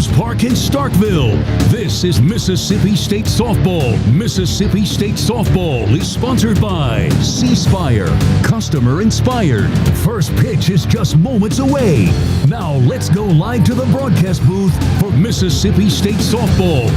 Jones Park in Starkville. This is Mississippi State Softball. Mississippi State Softball is sponsored by C-Spire, customer inspired. First pitch is just moments away. Now let's go live to the broadcast booth for Mississippi State Softball.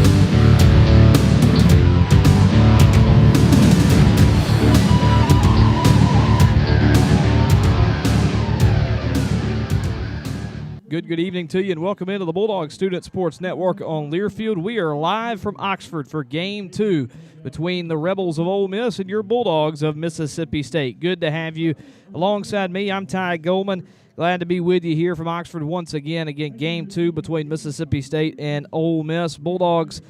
Good evening to you, and welcome into the Bulldog Student Sports Network on Learfield. We are live from Oxford for Game 2 between the Rebels of Ole Miss and your Bulldogs of Mississippi State. Good to have you alongside me. I'm Ty Goldman. Glad to be with you here from Oxford once again. Game 2 between Mississippi State and Ole Miss. Bulldogs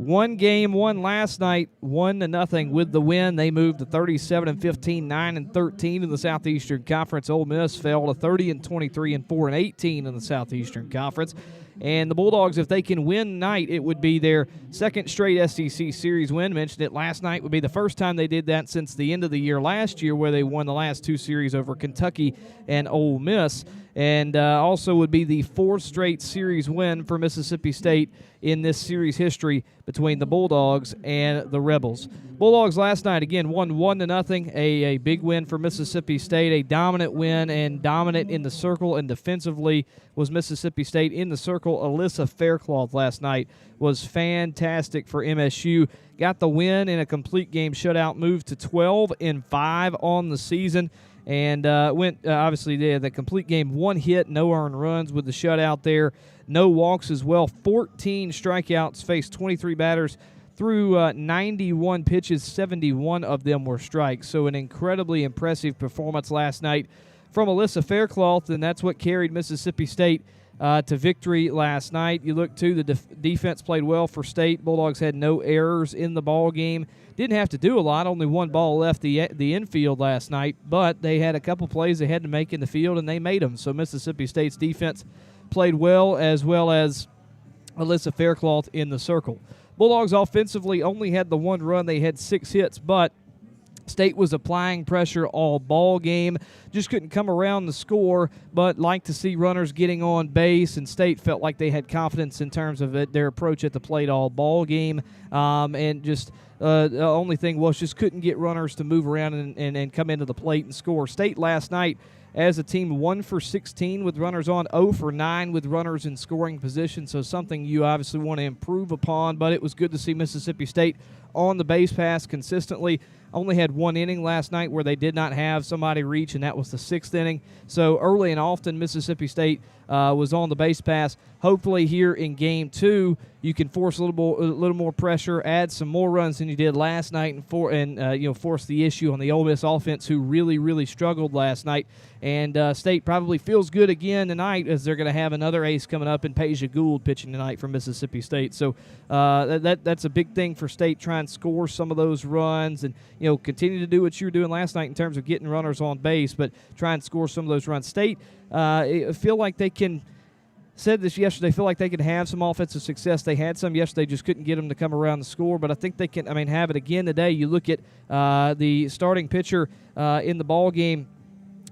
won last night, 1-0 with the win. They moved to 37-15, 9-13 in the Southeastern Conference. Ole Miss fell to 30-23 and 4-18 in the Southeastern Conference. And the Bulldogs, if they can win tonight, it would be their second straight SEC Series win. Mentioned it last night, would be the first time they did that since the end of the year last year, where they won the last two series over Kentucky and Ole Miss. And also would be the fourth straight series win for Mississippi State in this series history between the Bulldogs and the Rebels. Bulldogs last night, again, won 1-0, a big win for Mississippi State, a dominant win, and dominant in the circle and defensively was Mississippi State in the circle. Alyssa Faircloth last night was fantastic for MSU. Got the win in a complete game shutout, moved to 12-5 on the season. And went, obviously, the complete game, one hit, no earned runs with the shutout there. No walks as well. 14 strikeouts, faced 23 batters through 91 pitches. 71 of them were strikes. So an incredibly impressive performance last night from Alyssa Faircloth, and that's what carried Mississippi State to victory last night. You look, too, the defense played well for State. Bulldogs had no errors in the ball game. Didn't have to do a lot. Only one ball left the infield last night, but they had a couple plays they had to make in the field, and they made them. So Mississippi State's defense played well as Alyssa Faircloth in the circle. Bulldogs offensively only had the one run. They had 6 hits, but State was applying pressure all ball game. Just couldn't come around the score, but liked to see runners getting on base, and State felt like they had confidence in terms of their approach at the plate all ball game. And just the only thing was just couldn't get runners to move around and come into the plate and score. State last night as a team 1 for 16 with runners on, 0 for 9 with runners in scoring position, so something you obviously want to improve upon, but it was good to see Mississippi State on the base pass consistently. Only had one inning last night where they did not have somebody reach, and that was the 6th inning. So early and often Mississippi State was on the base pass. Hopefully here in Game 2 you can force a little more pressure, add some more runs than you did last night, and force the issue on the Ole Miss offense, who really struggled last night. And State probably feels good again tonight, as they're going to have another ace coming up in Peja Gould pitching tonight for Mississippi State. So that's a big thing for State, try and score some of those runs and continue to do what you were doing last night in terms of getting runners on base, but try and score some of those runs. State feel like they can. Said this yesterday, feel like they could have some offensive success. They had some yesterday, just couldn't get them to come around the score, but I think they can have it again today. You look at the starting pitcher in the ball game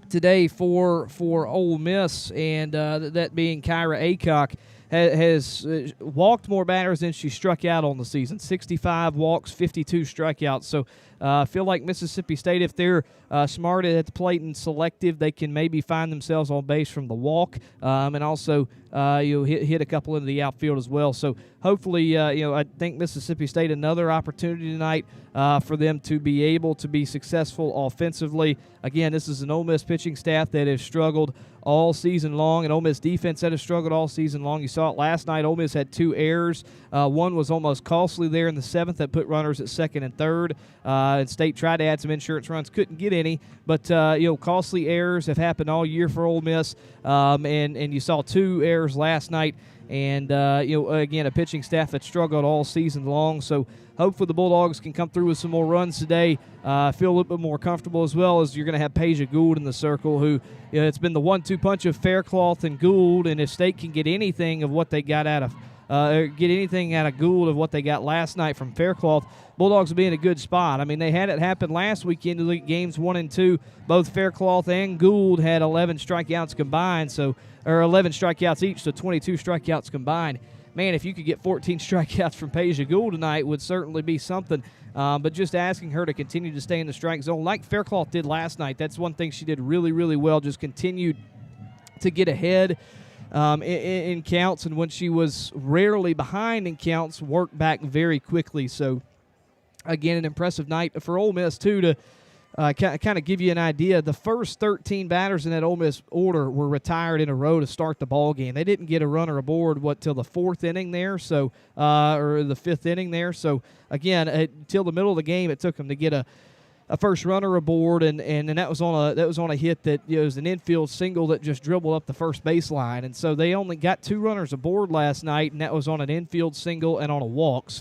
today for Ole Miss, and that being Kyra Aycock, has walked more batters than she struck out on the season. 65 walks, 52 strikeouts. So I feel like Mississippi State, if they're smart at the plate and selective, they can maybe find themselves on base from the walk, and also hit a couple into the outfield as well. So hopefully, I think Mississippi State, another opportunity tonight for them to be able to be successful offensively. Again, this is an Ole Miss pitching staff that has struggled all season long, and Ole Miss defense that has struggled all season long. You saw it last night. Ole Miss had 2 errors. One was almost costly there in the 7th that put runners at 2nd and 3rd. And State tried to add some insurance runs, couldn't get any. But costly errors have happened all year for Ole Miss. And you saw 2 errors last night. And again, a pitching staff that struggled all season long. So hopefully the Bulldogs can come through with some more runs today. Feel a little bit more comfortable, as well as you're going to have Peja Gould in the circle, who it's been the 1-2 punch of Faircloth and Gould. And if State can get anything of what they got out of Gould of what they got last night from Faircloth, Bulldogs will be in a good spot. I mean, they had it happen last weekend in games 1 and 2. Both Faircloth and Gould had 11 strikeouts combined, or 11 strikeouts each, so 22 strikeouts combined. man, if you could get 14 strikeouts from Peja Gould tonight would certainly be something. But just asking her to continue to stay in the strike zone like Faircloth did last night. That's one thing she did really, really well, just continued to get ahead in counts, and when she was rarely behind in counts, worked back very quickly. So, again, an impressive night for Ole Miss, too, to kind of give you an idea. The first 13 batters in that Ole Miss order were retired in a row to start the ball game. They didn't get a runner aboard, till the fourth inning there, so or the fifth inning there. So, again, till the middle of the game, it took them to get a first runner aboard, and that was on a hit that was an infield single that just dribbled up the first baseline. And so they only got 2 runners aboard last night, and that was on an infield single and on a walk,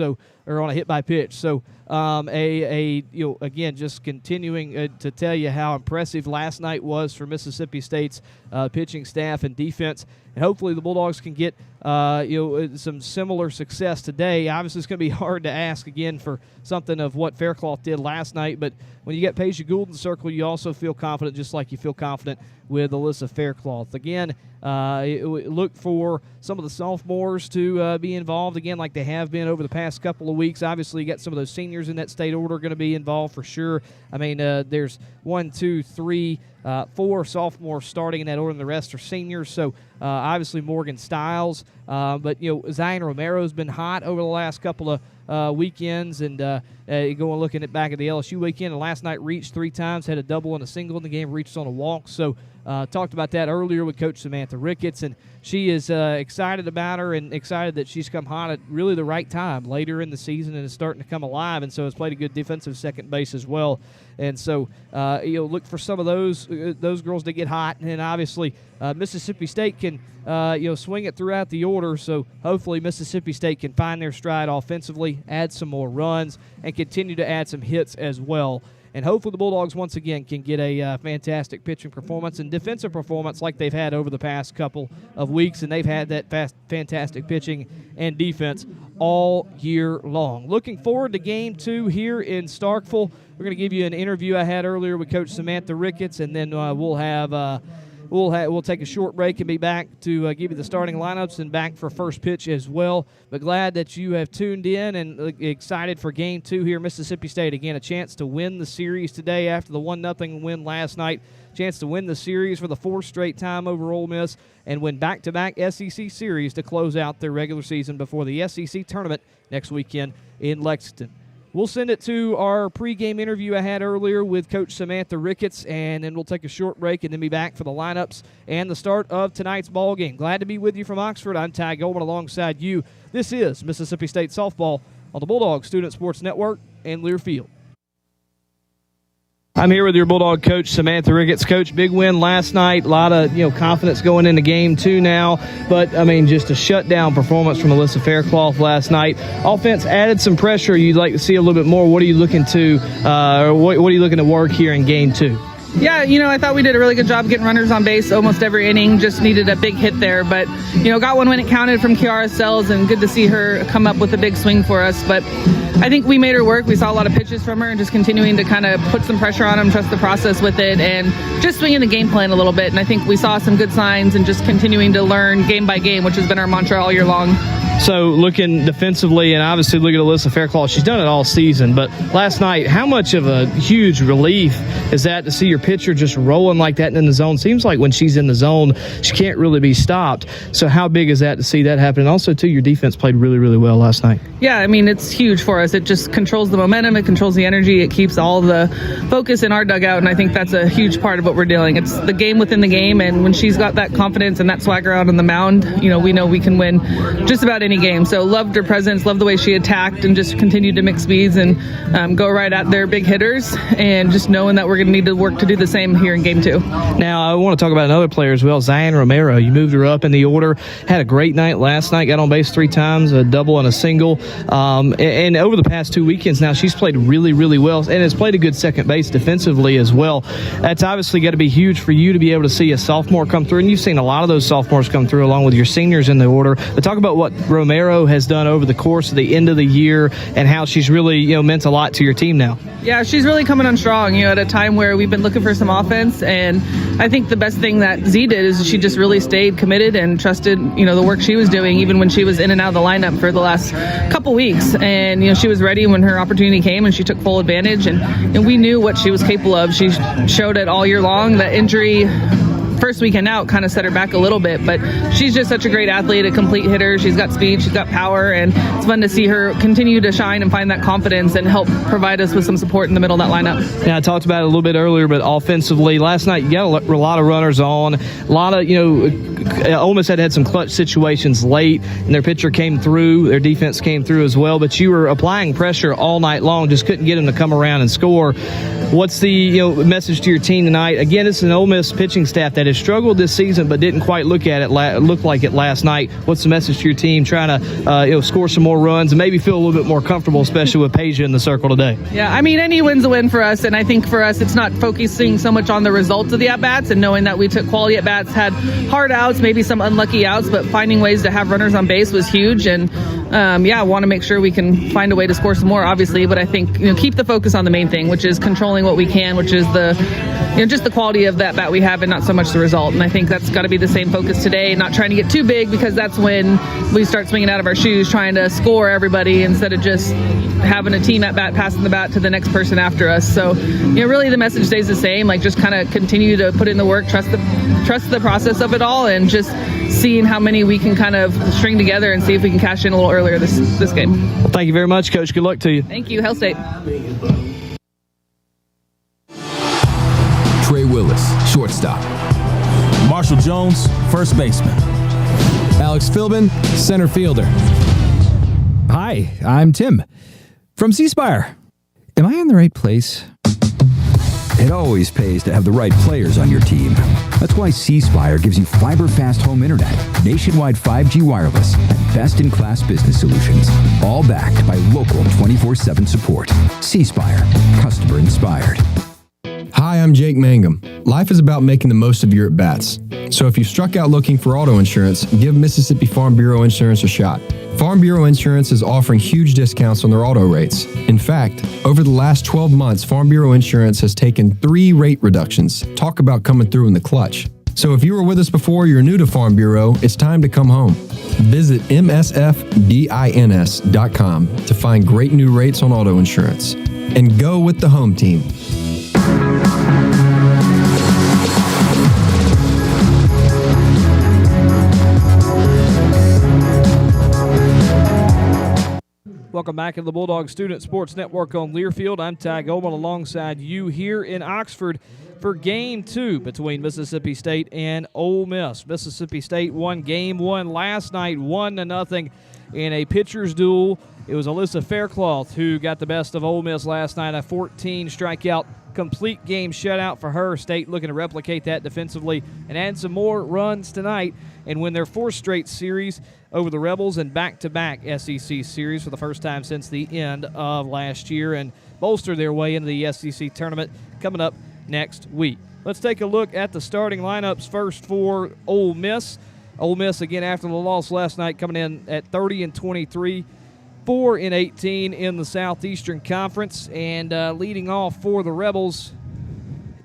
or on a hit by pitch. So again, just continuing to tell you how impressive last night was for Mississippi State's pitching staff and defense, and hopefully the Bulldogs can get some similar success today. Obviously, it's going to be hard to ask again for something of what Faircloth did last night, but when you get Peja Gould in the circle, you also feel confident, just like you feel confident with Alyssa Faircloth. Again, look for some of the sophomores to be involved again, like they have been over the past couple of weeks. Obviously, you got some of those seniors in that state order going to be involved for sure. I mean, there's 1, 2, 3, 4 sophomores starting in that order, and the rest are seniors. So obviously Morgan Stiles, but Zion Romero's been hot over the last couple of weekends, and looking back at the LSU weekend, and last night reached 3 times, had a double and a single in the game, reached on a walk. So talked about that earlier with Coach Samantha Ricketts, and she is excited about her and excited that she's come hot at really the right time later in the season and is starting to come alive, and so has played a good defensive second base as well. And so look for some of those girls to get hot, and then obviously Mississippi State can swing it throughout the order. So hopefully Mississippi State can find their stride offensively, add some more runs, and continue to add some hits as well. And hopefully the Bulldogs once again can get a fantastic pitching performance and defensive performance like they've had over the past couple of weeks, and they've had that fantastic pitching and defense all year long. Looking forward to Game 2 here in Starkville. We're going to give you an interview I had earlier with Coach Samantha Ricketts, and then we'll take a short break and be back to give you the starting lineups and back for first pitch as well. But glad that you have tuned in and excited for Game 2 here. Mississippi State, again, a chance to win the series today after the 1-0 win last night. Chance to win the series for the 4th straight time over Ole Miss and win back-to-back SEC series to close out their regular season before the SEC tournament next weekend in Lexington. We'll send it to our pregame interview I had earlier with Coach Samantha Ricketts, and then we'll take a short break and then be back for the lineups and the start of tonight's ball game. Glad to be with you from Oxford. I'm Ty Goldman alongside you. This is Mississippi State Softball on the Bulldog Student Sports Network and Learfield. I'm here with your Bulldog coach, Samantha Ricketts. Coach, big win last night. A lot of confidence going into Game 2 now. But, I mean, just a shutdown performance from Alyssa Faircloth last night. Offense added some pressure. You'd like to see a little bit more. What are you looking to what are you looking to work here in Game 2? Yeah, I thought we did a really good job getting runners on base almost every inning. Just needed a big hit there. But, got one when it counted from Kiara Sells, and good to see her come up with a big swing for us. But I think we made her work. We saw a lot of pitches from her and just continuing to kind of put some pressure on them, trust the process with it, and just swinging the game plan a little bit. And I think we saw some good signs and just continuing to learn game by game, which has been our mantra all year long. So looking defensively, and obviously look at Alyssa Faircloth, she's done it all season, but last night, how much of a huge relief is that to see your pitcher just rolling like that in the zone? Seems like when she's in the zone, she can't really be stopped. So how big is that to see that happen? And also, too, your defense played really, really well last night. Yeah, I mean, it's huge for us. It just controls the momentum. It controls the energy. It keeps all the focus in our dugout, and I think that's a huge part of what we're doing. It's the game within the game, and when she's got that confidence and that swagger out on the mound, we know we can win just about any game. So loved her presence, loved the way she attacked and just continued to mix speeds and go right at their big hitters, and just knowing that we're going to need to work to do the same here in Game 2. Now, I want to talk about another player as well, Zion Romero. You moved her up in the order, had a great night last night, got on base 3 times, a double and a single. And over the past 2 weekends now, she's played really, really well and has played a good second base defensively as well. That's obviously got to be huge for you to be able to see a sophomore come through, and you've seen a lot of those sophomores come through along with your seniors in the order. But talk about what Romero has done over the course of the end of the year and how she's really, meant a lot to your team now. Yeah, she's really coming on strong, at a time where we've been looking for some offense. And I think the best thing that Z did is she just really stayed committed and trusted, the work she was doing, even when she was in and out of the lineup for the last couple weeks. And, she was ready when her opportunity came, and she took full advantage. And we knew what she was capable of. She showed it all year long. The injury first weekend out kind of set her back a little bit, but she's just such a great athlete, a complete hitter. She's got speed, she's got power, and it's fun to see her continue to shine and find that confidence and help provide us with some support in the middle of that lineup. Yeah, I talked about it a little bit earlier, but offensively, last night you got a lot of runners on, a lot of, Ole Miss had some clutch situations late, and their pitcher came through, their defense came through as well, but you were applying pressure all night long, just couldn't get them to come around and score. What's the message to your team tonight? Again, it's an Ole Miss pitching staff that has struggled this season, but didn't quite look like it last night. What's the message to your team trying to score some more runs and maybe feel a little bit more comfortable, especially with Peja in the circle today? Yeah, I mean, any win's a win for us, and I think for us it's not focusing so much on the results of the at-bats and knowing that we took quality at-bats, had hard outs, maybe some unlucky outs, but finding ways to have runners on base was huge. And I want to make sure we can find a way to score some more, obviously, but I think keep the focus on the main thing, which is controlling what we can, which is just the quality of that bat we have and not so much the result. And I think that's got to be the same focus today, not trying to get too big, because that's when we start swinging out of our shoes trying to score everybody instead of just having a team at bat passing the bat to the next person after us. So really the message stays the same, like just kind of continue to put in the work, trust the process of it all, and just seeing how many we can kind of string together and see if we can cash in a little earlier this game. Well, thank you very much, Coach. Good luck to you. Thank you. Hail State. Trey Willis, shortstop. Marshall Jones, first baseman. Alex Philbin, center fielder. Hi, I'm Tim from C Spire. Am I in the right place? It always pays to have the right players on your team. That's why C Spire gives you fiber-fast home internet, nationwide 5G wireless, and best-in-class business solutions, all backed by local 24/7 support. C Spire, customer inspired. Hi, I'm Jake Mangum. Life is about making the most of your at-bats. So if you struck out looking for auto insurance, give Mississippi Farm Bureau Insurance a shot. Farm Bureau Insurance is offering huge discounts on their auto rates. In fact, over the last 12 months, Farm Bureau Insurance has taken 3 rate reductions. Talk about coming through in the clutch. So if you were with us before or you're new to Farm Bureau, it's time to come home. Visit msfbins.com to find great new rates on auto insurance. And go with the home team. Welcome back to the Bulldog Student Sports Network on Learfield. I'm Ty Goldman alongside you here in Oxford for Game 2 between Mississippi State and Ole Miss. Mississippi State won Game 1 last night, 1-0 in a pitcher's duel. It was Alyssa Faircloth who got the best of Ole Miss last night, a 14-strikeout complete game shutout for her. State looking to replicate that defensively and add some more runs tonight and win their 4th straight series over the Rebels and back-to-back SEC series for the first time since the end of last year and bolster their way into the SEC tournament coming up next week. Let's take a look at the starting lineups first for Ole Miss. Ole Miss, again, after the loss last night, coming in at 30-23, 4-18 in the Southeastern Conference. And leading off for the Rebels,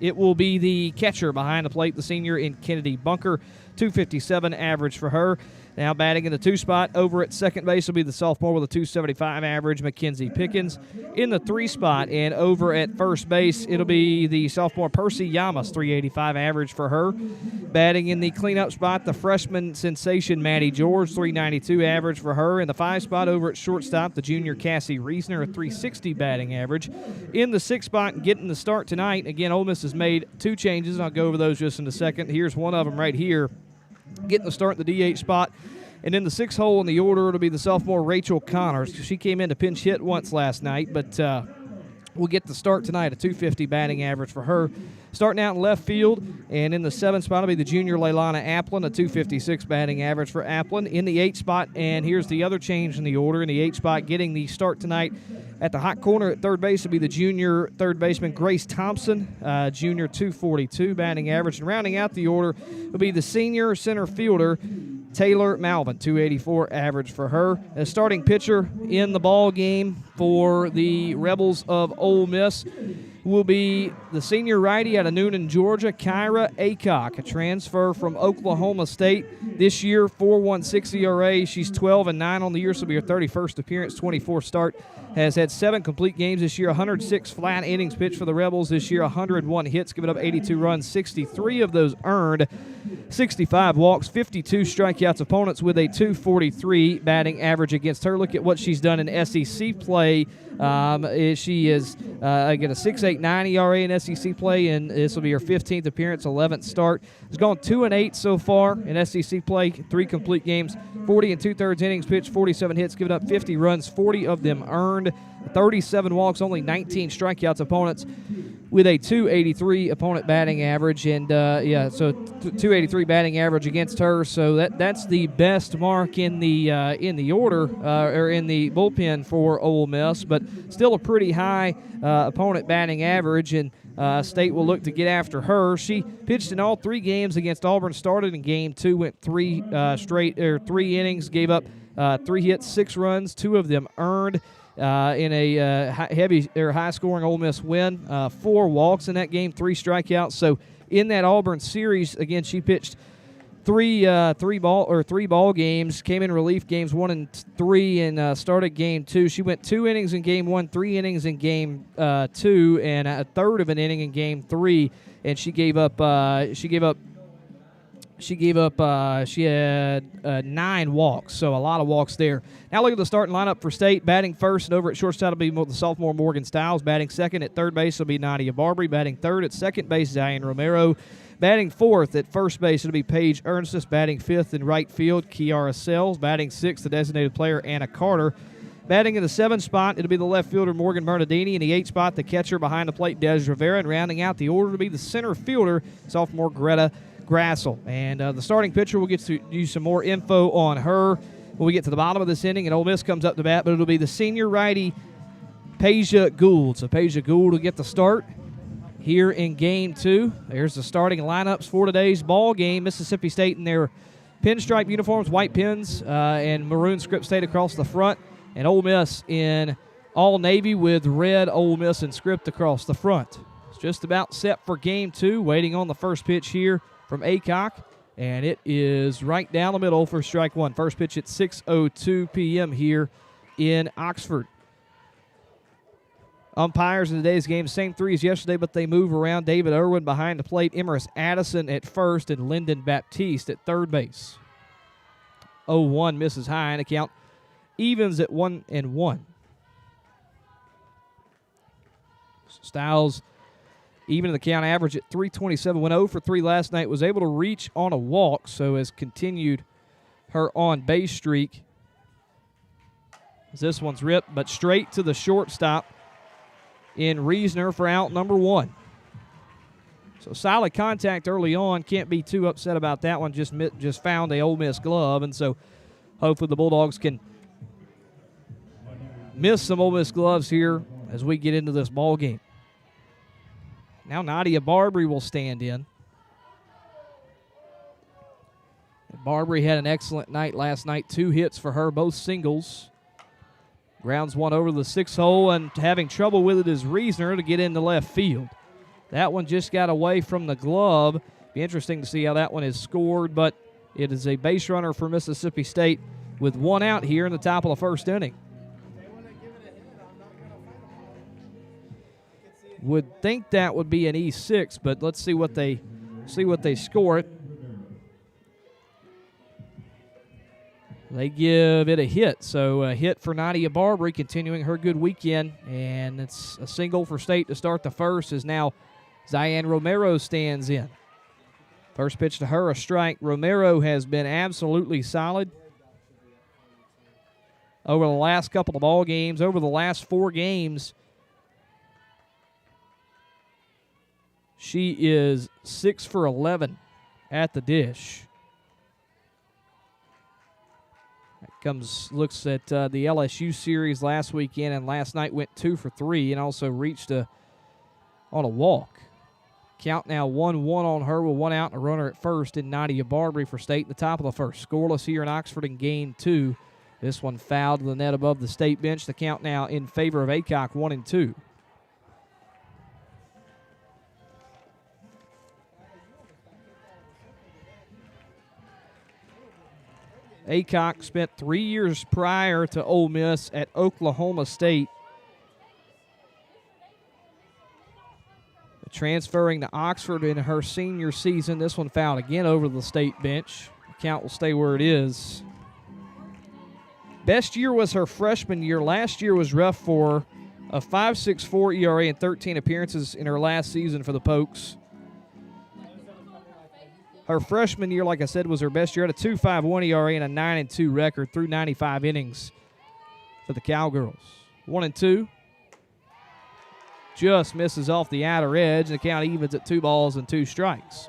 it will be the catcher behind the plate, the senior in Kennedy Bunker, 257 average for her. Now batting in the 2 spot over at second base will be the sophomore with a 275 average, Mackenzie Pickens. In the 3 spot and over at first base, it'll be the sophomore Percy Yamas, 385 average for her. Batting in the cleanup spot, the freshman sensation Maddie George, 392 average for her. In the 5 spot over at shortstop, the junior Cassie Reesner, a 360 batting average. In the 6 spot, getting the start tonight, again, Ole Miss has made 2 changes, and I'll go over those just in a second. Here's one of them right here. Getting the start in the DH spot. And in the 6th hole in the order, it'll be the sophomore Rachel Connors. She came in to pinch hit once last night, but we'll get the start tonight, a 250 batting average for her. Starting out in left field, and in the 7th spot will be the junior Leilana Applin, a 256 batting average for Applin. In the 8th spot, and here's the other change in the order, in the 8th spot, getting the start tonight at the hot corner at third base will be the junior third baseman Grace Thompson, junior 242 batting average. And rounding out the order will be the senior center fielder Taylor Malvin, 284 average for her. As starting pitcher in the ball game for the Rebels of Ole Miss will be the senior righty out of Noonan, Georgia, Kyra Aycock, a transfer from Oklahoma State. This year, 4.16 ERA. She's 12-9 on the year, so it'll be her 31st appearance, 24th start. Has had 7 complete games this year, 106 flat innings pitched for the Rebels this year, 101 hits, giving up 82 runs, 63 of those earned, 65 walks, 52 strikeouts. Opponents with a 243 batting average against her. Look at what she's done in SEC play. She is again a 6.89 ERA in SEC play, and this will be her 15th appearance, 11th start. Has gone 2-8 so far in SEC play, 3 complete games, 40 2/3 innings pitched, 47 hits, given up 50 runs, 40 of them earned, 37 walks, only 19 strikeouts. Opponents with a 283 opponent batting average, and so 283 batting average against her. So that's the best mark in the order or in the bullpen for Ole Miss, but still a pretty high opponent batting average, and State will look to get after her. She pitched in all 3 games against Auburn. Started in game 2, went 3 innings, gave up 3 hits, 6 runs, 2 of them earned. In a high-scoring Ole Miss win, 4 walks in that game, 3 strikeouts. So in that Auburn series, again, she pitched three ball games, came in relief games 1 and 3, and started game 2. She went 2 innings in game 1, 3 innings in game 2, and a third of an inning in game 3. And she had 9 walks, so a lot of walks there. Now look at the starting lineup for State. Batting first and over at shortstop will be the sophomore Morgan Stiles. Batting second at third base will be Nadia Barbary. Batting third at second base, Diane Romero. Batting fourth at first base, it'll be Paige Ernstus. Batting fifth in right field, Kiara Sells. Batting sixth, the designated player, Anna Carter. Batting in the 7th spot, it'll be the left fielder, Morgan Bernardini. In the 8th spot, the catcher behind the plate, Des Rivera. And rounding out the order to be the center fielder, sophomore Greta Grassel. And the starting pitcher, we'll get to use some more info on her when we get to the bottom of this inning, and Ole Miss comes up to bat, but it'll be the senior righty, Peja Gould. So Peja Gould will get the start here in game 2. There's the starting lineups for today's ball game. Mississippi State in their pinstripe uniforms, white pins, and maroon script state across the front, and Ole Miss in all navy with red Ole Miss and script across the front. It's just about set for game 2, waiting on the first pitch here from Aycock, and it is right down the middle for strike 1. First pitch at 6:02 p.m. here in Oxford. Umpires in today's game, same 3 as yesterday, but they move around. David Irwin behind the plate, Emerus Addison at first, and Lyndon Baptiste at third base. 0-1 misses high, and the count evens at 1-1. Stiles even the count, average at 327, went 0 for 3 last night, was able to reach on a walk, so has continued her on-base streak. This one's ripped, but straight to the shortstop in Reesner for out number 1. So solid contact early on. Can't be too upset about that one. Just found a Ole Miss glove, and so hopefully the Bulldogs can miss some Ole Miss gloves here as we get into this ball game. Now Nadia Barbary will stand in. Barbary had an excellent night last night. 2 hits for her, both singles. Grounds one over the 6th hole, and having trouble with it is Reesner to get into left field. That one just got away from the glove. Be interesting to see how that one is scored, but it is a base runner for Mississippi State with 1 out here in the top of the 1st inning. Would think that would be an E6, but let's see what they score it. They give it a hit, so a hit for Nadia Barbary, continuing her good weekend, and it's a single for State to start the 1st as now Diane Romero stands in. First pitch to her, a strike. Romero has been absolutely solid over the last couple of ball games, over the last 4 games. She is 6 for 11 at the dish. Looks at the LSU series last weekend, and last night went 2 for 3 and also reached on a walk. Count now 1-1 on her with one out and a runner at first in Nadia Barbary for State in the top of the first. Scoreless here in Oxford in game 2. This one fouled to the net above the State bench. The count now in favor of Aycock, 1-2. Aycock spent 3 years prior to Ole Miss at Oklahoma State, transferring to Oxford in her senior season. This one fouled again over the State bench. The count will stay where it is. Best year was her freshman year. Last year was rough for a 5.64 ERA and 13 appearances in her last season for the Pokes. Her freshman year, like I said, was her best year at a 2.51 ERA and a 9-2 record through 95 innings for the Cowgirls. 1-2. Just misses off the outer edge, and the count evens at 2 balls and 2 strikes.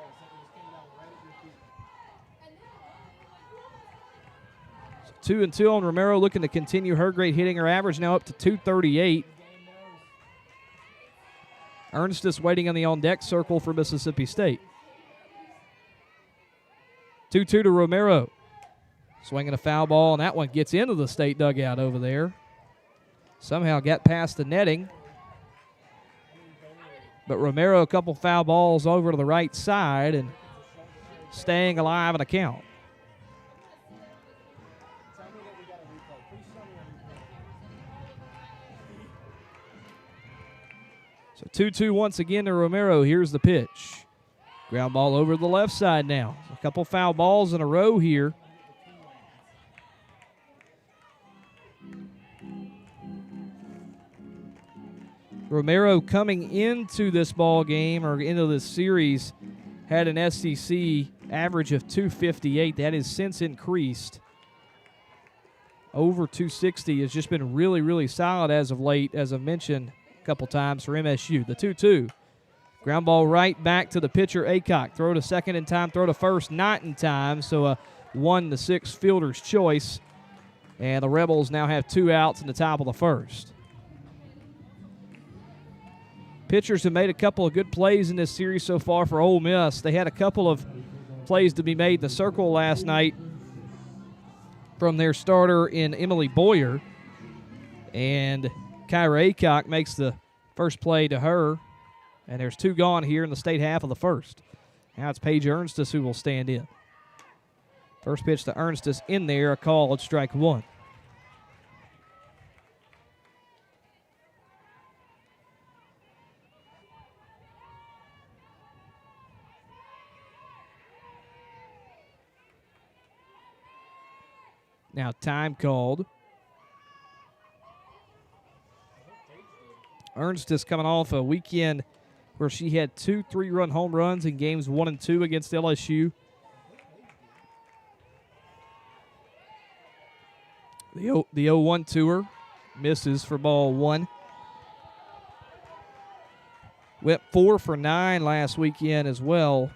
So 2-2 on Romero, looking to continue her great hitting. Her average now up to 238. Ernstus waiting on the on-deck circle for Mississippi State. 2-2 to Romero. Swinging a foul ball, and that one gets into the State dugout over there. Somehow got past the netting. But Romero, a couple foul balls over to the right side and staying alive in a count. So 2-2 once again to Romero. Here's the pitch. Ground ball over to the left side now. A couple foul balls in a row here. Romero coming into this ball game or into this series had an SEC average of 258. That has since increased. Over 260 has just been really, really solid as of late, as I mentioned a couple times for MSU. The 2-2. Ground ball right back to the pitcher, Aycock. Throw to second in time, throw to first, not in time. So a 1-6 fielder's choice. And the Rebels now have 2 outs in the top of the first. Pitchers have made a couple of good plays in this series so far for Ole Miss. They had a couple of plays to be made in the circle last night from their starter in Emily Boyer. And Kyra Aycock makes the first play to her. And there's 2 gone here in the State half of the first. Now it's Paige Ernstus who will stand in. First pitch to Ernstus in there, a call at strike 1. Now time called. Ernstus coming off a weekend where she had 2 3-run home runs in games 1 and 2 against LSU. The 0-1 to her misses for ball 1. Went 4 for 9 last weekend as well.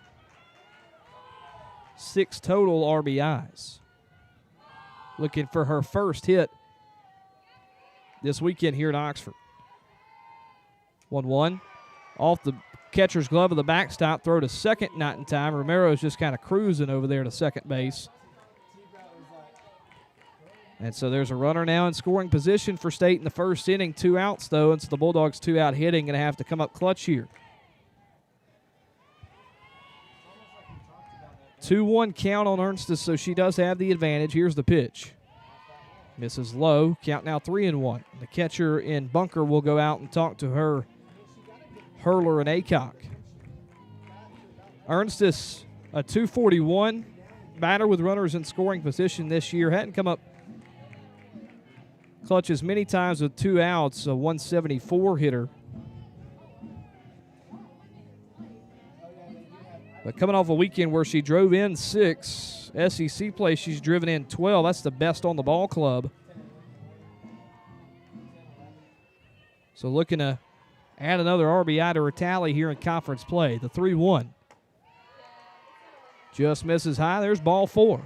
6 total RBIs. Looking for her first hit this weekend here at Oxford. 1-1. Off the catcher's glove of the backstop. Throw to second, not in time. Romero's just kind of cruising over there to second base. And so there's a runner now in scoring position for State in the first inning. 2 outs, though, and so the Bulldogs 2-out hitting going to have to come up clutch here. 2-1 count on Ernstus, so she does have the advantage. Here's the pitch. Misses low. Count now 3-1. The catcher in bunker will go out and talk to her hurler and Aycock. Ernstus, a 241 batter with runners in scoring position this year. Hadn't come up clutch as many times with 2 outs, a 174 hitter. But coming off a weekend where she drove in 6, SEC play, she's driven in 12. That's the best on the ball club. So looking to add another RBI to her tally here in conference play. The 3-1. Just misses high. There's ball 4.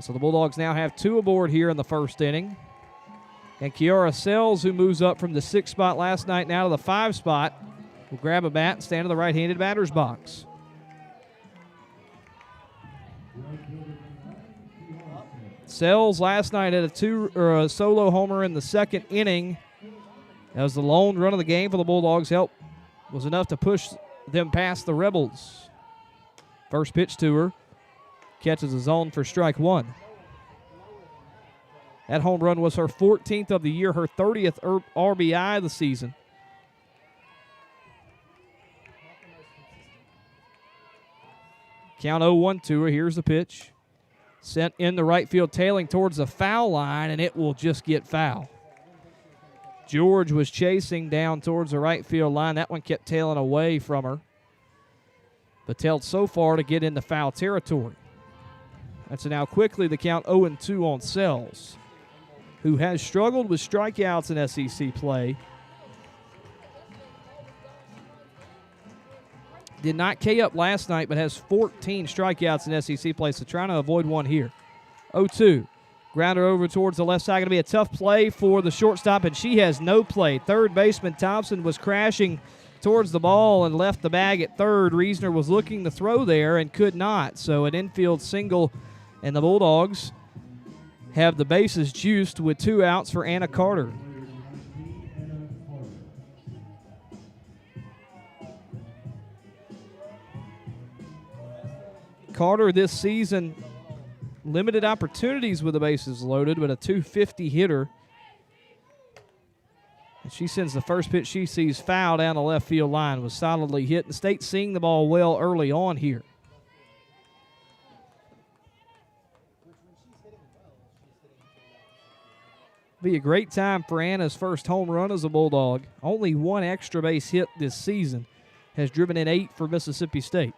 So the Bulldogs now have 2 aboard here in the first inning. And Kiara Sells, who moves up from the 6th spot last night now to the 5 spot, will grab a bat and stand in the right-handed batter's box. Sells last night had a solo homer in the second inning. That was the lone run of the game for the Bulldogs. Help was enough to push them past the Rebels. First pitch to her. Catches a zone for strike one. That home run was her 14th of the year, her 30th RBI of the season. Count 0-1 to her. Here's the pitch. Sent in the right field, tailing towards the foul line, and it will just get foul. George was chasing down towards the right field line. That one kept tailing away from her, but tailed so far to get into foul territory. That's now quickly the count 0-2 on Sells, who has struggled with strikeouts in SEC play. Did not K up last night, but has 14 strikeouts in SEC play, so trying to avoid one here. 0-2. Grounder over towards the left side. Going to be a tough play for the shortstop, and she has no play. Third baseman Thompson was crashing towards the ball and left the bag at third. Reasoner was looking to throw there and could not, so an infield single, and the Bulldogs have the bases juiced with 2 outs for Anna Carter. Carter this season, limited opportunities with the bases loaded, but a .250 hitter. And she sends the first pitch she sees foul down the left field line. Was solidly hit. The State seeing the ball well early on here. Be a great time for Anna's first home run as a Bulldog. Only 1 extra base hit this season. Has driven in 8 for Mississippi State.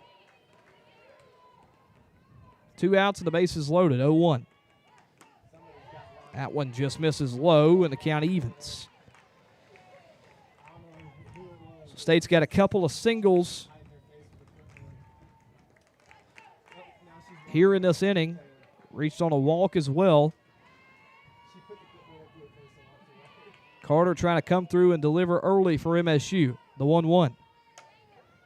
2 outs and the bases loaded, 0-1. That one just misses low, and the count evens. So State's got a couple of singles here in this inning. Reached on a walk as well. Carter trying to come through and deliver early for MSU. The 1-1.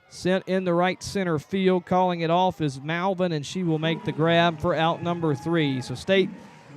Sent in the right center field. Calling it off is Malvin, and she will make the grab for out number 3. So State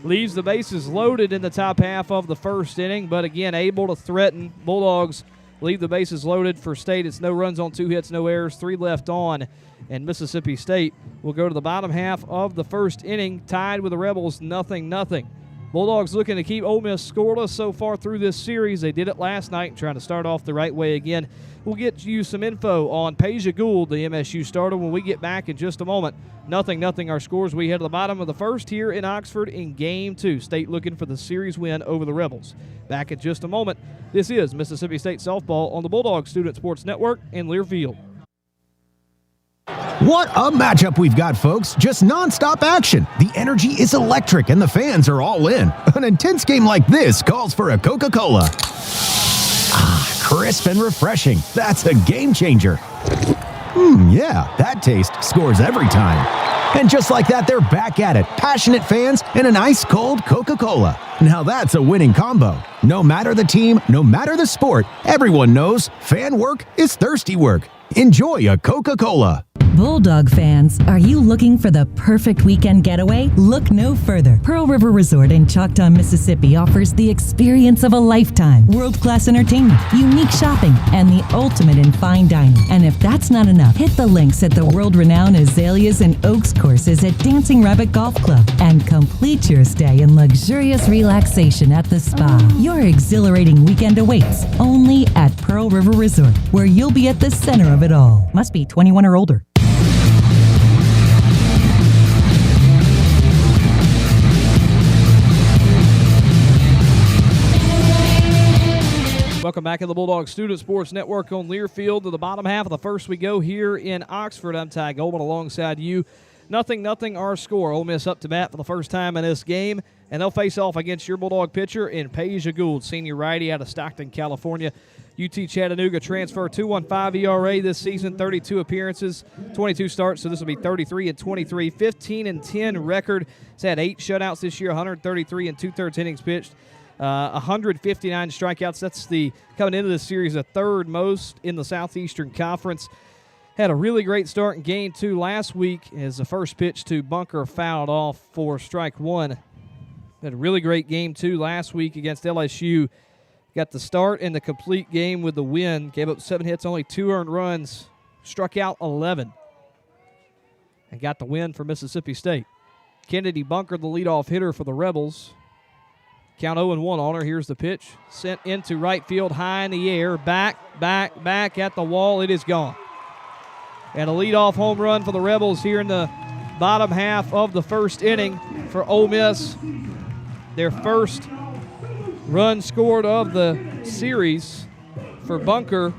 leaves the bases loaded in the top half of the first inning, but again able to threaten. Bulldogs leave the bases loaded for State. It's no runs on 2 hits, no errors, 3 left on, and Mississippi State will go to the bottom half of the first inning, tied with the Rebels 0-0. Bulldogs looking to keep Ole Miss scoreless so far through this series. They did it last night, trying to start off the right way again. We'll get you some info on Peja Gould, the MSU starter, when we get back in just a moment. 0-0 our scores. We head to the bottom of the first here in Oxford in Game 2. State looking for the series win over the Rebels. Back in just a moment. This is Mississippi State Softball on the Bulldog Student Sports Network in Learfield. What a matchup we've got, folks. Just nonstop action. The energy is electric and the fans are all in. An intense game like this calls for a Coca-Cola. Ah, crisp and refreshing. That's a game changer. Yeah, that taste scores every time. And just like that, they're back at it. Passionate fans and an ice-cold Coca-Cola. Now that's a winning combo. No matter the team, no matter the sport, everyone knows fan work is thirsty work. Enjoy a Coca-Cola. Bulldog fans, are you looking for the perfect weekend getaway? Look no further. Pearl River Resort in Choctaw, Mississippi offers the experience of a lifetime. World-class entertainment, unique shopping, and the ultimate in fine dining. And if that's not enough, hit the links at the world-renowned Azaleas and Oaks courses at Dancing Rabbit Golf Club and complete your stay in luxurious relaxation at the spa. Your exhilarating weekend awaits only at Pearl River Resort, where you'll be at the center of it all. Must be 21 or older. Welcome back to the Bulldog Student Sports Network on Learfield. To the bottom half of the first we go here in Oxford. I'm Ty Goldman alongside you. 0-0 our score. Ole Miss up to bat for the first time in this game, and they'll face off against your Bulldog pitcher in Peja Gould, senior righty out of Stockton, California. UT Chattanooga transfer, 2.15 ERA this season, 32 appearances, 22 starts, so this will be 33-23, 15-10 record. It's had 8 shutouts this year, 133 and 2/3 innings pitched. 159 strikeouts. That's coming into this series, the third most in the Southeastern Conference. Had a really great start in Game 2 last week as the first pitch to Bunker fouled off for strike one. Had a really great Game 2 last week against LSU. Got the start and the complete game with the win. Gave up 7 hits, only 2 earned runs. Struck out 11. And got the win for Mississippi State. Kennedy Bunker, the leadoff hitter for the Rebels. Count 0-1 on her. Here's the pitch. Sent into right field, high in the air. Back at the wall. It is gone. And a leadoff home run for the Rebels here in the bottom half of the first inning for Ole Miss. Their first run scored of the series for Bunker.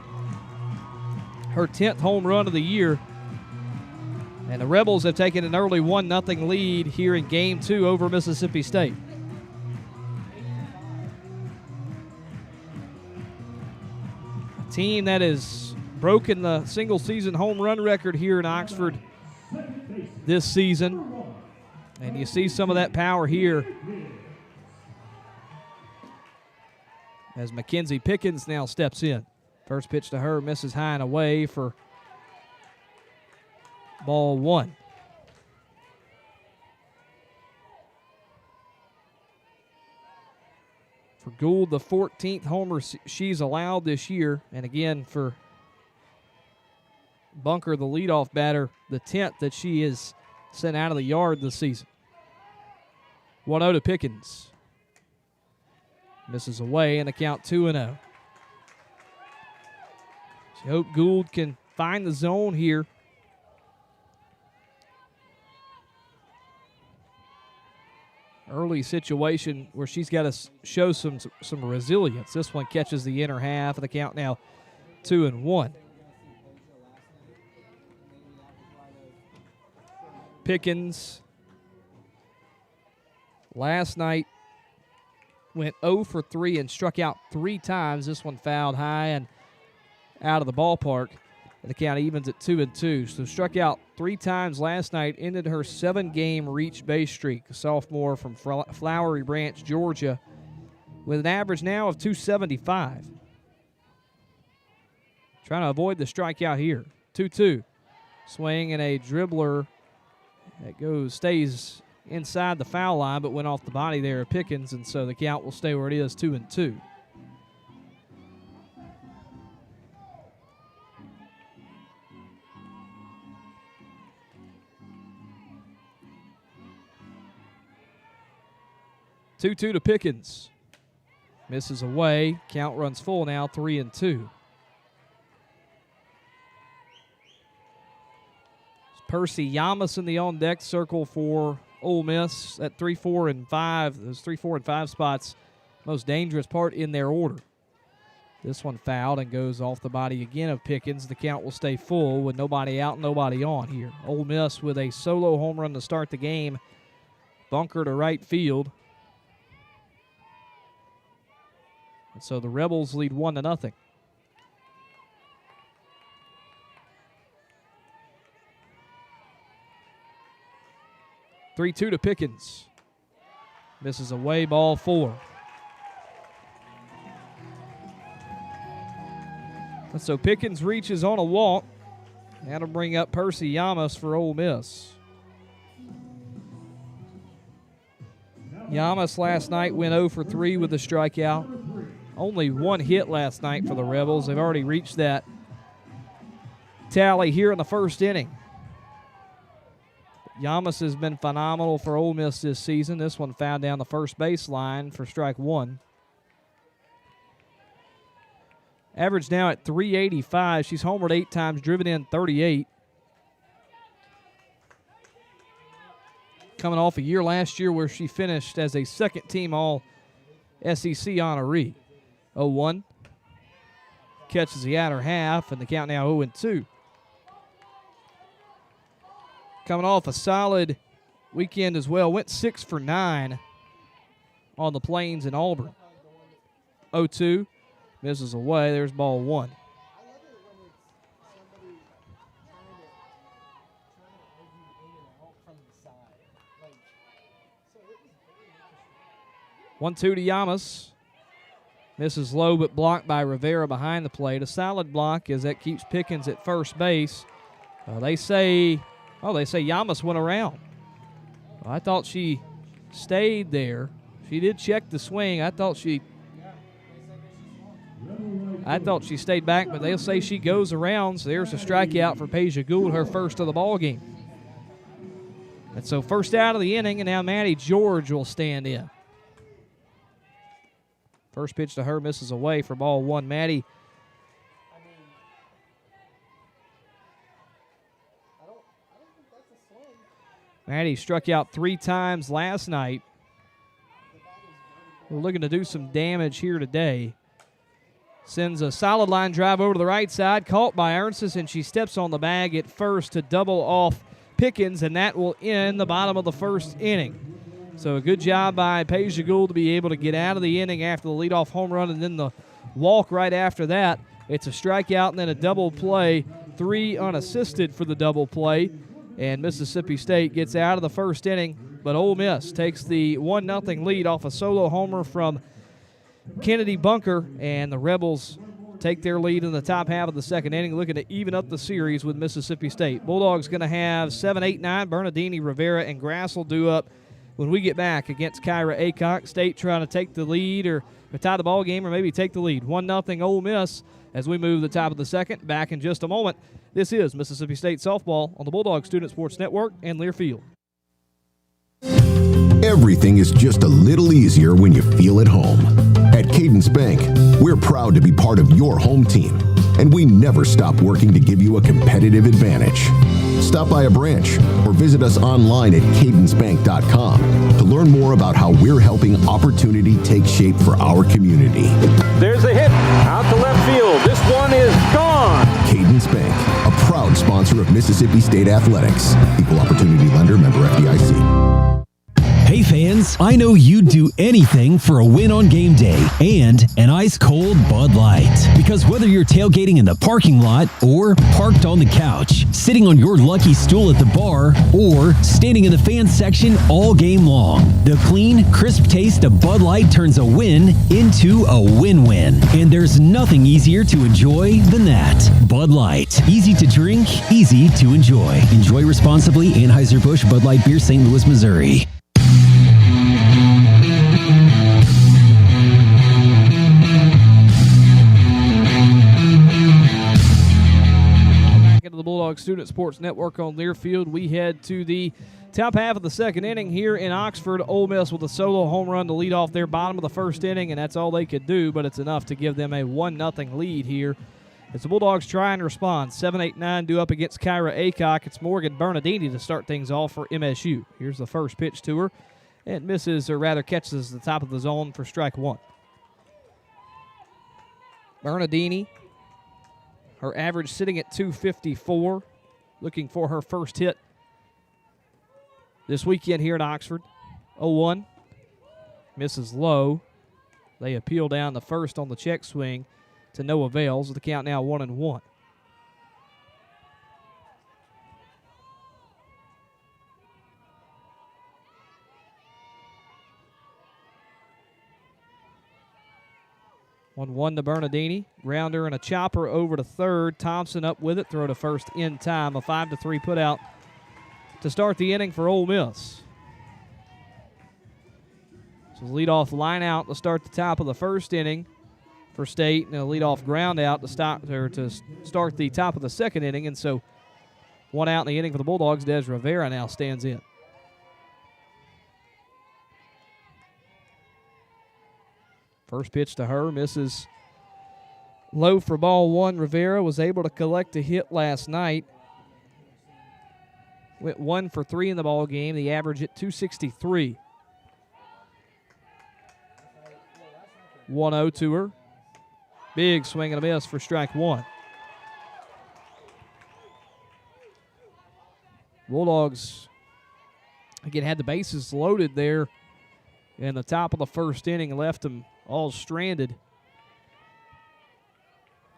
Her 10th home run of the year. And the Rebels have taken an early 1-0 lead here in Game 2 over Mississippi State. A team that has broken the single-season home run record here in Oxford this season. And you see some of that power here as Mackenzie Pickens now steps in. First pitch to her, misses high and away for ball one. For Gould, the 14th homer she's allowed this year. And again, for Bunker, the leadoff batter, the 10th that she is sent out of the yard this season. 1-0 to Pickens. Misses away and the count 2-0. So hope Gould can find the zone here. Early situation where she's got to show some resilience. This one catches the inner half of the count now 2-1. Pickens last night went 0 for 3 and struck out 3 times. This one fouled high and out of the ballpark. And the count evens at 2-2. So struck out 3 times last night, ended her 7-game reach base streak. A sophomore from Flowery Branch, Georgia, with an average now of 275. Trying to avoid the strikeout here. 2-2. Swing and a dribbler that stays inside the foul line, but went off the body there of Pickens, and so the count will stay where it is, 2-2. Two-two to Pickens. Misses away. Count runs full now, 3-2. Percy Yamas in the on-deck circle for Ole Miss at 3, 4, and 5. Those 3, 4, and 5 spots, most dangerous part in their order. This one fouled and goes off the body again of Pickens. The count will stay full with nobody out, nobody on here. Ole Miss with a solo home run to start the game. Bunker to right field. And so the Rebels lead 1-0. Three-two to Pickens. Misses away, ball 4. And so Pickens reaches on a walk. That'll bring up Percy Yamas for Ole Miss. Yamas last night went 0 for 3 with a strikeout. Only 1 hit last night for the Rebels. They've already reached that tally here in the first inning. Yamas has been phenomenal for Ole Miss this season. This one fouled down the first baseline for strike 1. Average now at 385. She's homered 8 times, driven in 38. Coming off a year last year where she finished as a second-team All-SEC honoree. 0-1. Catches the outer half, and the count now 0-2. Coming off a solid weekend as well. Went 6 for 9 on the Plains in Auburn. 0-2. Misses away. There's ball 1. 1-2 to Yamas. Misses low but blocked by Rivera behind the plate. A solid block as that keeps Pickens at first base. They say Yamas went around. I thought she stayed there. She did check the swing. I thought she stayed back, but they'll say she goes around. So there's a strikeout for Peja Gould, her first of the ball game. And so first out of the inning, and now Maddie George will stand in. First pitch to her misses away for ball one. Maddie. Maddie struck out 3 times last night. We're looking to do some damage here today. Sends a solid line drive over to the right side, caught by Ernsts, and she steps on the bag at first to double off Pickens, and that will end the bottom of the first inning. So a good job by Peja Gould to be able to get out of the inning after the leadoff home run and then the walk right after that. It's a strikeout and then a double play, 3 unassisted for the double play, and Mississippi State gets out of the first inning, but Ole Miss takes the 1-0 lead off a solo homer from Kennedy Bunker, and the Rebels take their lead in the top half of the second inning, looking to even up the series with Mississippi State. Bulldogs going to have 7, 8, 9. Bernardini, Rivera, and Grassel due up when we get back against Kyra Aycock. State trying to take the lead or tie the ball game or maybe take the lead. 1-0 Ole Miss as we move the top of the second. Back in just a moment. This is Mississippi State softball on the Bulldog Student Sports Network and Learfield. Everything is just a little easier when you feel at home. At Cadence Bank, we're proud to be part of your home team, and we never stop working to give you a competitive advantage. Stop by a branch or visit us online at cadencebank.com to learn more about how we're helping opportunity take shape for our community. There's a hit out to left field. This one is gone. Cadence Bank, a proud sponsor of Mississippi State Athletics. Equal opportunity lender, member FDIC. Hey fans, I know you'd do anything for a win on game day and an ice-cold Bud Light. Because whether you're tailgating in the parking lot or parked on the couch, sitting on your lucky stool at the bar, or standing in the fan section all game long, the clean, crisp taste of Bud Light turns a win into a win-win. And there's nothing easier to enjoy than that. Bud Light. Easy to drink, easy to enjoy. Enjoy responsibly. Anheuser-Busch Bud Light Beer, St. Louis, Missouri. The Bulldog Student Sports Network on Learfield. We head to the top half of the second inning here in Oxford. Ole Miss with a solo home run to lead off their bottom of the first inning, and that's all they could do, but it's enough to give them a 1-0 lead here. As the Bulldogs try and respond, 7, 8, 9 due up against Kyra Aycock. It's Morgan Bernardini to start things off for MSU. Here's the first pitch to her. It misses, or rather catches the top of the zone for strike one. Bernardini, her average sitting at 254, looking for her first hit this weekend here in Oxford. 0-1, misses low. They appeal down the first on the check swing to no avails, with the count now 1-1. One to Bernardini. Grounder and a chopper over to third. Thompson up with it. Throw to first in time. A 5-3 put out to start the inning for Ole Miss. So leadoff line out to start the top of the first inning for State, and a leadoff ground out to start the top of the second inning. And so one out in the inning for the Bulldogs. Des Rivera now stands in. First pitch to her, misses low for ball one. Rivera was able to collect a hit last night. Went 1 for 3 in the ball game. The average at 263. 1-0 to her. Big swing and a miss for strike one. Bulldogs, again, had the bases loaded there in the top of the first inning and left them all stranded.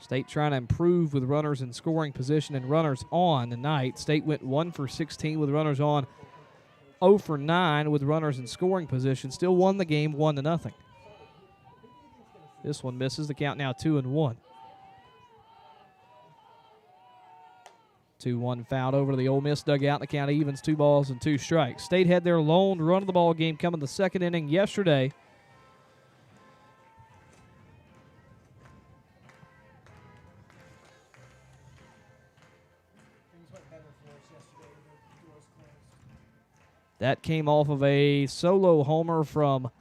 State trying to improve with runners in scoring position and runners on tonight. State went 1 for 16 with runners on 0 for 9 with runners in scoring position. Still won the game 1-0. This one misses. The count now 2-1. 2-1 fouled over to the Ole Miss dugout. The count evens, 2 balls and 2 strikes. State had their lone run of the ball game coming the second inning yesterday. That came off of a solo homer from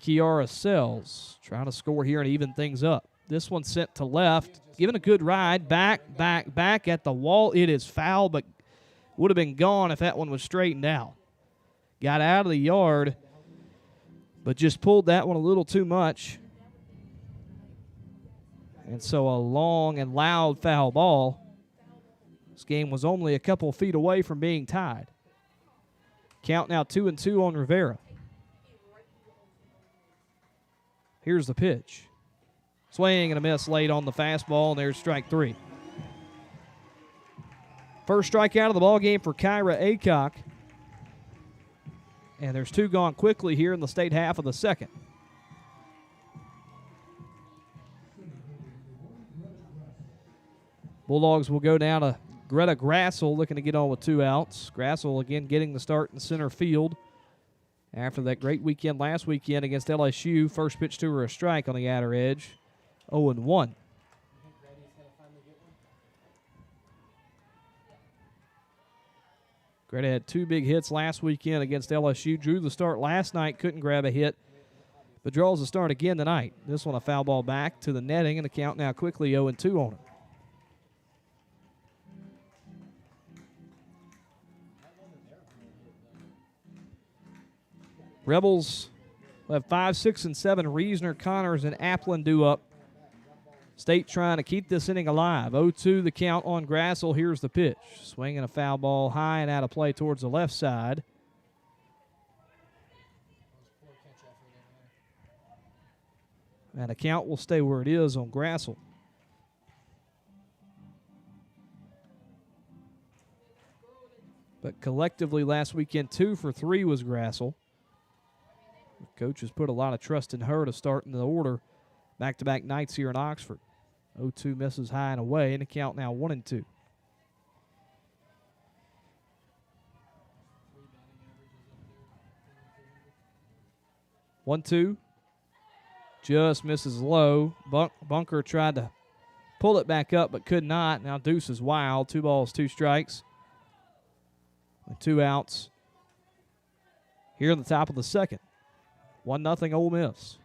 Kiara Sells. Trying to score here and even things up. This one sent to left. Given a good ride. Back at the wall. It is foul, but would have been gone if that one was straightened out. Got out of the yard, but just pulled that one a little too much. And so a long and loud foul ball. This game was only a couple feet away from being tied. Count now 2-2 on Rivera. Here's the pitch. Swing and a miss late on the fastball, and there's strike 3. First strikeout of the ball game for Kyra Aycock. And there's 2 gone quickly here in the state half of the second. Bulldogs will go down to Greta Grassel looking to get on with 2 outs. Grassel again getting the start in center field after that great weekend last weekend against LSU. First pitch to her a strike on the outer edge. 0-1. Greta had 2 big hits last weekend against LSU. Drew the start last night, couldn't grab a hit, but draws the start again tonight. This one a foul ball back to the netting, and the count now quickly 0-2 on it. Rebels will have 5, 6, and 7. Reesner, Connors, and Applin due up. State trying to keep this inning alive. 0-2 the count on Grassel. Here's the pitch. Swinging a foul ball high and out of play towards the left side. And the count will stay where it is on Grassel. But collectively last weekend, 2 for 3 was Grassel. Coach has put a lot of trust in her to start in the order back-to-back nights here in Oxford. 0-2 misses high and away, and the count now 1-2. One, two, just misses low. Bunker tried to pull it back up, but could not. Now Deuce is wild. 2 balls, 2 strikes, with 2 outs here in the top of the second. 1-0 Ole Miss.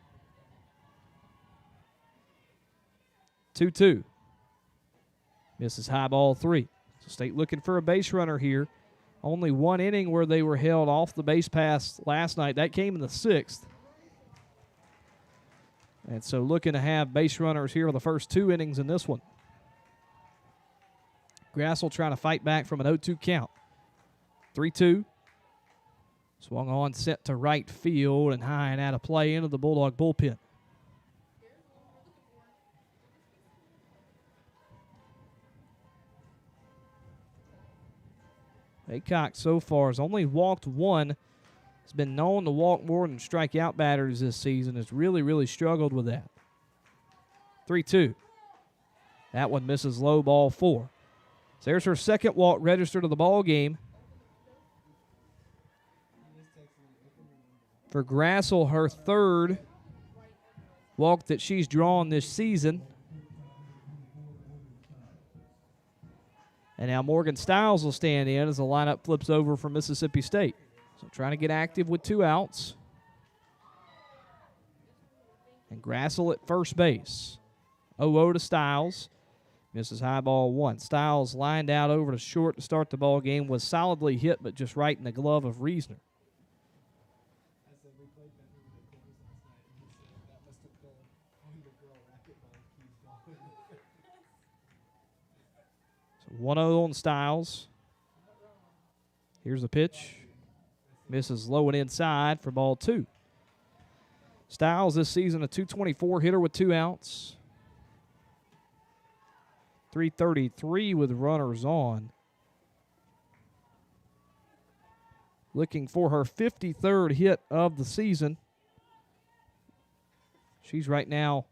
2-2. Misses high ball 3. So State looking for a base runner here. Only 1 inning where they were held off the base pass last night. That came in the 6th. And so looking to have base runners here in the first 2 innings in this one. Grassel trying to fight back from an 0-2 count. 3-2. Swung on, set to right field, and high and out of play into the Bulldog bullpen. Aycock so far has only walked 1. Has been known to walk more than strike out batters this season. Has really struggled with that. 3-2. That one misses low, ball 4. So there's her second walk registered to the ball game. For Grassel, her 3rd walk that she's drawn this season. And now Morgan Stiles will stand in as the lineup flips over from Mississippi State. So trying to get active with 2 outs. And Grassel at first base. 0-0 to Stiles. Misses high ball 1. Stiles lined out over to short to start the ball game. Was solidly hit, but just right in the glove of Reesner. So 1-0 on Stiles. Here's the pitch. Misses low and inside for ball 2. Stiles this season a .224 hitter with 2 outs. .333 with runners on. looking for her 53rd hit of the season. She's right now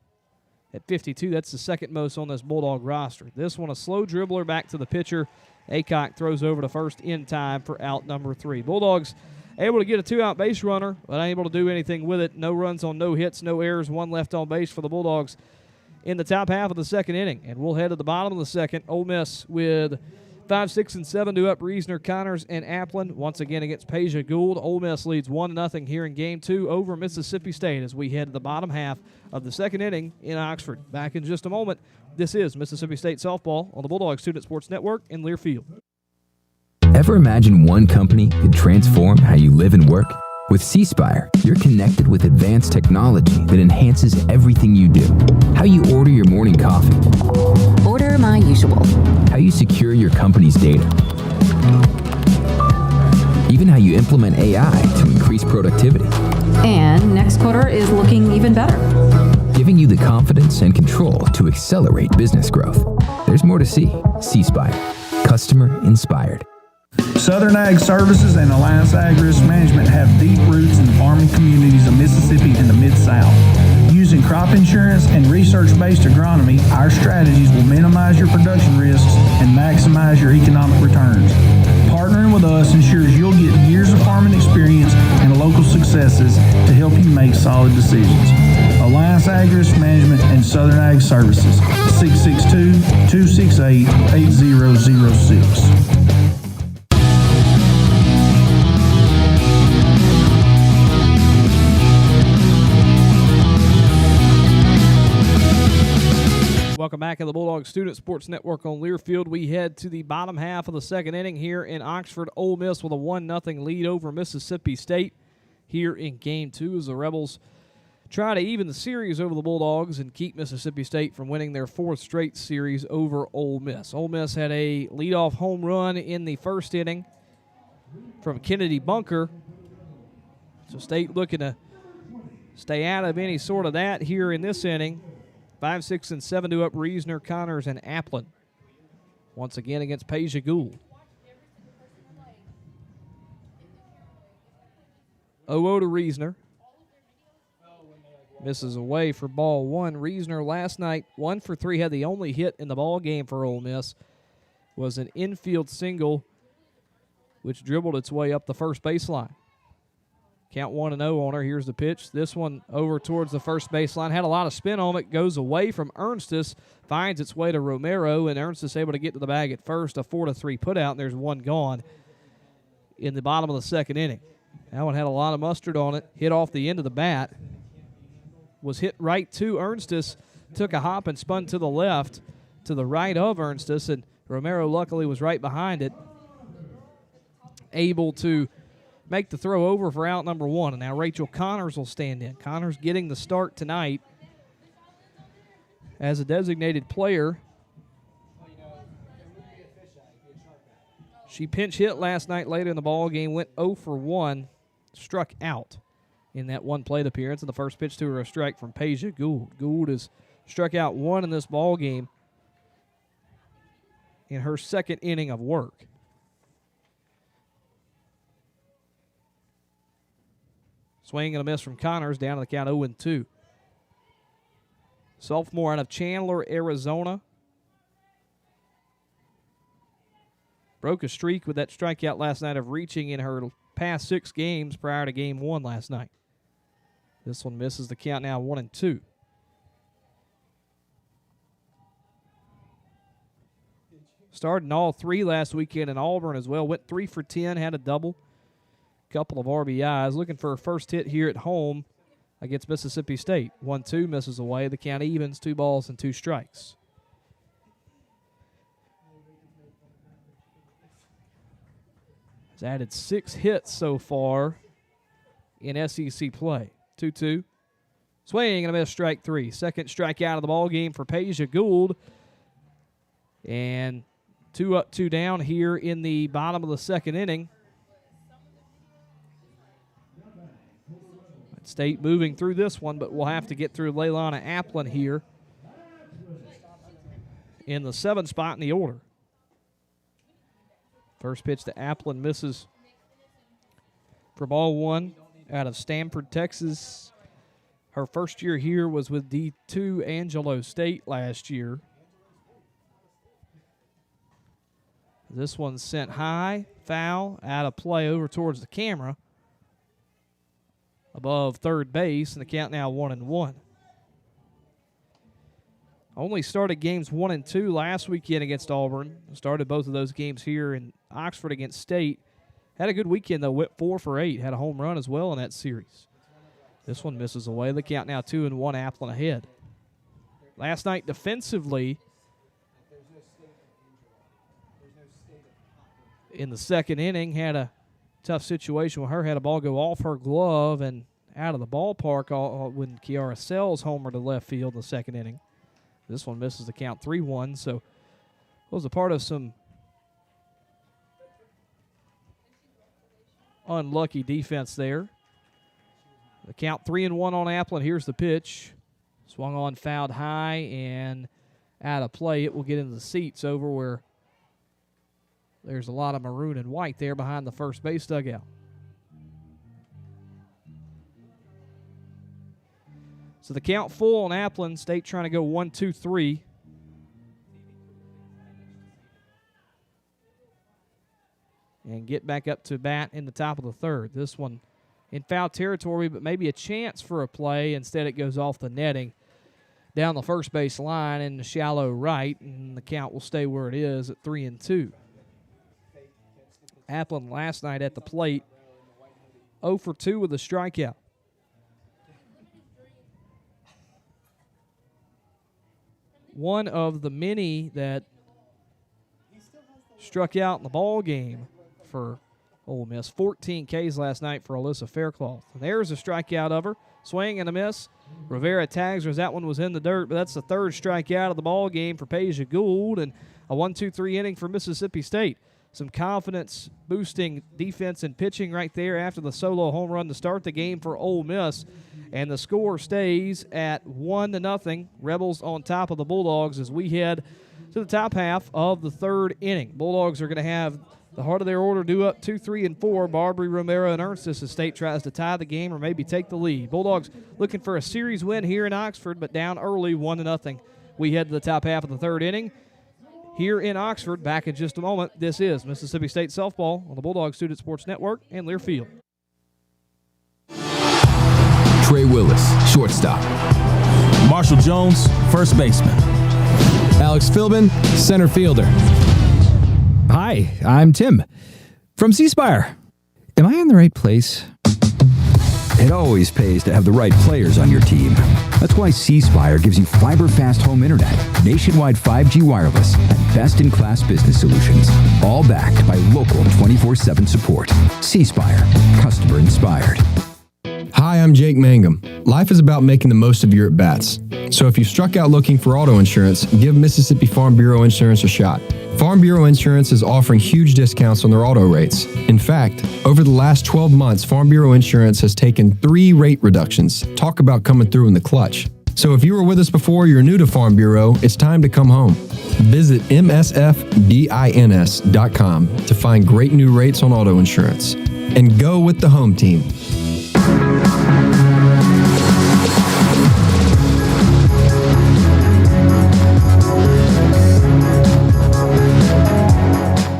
at 52. That's the second most on this Bulldog roster. This one, a slow dribbler back to the pitcher. Aycock throws over to first in time for out number 3. Bulldogs able to get a 2-out base runner, but unable to do anything with it. No runs on no hits, no errors, 1 left on base for the Bulldogs in the top half of the second inning. And we'll head to the bottom of the second. Ole Miss with 5, 6, and 7 to up Reesner, Connors, and Applin. Once again against Peja Gould. Ole Miss leads 1-0 here in Game 2 over Mississippi State as we head to the bottom half of the second inning in Oxford. Back in just a moment. This is Mississippi State Softball on the Bulldog Student Sports Network in Learfield. Ever imagine one company could transform how you live and work? With C Spire, you're connected with advanced technology that enhances everything you do. How you order your morning coffee. Order my usual. How you secure your company's data. Even how you implement AI to increase productivity. And next quarter is looking even better. Giving you the confidence and control to accelerate business growth. There's more to see. C Spire. Customer inspired. Southern Ag Services and Alliance Ag Risk Management have deep roots in the farming communities of Mississippi and the Mid-South. Using crop insurance and research-based agronomy, our strategies will minimize your production risks and maximize your economic returns. Partnering with us ensures you'll get years of farming experience and local successes to help you make solid decisions. Alliance Ag Risk Management and Southern Ag Services, 662-268-8006. Welcome back to the Bulldog Student Sports Network on Learfield. We head to the bottom half of the second inning here in Oxford. Ole Miss with a 1-0 lead over Mississippi State here in Game 2 as the Rebels try to even the series over the Bulldogs and keep Mississippi State from winning their 4th straight series over Ole Miss. Ole Miss had a leadoff home run in the first inning from Kennedy Bunker. So State looking to stay out of any sort of that here in this inning. 5, 6, and 7 to up Reesner, Connors, and Applin. Once again against Peja Gould. 0-0 to Reesner. Misses away for ball 1. Reesner last night, 1 for 3, had the only hit in the ball game for Ole Miss. Was an infield single, which dribbled its way up the first baseline. Count 1-0 on her. Here's the pitch. This one over towards the first baseline. Had a lot of spin on it. Goes away from Ernstis. Finds its way to Romero, and Ernstis able to get to the bag at first. A 4-3 putout, and there's one gone in the bottom of the second inning. That one had a lot of mustard on it. Hit off the end of the bat. Was hit right to Ernstis. Took a hop and spun to the left, to the right of Ernstis, and Romero luckily was right behind it. Able to make the throw over for out number 1. And now Rachel Connors will stand in. Connors getting the start tonight as a designated player. She pinch hit last night later in the ball game, went 0 for 1, struck out in that one plate appearance. And the first pitch to her, a strike from Peja Gould. Gould has struck out 1 in this ball game in her second inning of work. Swing and a miss from Connors, down to the count 0-2. Sophomore out of Chandler, Arizona. Broke a streak with that strikeout last night of reaching in her past 6 games prior to Game 1 last night. This one misses the count now 1-2. Started in all 3 last weekend in Auburn as well. Went 3 for 10, had a double. Couple of RBIs. Looking for her first hit here at home against Mississippi State. 1-2, misses away. The count evens, 2 balls and 2 strikes. Has added 6 hits so far in SEC play. 2-2. Swing and a miss, strike 3. Second strikeout of the ball game for Peja Gould. And 2 up, 2 down here in the bottom of the second inning. State moving through this one, but we'll have to get through Leilana Applin here in the 7th spot in the order. First pitch to Applin misses for ball one out of Stanford, Texas. Her first year here was with D2 Angelo State last year. This one's sent high, foul, out of play over towards the camera. Above third base, and the count now 1-1. Only started games 1 and 2 last weekend against Auburn. Started both of those games here in Oxford against State. Had a good weekend, though. Went 4 for 8. Had a home run as well in that series. This one misses away. The count now 2-1, Applin ahead. Last night defensively, in the second inning, had a tough situation with her. Had a ball go off her glove and out of the ballpark when Kiara Sells homered to left field in the second inning. This one misses the count 3-1, so it was a part of some unlucky defense there. The count 3-1 on Applin. Here's the pitch. Swung on, fouled high, and out of play. It will get into the seats over where there's a lot of maroon and white there behind the first base dugout. So the count full on Applin. State trying to go 1-2-3. And get back up to bat in the top of the third. This one in foul territory, but maybe a chance for a play. Instead, it goes off the netting down the first base line in the shallow right, and the count will stay where it is at 3-2. Applin last night at the plate, 0 for 2 with a strikeout. One of the many that struck out in the ball game for Ole Miss. 14 Ks last night for Alyssa Faircloth. And there's a strikeout of her. Swing and a miss. Rivera tags her as that one was in the dirt, but that's the third strikeout of the ball game for Peja Gould, and a 1-2-3 inning for Mississippi State. Some confidence-boosting defense and pitching right there after the solo home run to start the game for Ole Miss. And the score stays at 1-0. Rebels on top of the Bulldogs as we head to the top half of the third inning. Bulldogs are going to have the heart of their order due up 2, 3, and 4. Barbary, Romero, and Ernstis as State tries to tie the game or maybe take the lead. Bulldogs looking for a series win here in Oxford, but down early, 1-0. We head to the top half of the third inning here in Oxford. Back in just a moment. This is Mississippi State softball on the Bulldog Student Sports Network and Learfield. Trey Willis, shortstop. Marshall Jones, first baseman. Alex Philbin, center fielder. Hi, I'm Tim from C Spire. Am I in the right place? It always pays to have the right players on your team. That's why C Spire gives you fiber-fast home internet, nationwide 5G wireless, and best-in-class business solutions, all backed by local 24/7 support. C Spire, customer inspired. Hi, I'm Jake Mangum. Life is about making the most of your at-bats. So if you struck out looking for auto insurance, give Mississippi Farm Bureau Insurance a shot. Farm Bureau Insurance is offering huge discounts on their auto rates. In fact, over the last 12 months, Farm Bureau Insurance has taken 3 rate reductions. Talk about coming through in the clutch. So if you were with us before, you're new to Farm Bureau, it's time to come home. Visit msfbins.com to find great new rates on auto insurance. And go with the home team.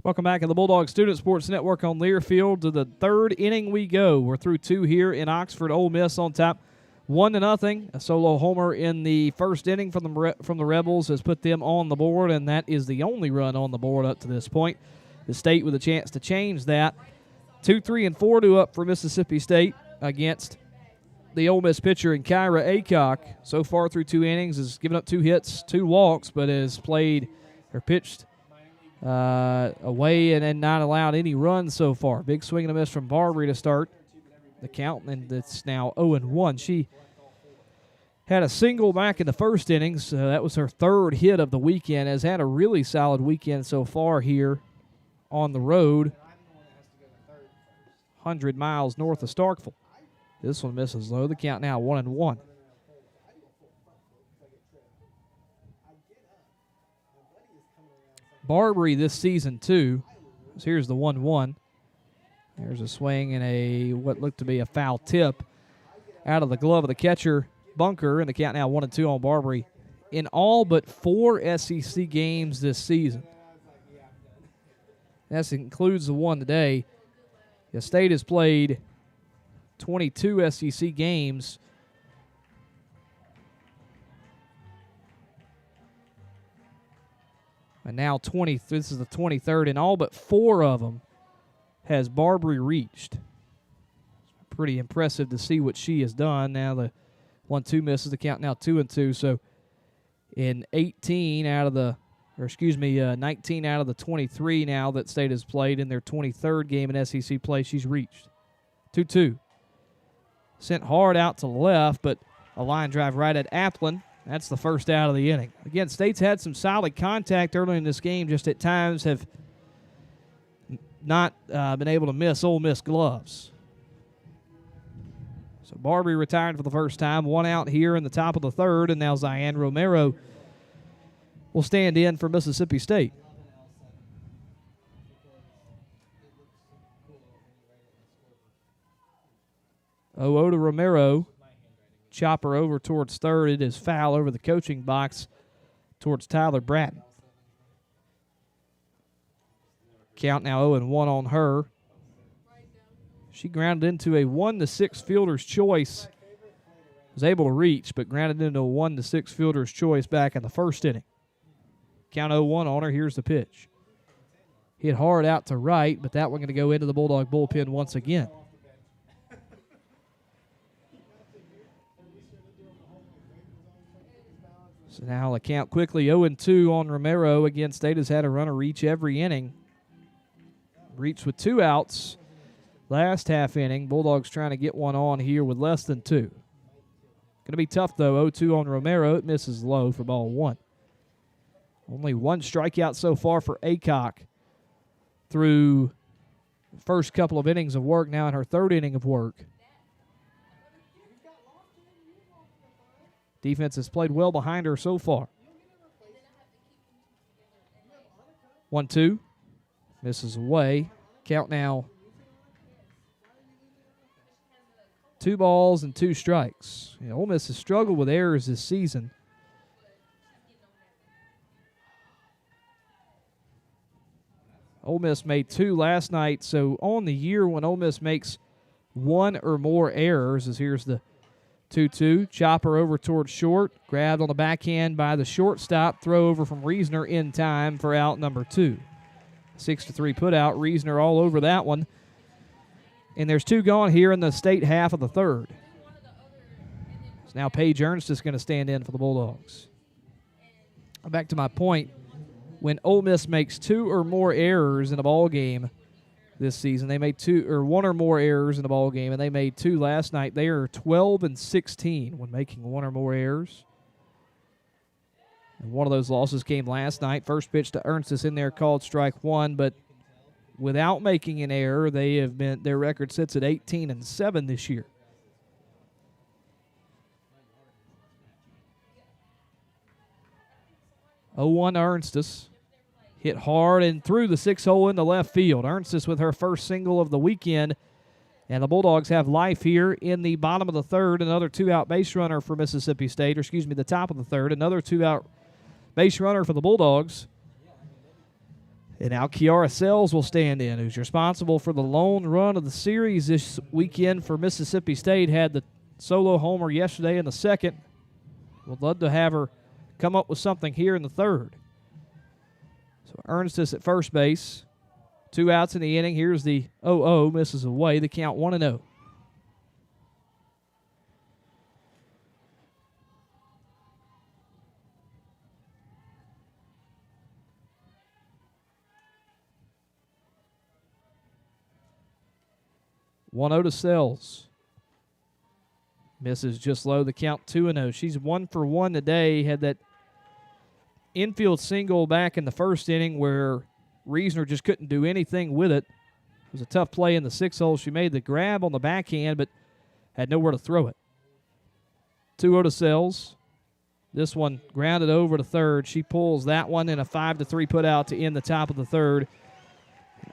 Welcome back to the Bulldog Student Sports Network on Learfield. To the third inning we go. We're through 2 here in Oxford. Ole Miss on top, 1-0. A solo homer in the first inning from the Rebels has put them on the board, and that is the only run on the board up to this point. The State with a chance to change that. 2, 3, and 4 to up for Mississippi State against the Ole Miss pitcher in Kyra Aycock. So far through 2 innings has given up 2 hits, 2 walks, but has played or pitched away and not allowed any runs so far. Big swing and a miss from Barbary to start the count, and it's now 0-1. She had a single back in the first innings. That was her 3rd hit of the weekend. Has had a really solid weekend so far here on the road, 100 miles north of Starkville. This one misses low. The count now 1-1. Barbary this season, too. So here's the 1-1. There's a swing and a what looked to be a foul tip out of the glove of the catcher, Bunker, and the count now 1-2 on Barbary in all but 4 SEC games this season. That includes the one today. The State has played 22 SEC games. And now this is the 23rd, and all but 4 of them has Barbary reached. Pretty impressive to see what she has done. Now the 1-2 misses, the count now 2-2. So in 19 out of the 23 now that State has played in their 23rd game in SEC play, she's reached. 2-2. Sent hard out to the left, but a line drive right at Applin. That's the first out of the inning. Again, State's had some solid contact early in this game, just at times have not been able to miss Ole Miss gloves. So Barbary retired for the first time, 1 out here in the top of the 3rd, and now Zion Romero will stand in for Mississippi State. Oh, to Romero. Chopper over towards 3rd. It is foul over the coaching box towards Tyler Bratton. Count now 0-1 on her. She grounded into a 1-6 fielder's choice. Was able to reach, but grounded into a 1-6 fielder's choice back in the first inning. Count 0-1 on her. Here's the pitch. Hit hard out to right, but that one going to go into the Bulldog bullpen once again. So now the count quickly 0-2 on Romero. Again, State has had a runner reach every inning. Reached with 2 outs last half inning. Bulldogs trying to get one on here with less than 2. Going to be tough, though. 0-2 on Romero. It misses low for ball 1. Only 1 strikeout so far for Aycock through the first couple of innings of work, now in her 3rd inning of work. Defense has played well behind her so far. 1-2. Misses away. Count now 2 balls and 2 strikes. Ole Miss has struggled with errors this season. Ole Miss made 2 last night, so on the year when Ole Miss makes 1 or more errors, as here's the 2-2. Chopper over towards short. Grabbed on the backhand by the shortstop. Throw over from Reasoner in time for out number 2. 6-3 put out. Reasoner all over that one. And there's 2 gone here in the State half of the 3rd. So now Paige Ernst is going to stand in for the Bulldogs. Back to my point. When Ole Miss makes 2 or more errors in a ball game this season, they made 1 or more errors in a ball game, and they made 2 last night. They are 12-16 when making 1 or more errors. And one of those losses came last night. First pitch to Ernst is in there, called strike 1, but without making an error, their record sits at 18-7 this year. Oh-1 Ernstus. Hit hard and through the 6-hole into left field. Ernstus with her first single of the weekend. And the Bulldogs have life here in the bottom of the 3rd. Another 2-out base runner for Mississippi State. The top of the 3rd. Another 2-out base runner for the Bulldogs. And now Kiara Sells will stand in, who's responsible for the lone run of the series this weekend for Mississippi State. Had the solo homer yesterday in the 2nd. Would love to have her come up with something here in the 3rd. So Ernstus at first base. 2 outs in the inning. Here's the 0-0. Misses away. The count 1-0. To Sells. Misses just low. The count 2-0. She's 1 for 1 today. Had that infield single back in the 1st inning where Reasoner just couldn't do anything with it. It was a tough play in the 6-hole. She made the grab on the backhand, but had nowhere to throw it. 2-0 to Sells. This one grounded over to 3rd. She pulls that one in a 5-3 put out to end the top of the 3rd.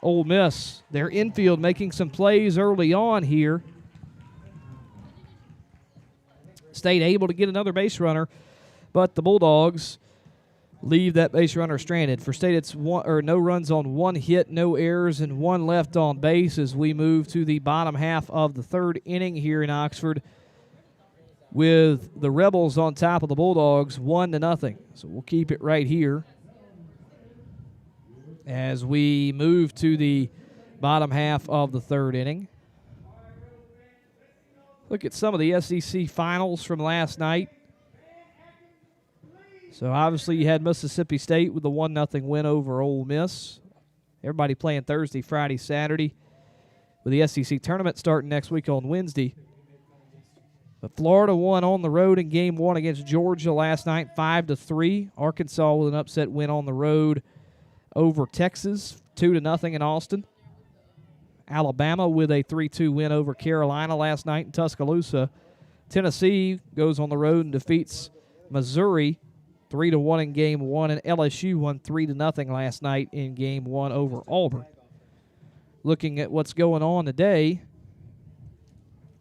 Ole Miss, their infield making some plays early on here. State able to get another base runner, but the Bulldogs leave that base runner stranded. For State, it's no runs on 1 hit, no errors, and 1 left on base as we move to the bottom half of the 3rd inning here in Oxford, with the Rebels on top of the Bulldogs 1-0. So we'll keep it right here as we move to the bottom half of the 3rd inning. Look at some of the SEC finals from last night. So obviously you had Mississippi State with the 1-0 win over Ole Miss. Everybody playing Thursday, Friday, Saturday, with the SEC tournament starting next week on Wednesday. But Florida won on the road in Game 1 against Georgia last night, 5-3. Arkansas with an upset win on the road over Texas, 2-0 in Austin. Alabama with a 3-2 win over Carolina last night in Tuscaloosa. Tennessee goes on the road and defeats Missouri 3-1 in Game 1, and LSU won 3-0 last night in Game 1 over Auburn. Looking at what's going on today,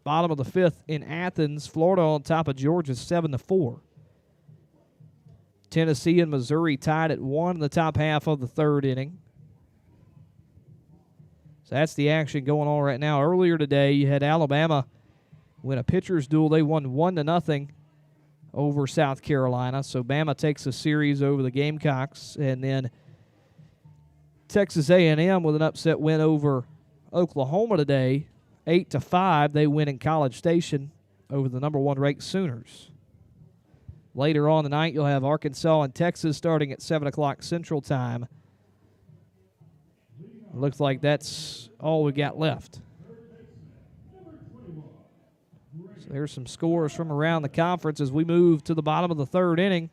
bottom of the 5th in Athens, Florida on top of Georgia 7-4. Tennessee and Missouri tied at 1 in the top half of the 3rd inning. So that's the action going on right now. Earlier today, you had Alabama win a pitcher's duel. They won 1-0 over South Carolina. So Bama takes a series over the Gamecocks. And then Texas A&M with an upset win over Oklahoma today. 8-5, they win in College Station over the number 1 ranked Sooners. Later on tonight, you'll have Arkansas and Texas starting at 7 o'clock Central Time. Looks like that's all we got left. So there's some scores from around the conference as we move to the bottom of the 3rd inning.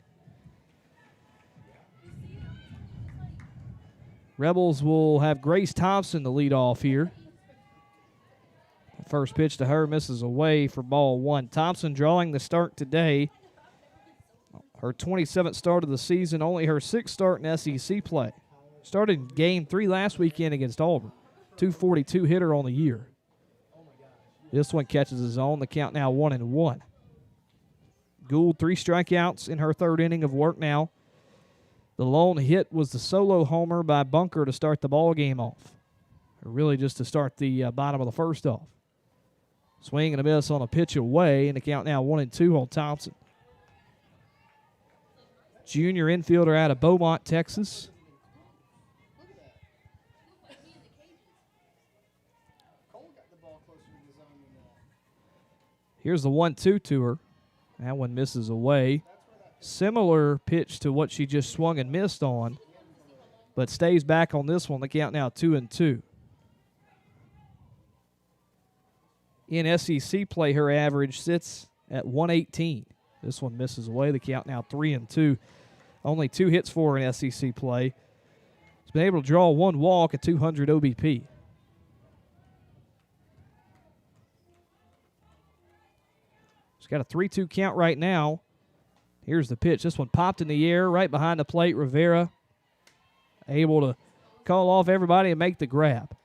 Rebels will have Grace Thompson to lead off here. The first pitch to her misses away for ball 1. Thompson drawing the start today. Her 27th start of the season, only her 6th start in SEC play. Started Game 3 last weekend against Auburn. 242 hitter on the year. This one catches his own. The count now 1-1. Gould 3 strikeouts in her 3rd inning of work now. The lone hit was the solo homer by Bunker to start the ball game off. Or really just to start the bottom of the 1st off. Swing and a miss on a pitch away, and the count now 1-2 on Thompson. Junior infielder out of Beaumont, Texas. Here's the 1-2 to her. That one misses away. Similar pitch to what she just swung and missed on, but stays back on this one. The count now 2-2. In SEC play, her average sits at 118. This one misses away. The count now 3-2. Only 2 hits for her in SEC play. She's been able to draw 1 walk at 200 OBP. She's got a 3-2 count right now. Here's the pitch. This one popped in the air right behind the plate. Rivera able to call off everybody and make the grab.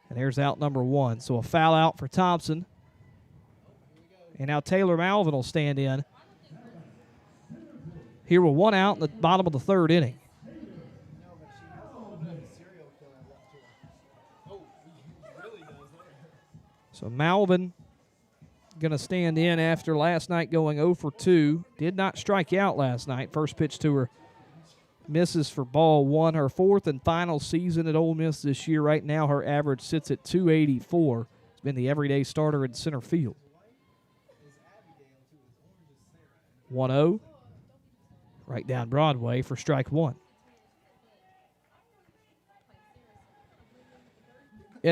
And there's out number 1. So a foul out for Thompson. And now Taylor Malvin will stand in. Here with 1 out in the bottom of the 3rd inning. So Malvin going to stand in after last night going 0 for 2. Did not strike out last night. First pitch to her misses for ball 1. Her 4th and final season at Ole Miss this year. Right now her average sits at 284. It's been the everyday starter in center field. 1-0. Right down Broadway for strike 1.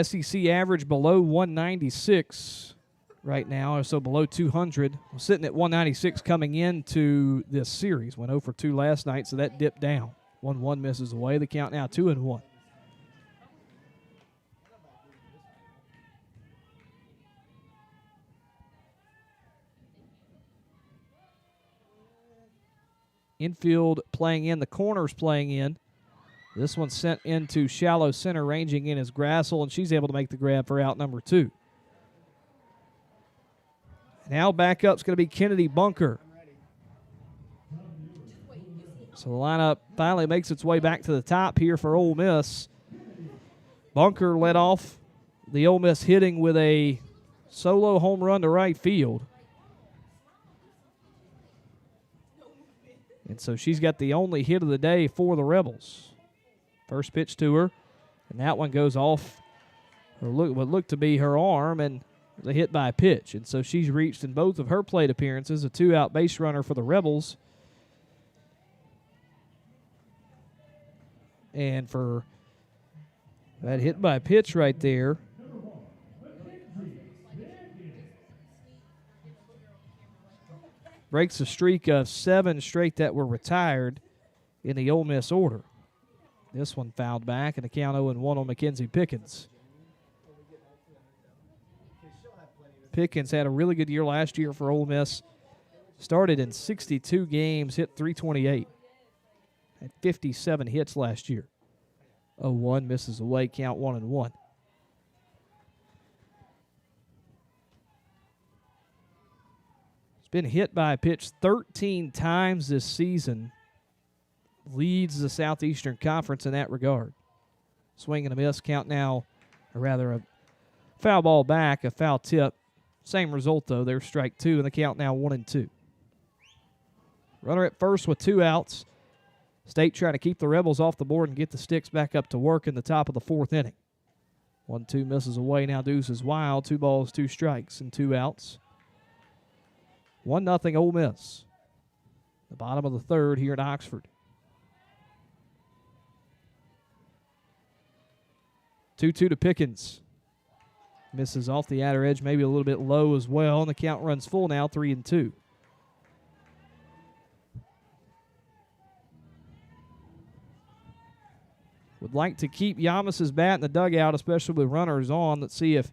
SEC average below 196 right now, so below 200. We're sitting at 196 coming into this series. Went 0 for 2 last night, so that dipped down. 1-1 misses away. The count now 2-1. Infield playing in, the corners playing in. This one's sent into shallow center, ranging in is Grassel, and she's able to make the grab for out number 2. Now back up's going to be Kennedy Bunker. So the lineup finally makes its way back to the top here for Ole Miss. Bunker led off the Ole Miss hitting with a solo home run to right field. And so she's got the only hit of the day for the Rebels. First pitch to her, and that one goes off what looked to be her arm, and the hit by a pitch. And so she's reached in both of her plate appearances a 2-out base runner for the Rebels. And for that hit by a pitch right there, breaks a streak of 7 straight that were retired in the Ole Miss order. This one fouled back, and a count 0-1 on Mackenzie Pickens. Pickens had a really good year last year for Ole Miss. Started in 62 games, hit .328. Had 57 hits last year. 0-1, misses away, count 1-1. It's been hit by a pitch 13 times this season. Leads the Southeastern Conference in that regard. Swing and a miss, count now, or rather a foul ball back, a foul tip. Same result, though. There's strike 2, and the count now 1-2. Runner at first with 2 outs. State trying to keep the Rebels off the board and get the Sticks back up to work in the top of the 4th inning. 1-2 misses away, now deuces wild. 2 balls, 2 strikes, and 2 outs. 1-0 Ole Miss. The bottom of the 3rd here at Oxford. 2-2 to Pickens. Misses off the outer edge, maybe a little bit low as well, and the count runs full now, 3-2. Would like to keep Yamas's bat in the dugout, especially with runners on. Let's see if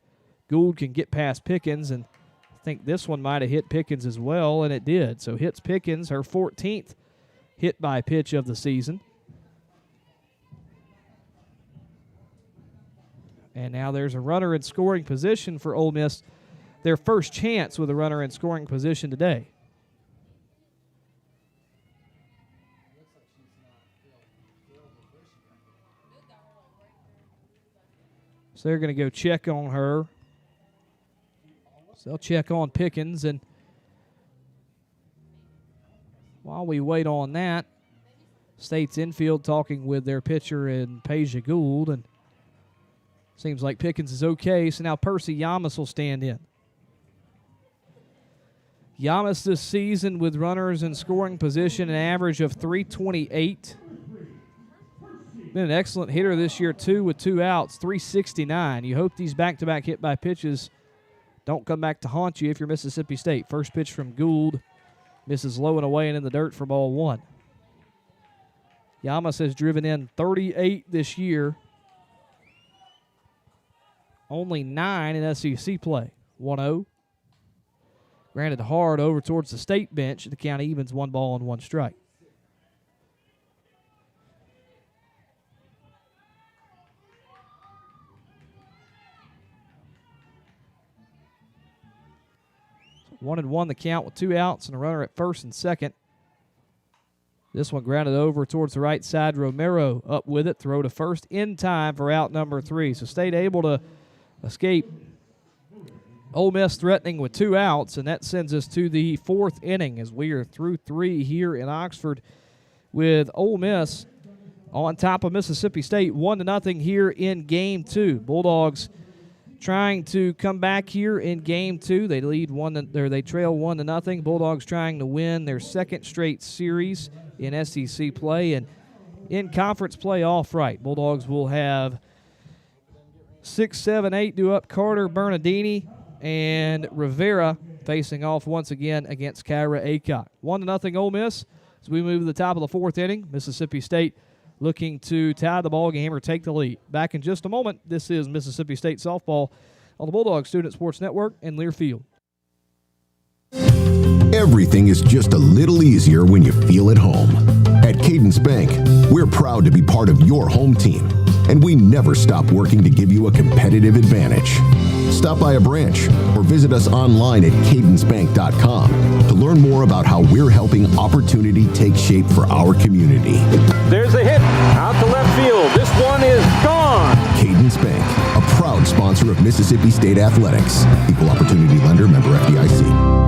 Gould can get past Pickens, and I think this one might have hit Pickens as well, and it did. So hits Pickens, her 14th hit by pitch of the season. And now there's a runner in scoring position for Ole Miss. Their first chance with a runner in scoring position today. So they're going to go check on her. So they'll check on Pickens. And while we wait on that, State's infield talking with their pitcher in Peja Gould. And seems like Pickens is okay, so now Percy Yamas will stand in. Yamas this season with runners in scoring position, an average of .328. Been an excellent hitter this year, too, with 2 outs, .369. You hope these back-to-back hit by pitches don't come back to haunt you if you're Mississippi State. First pitch from Gould, misses low and away and in the dirt for ball 1. Yamas has driven in 38 this year. Only 9 in SEC play. 1-0. Granted hard over towards the State bench. The count evens 1 ball and 1 strike. So 1-1 the count with 2 outs and a runner at first and second. This one grounded over towards the right side. Romero up with it. Throw to first in time for out number 3. So State able to escape. Ole Miss threatening with 2 outs, and that sends us to the 4th inning as we are through 3 here in Oxford with Ole Miss on top of Mississippi State 1-0 here in Game 2. Bulldogs trying to come back here in Game 2. They lead they trail 1-0. Bulldogs trying to win their 2nd straight series in SEC play, and in conference play off right. Bulldogs will have 6, 7, 8 due up. Carter, Bernardini, and Rivera facing off once again against Kyra Aycock. 1-0 Ole Miss as we move to the top of the 4th inning. Mississippi State looking to tie the ball game or take the lead. Back in just a moment. This is Mississippi State softball on the Bulldog Student Sports Network in Learfield. Everything is just a little easier when you feel at home. At Cadence Bank, we're proud to be part of your home team, and we never stop working to give you a competitive advantage. Stop by a branch or visit us online at cadencebank.com to learn more about how we're helping opportunity take shape for our community. There's a hit out to left field. This one is gone. Cadence Bank, a proud sponsor of Mississippi State Athletics. Equal opportunity lender, member FDIC.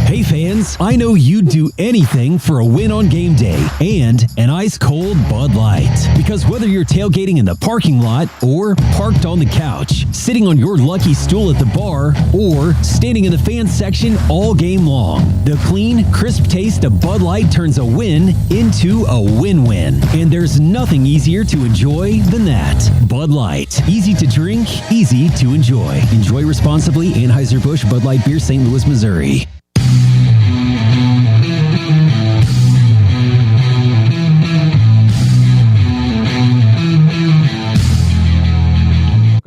Hey fans, I know you'd do anything for a win on game day and an ice-cold Bud Light. Because whether you're tailgating in the parking lot or parked on the couch, sitting on your lucky stool at the bar, or standing in the fan section all game long, the clean, crisp taste of Bud Light turns a win into a win-win. And there's nothing easier to enjoy than that. Bud Light. Easy to drink, easy to enjoy. Enjoy responsibly. Anheuser-Busch Bud Light Beer, St. Louis, Missouri.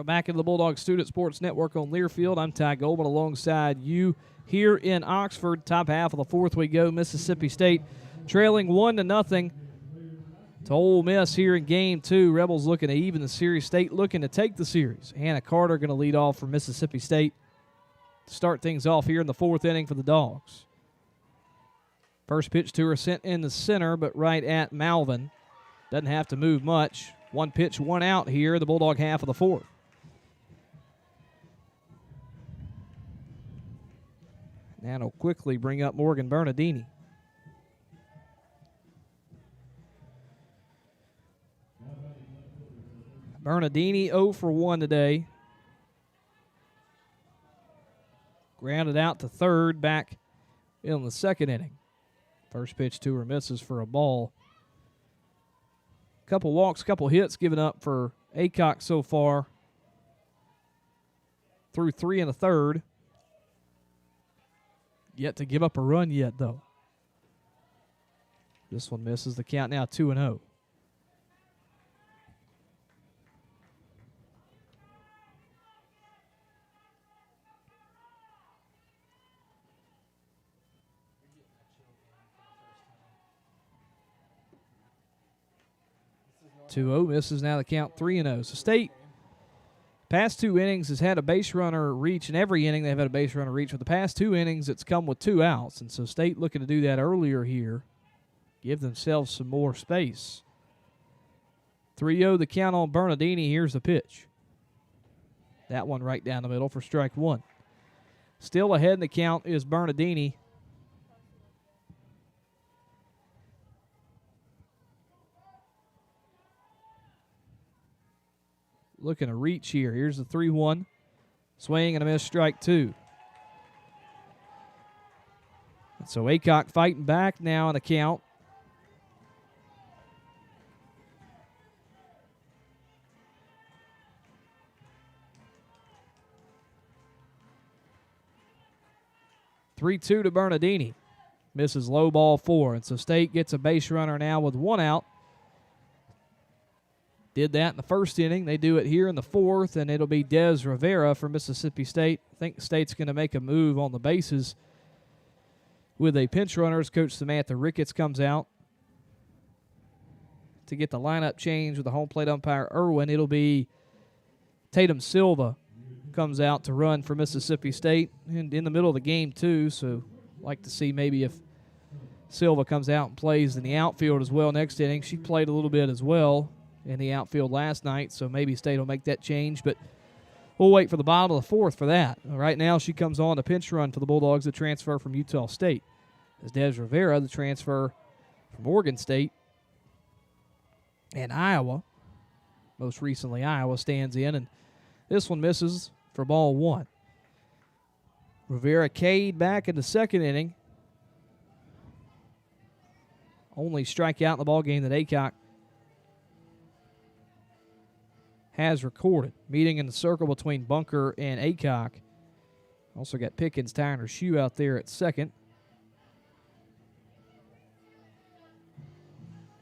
Back into the Bulldog Student Sports Network on Learfield. I'm Ty Goldman alongside you here in Oxford. Top half of the fourth we go. Mississippi State trailing 1-0 to Ole Miss here in game two. Rebels looking to even the series. State looking to take the series. Hannah Carter going to lead off for Mississippi State to start things off here in the fourth inning for the Dogs. First pitch to her sent in the center, but right at Malvin. Doesn't have to move much. One pitch, one out here, the Bulldog half of the fourth. That'll quickly bring up Morgan Bernardini. Bernardini 0 for 1 today. Grounded out to third back in the second inning. First pitch to her misses for a ball. Couple walks, couple hits given up for Aycock so far. Through 3 and a third. Yet to give up a run yet, though. This one misses. The count now 2-0. Misses. Now the count 3-0. So State, past 2 innings, has had a base runner reach. In every inning, they've had a base runner reach. For the past 2 innings, it's come with 2 outs. And so State looking to do that earlier here. Give themselves some more space. 3-0 the count on Bernardini. Here's the pitch. That one right down the middle for strike one. Still ahead in the count is Bernardini. Looking to reach here. Here's the 3-1. Swing and a miss, strike two. And so Aycock fighting back now on the count. (3-2) to Bernardini. Misses low ball 4. And so State gets a base runner now with 1 out. Did that in the first inning. They do it here in the fourth, and it'll be Des Rivera for Mississippi State. I think State's going to make a move on the bases with a pinch runner as Coach Samantha Ricketts comes out to get the lineup change with the home plate umpire Irwin. It'll be Tatum Silva comes out to run for Mississippi State, and in the middle of the game too, so like to see maybe if Silva comes out and plays in the outfield as well next inning. She played a little bit as well in the outfield last night, so maybe State will make that change, but we'll wait for the bottom of the fourth for that. Right now she comes on a pinch run for the Bulldogs, the transfer from Utah State. As Des Rivera, the transfer from Oregon State and Iowa, most recently Iowa, stands in, and this one misses for ball 1. Rivera Cade back in the second inning. Only strikeout in the ballgame that Aycock has recorded. Meeting in the circle between Bunker and Aycock. Also got Pickens tying her shoe out there at second.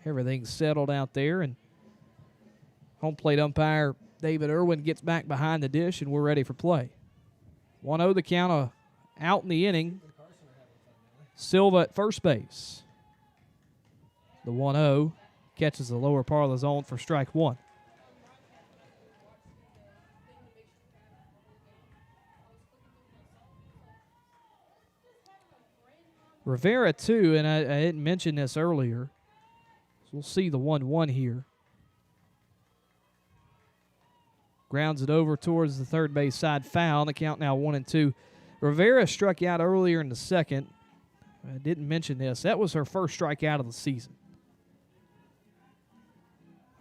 Everything's settled out there, and home plate umpire David Irwin gets back behind the dish, and we're ready for play. 1-0 the count, out in the inning Silva at first base. The 1-0 catches the lower part of the zone for strike one. Rivera, too, and I didn't mention this earlier. So we'll see the 1-1 here. Grounds it over towards the third base side, foul. The count now 1-2. Rivera struck out earlier in the second. I didn't mention this. That was her first strikeout of the season.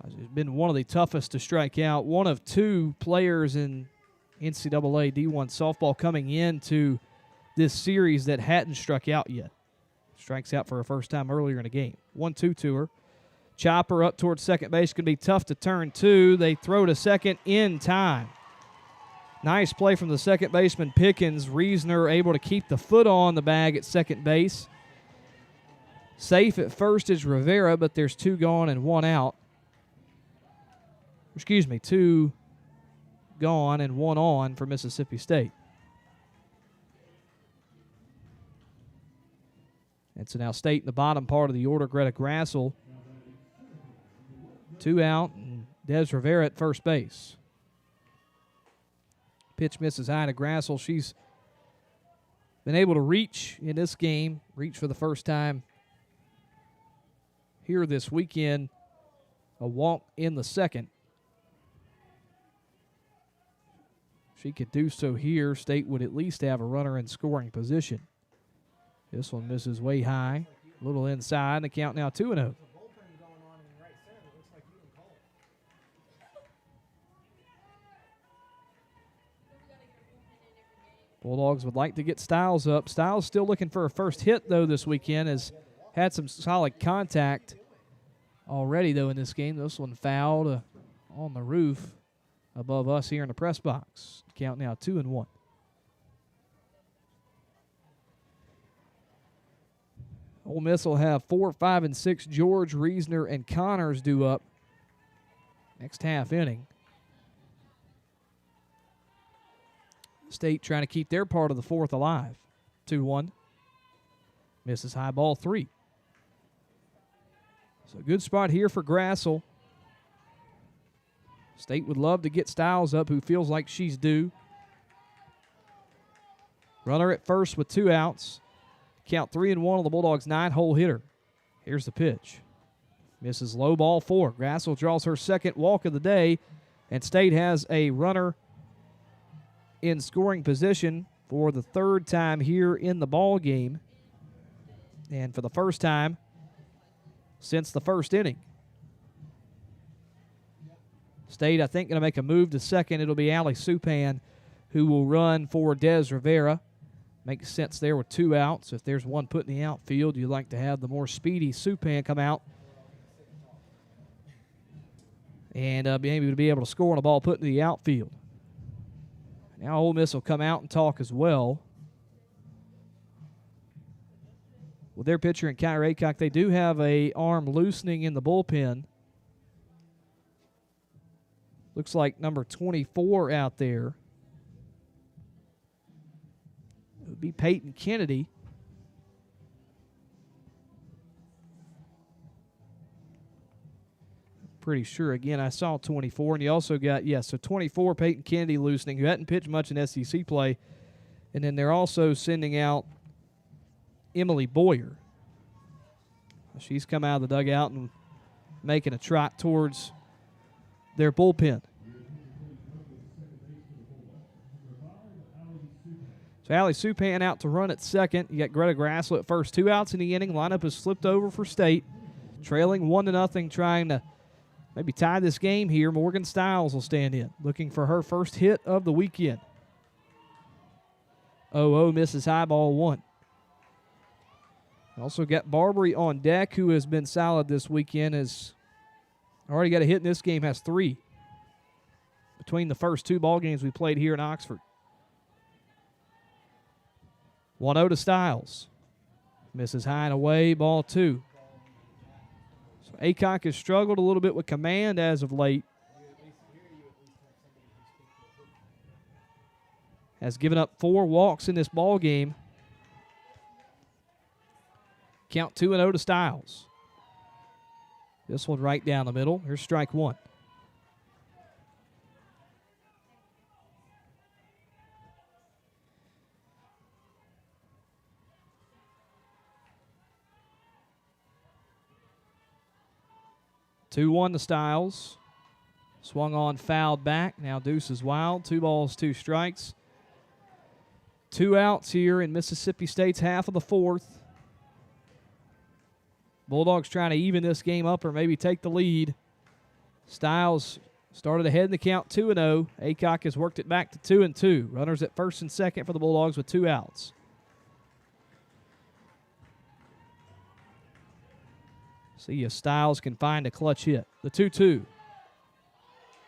She's been one of the toughest to strike out. One of two players in NCAA D1 softball coming into this series that hadn't struck out yet. Strikes out for her first time earlier in the game. 1-2 to her. Chopper up towards second base. Going to be tough to turn to. They throw to second in time. Nice play from the second baseman, Pickens. Reasoner able to keep the foot on the bag at second base. Safe at first is Rivera, but there's two gone and one out. Excuse me, two gone and one on for Mississippi State. And so now State in the bottom part of the order. Greta Grassel, two out, and Des Rivera at first base. Pitch misses high to Grassel. She's been able to reach in this game, reach for the first time here this weekend. A walk in the second. She could do so here. State would at least have a runner in scoring position. This one misses way high. A little inside. The count now 2-0. Bulldogs would like to get Stiles up. Stiles still looking for a first hit, though, this weekend. Has had some solid contact already, though, in this game. This one fouled on the roof above us here in the press box. Count now 2-1. Ole Miss will have 4, 5, and 6. George, Reasoner, and Connors due up next half inning. State trying to keep their part of the fourth alive. 2-1. Misses high ball 3. So a good spot here for Grassel. State would love to get Stiles up, who feels like she's due. Runner at first with 2 outs. Count 3-1 on the Bulldogs' 9-hole hitter. Here's the pitch. Misses low, ball 4. Grassel draws her second walk of the day, and State has a runner in scoring position for the third time here in the ball game, and for the first time since the first inning. State, I think, going to make a move to second. It'll be Allie Supan who will run for Des Rivera. Makes sense there with 2 outs. If there's one put in the outfield, you'd like to have the more speedy Supan come out and be able to score on a ball put in the outfield. Now Ole Miss will come out and talk as well. With their pitcher in Kyra Aycock, they do have a arm loosening in the bullpen. Looks like number 24 out there. It would be Peyton Kennedy. Pretty sure. Again, I saw 24, and you also got, so 24, Peyton Kennedy loosening, who hadn't pitched much in SEC play. And then they're also sending out Emily Boyer. She's come out of the dugout and making a trot towards their bullpen. So Allie Supan out to run at second. You got Greta Grassel at first. 2 outs in the inning. Lineup has flipped over for State. Trailing 1-0, trying to maybe tie this game here. Morgan Stiles will stand in, looking for her first hit of the weekend. 0-0 misses high, ball 1. Also got Barbary on deck, who has been solid this weekend. Has already got a hit in this game, has 3 between the first 2 ball games we played here in Oxford. 1-0 to Stiles. Misses high and away, ball 2. So Aycock has struggled a little bit with command as of late. Has given up 4 walks in this ball game. Count 2-0 to Styles. This one right down the middle. Here's strike one. Two-one to Styles. Swung on, fouled back. Now Deuce is wild. 2 balls, 2 strikes. 2 outs here in Mississippi State's half of the fourth. Bulldogs trying to even this game up or maybe take the lead. Styles started ahead in the count 2-0. Aycock has worked it back to 2-2. Runners at first and second for the Bulldogs with 2 outs. See if Styles can find a clutch hit. The 2-2.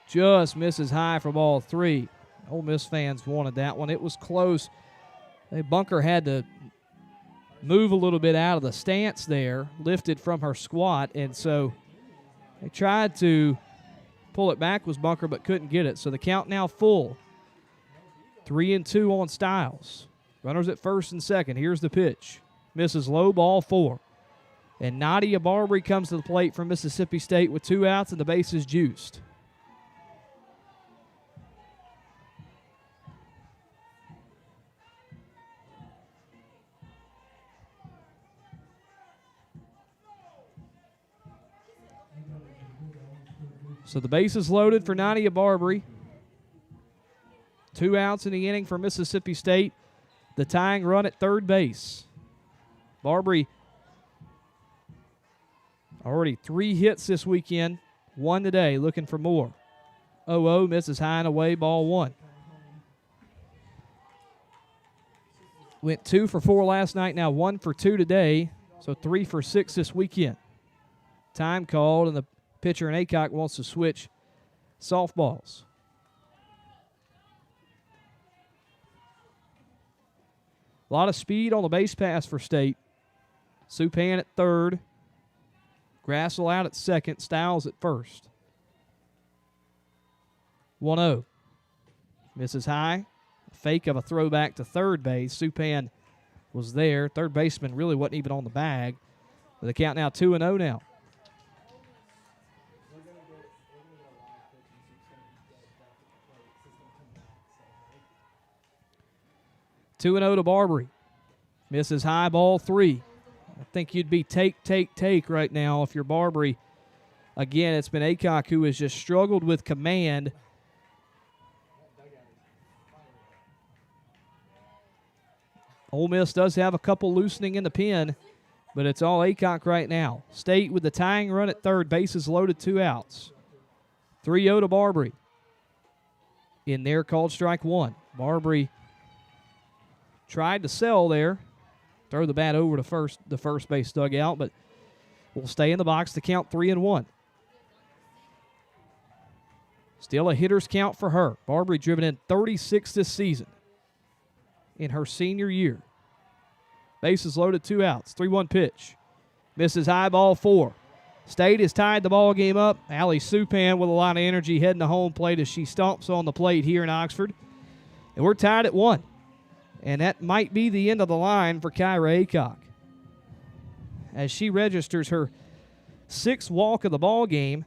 Just misses high for ball 3. Ole Miss fans wanted that one. It was close. Bunker had to move a little bit out of the stance there, lifted from her squat, and so they tried to pull it back, was Bunker, but couldn't get it. So the count now full. 3-2 on Styles. Runners at first and second. Here's the pitch. Misses low, ball 4. And Nadia Barbary comes to the plate from Mississippi State with 2 outs and the bases juiced. So the base is loaded for Nadia Barbary. 2 outs in the inning for Mississippi State. The tying run at third base. Barbary already 3 hits this weekend. 1 today, looking for more. 0-0, misses high and away, ball 1. Went 2 for 4 last night, now 1 for 2 today. So 3 for 6 this weekend. Time called, and the pitcher in Aycock wants to switch softballs. A lot of speed on the base pass for State. Supan at third. Grassel out at second. Styles at first. 1-0. Misses high. Fake of a throwback to third base. Supan was there. Third baseman really wasn't even on the bag. But the count now 2-0 now. Two and 0 to Barbary. Misses high, ball 3. I think you'd be take right now if you're Barbary. Again, it's been Aycock who has just struggled with command. Ole Miss does have a couple loosening in the pen, but it's all Aycock right now. State with the tying run at third, bases loaded, 2 outs. 3-0 to Barbary. In there, called strike 1. Barbary tried to sell there. Throw the bat over to the first base dugout, but will stay in the box to count 3-1. Still a hitter's count for her. Barbary driven in 36 this season in her senior year. Bases loaded, 2 outs. 3-1 pitch. Misses high, ball 4. State has tied the ball game up. Allie Supan with a lot of energy heading to home plate as she stomps on the plate here in Oxford. And we're tied at 1. And that might be the end of the line for Kyra Aycock as she registers her 6th walk of the ball game.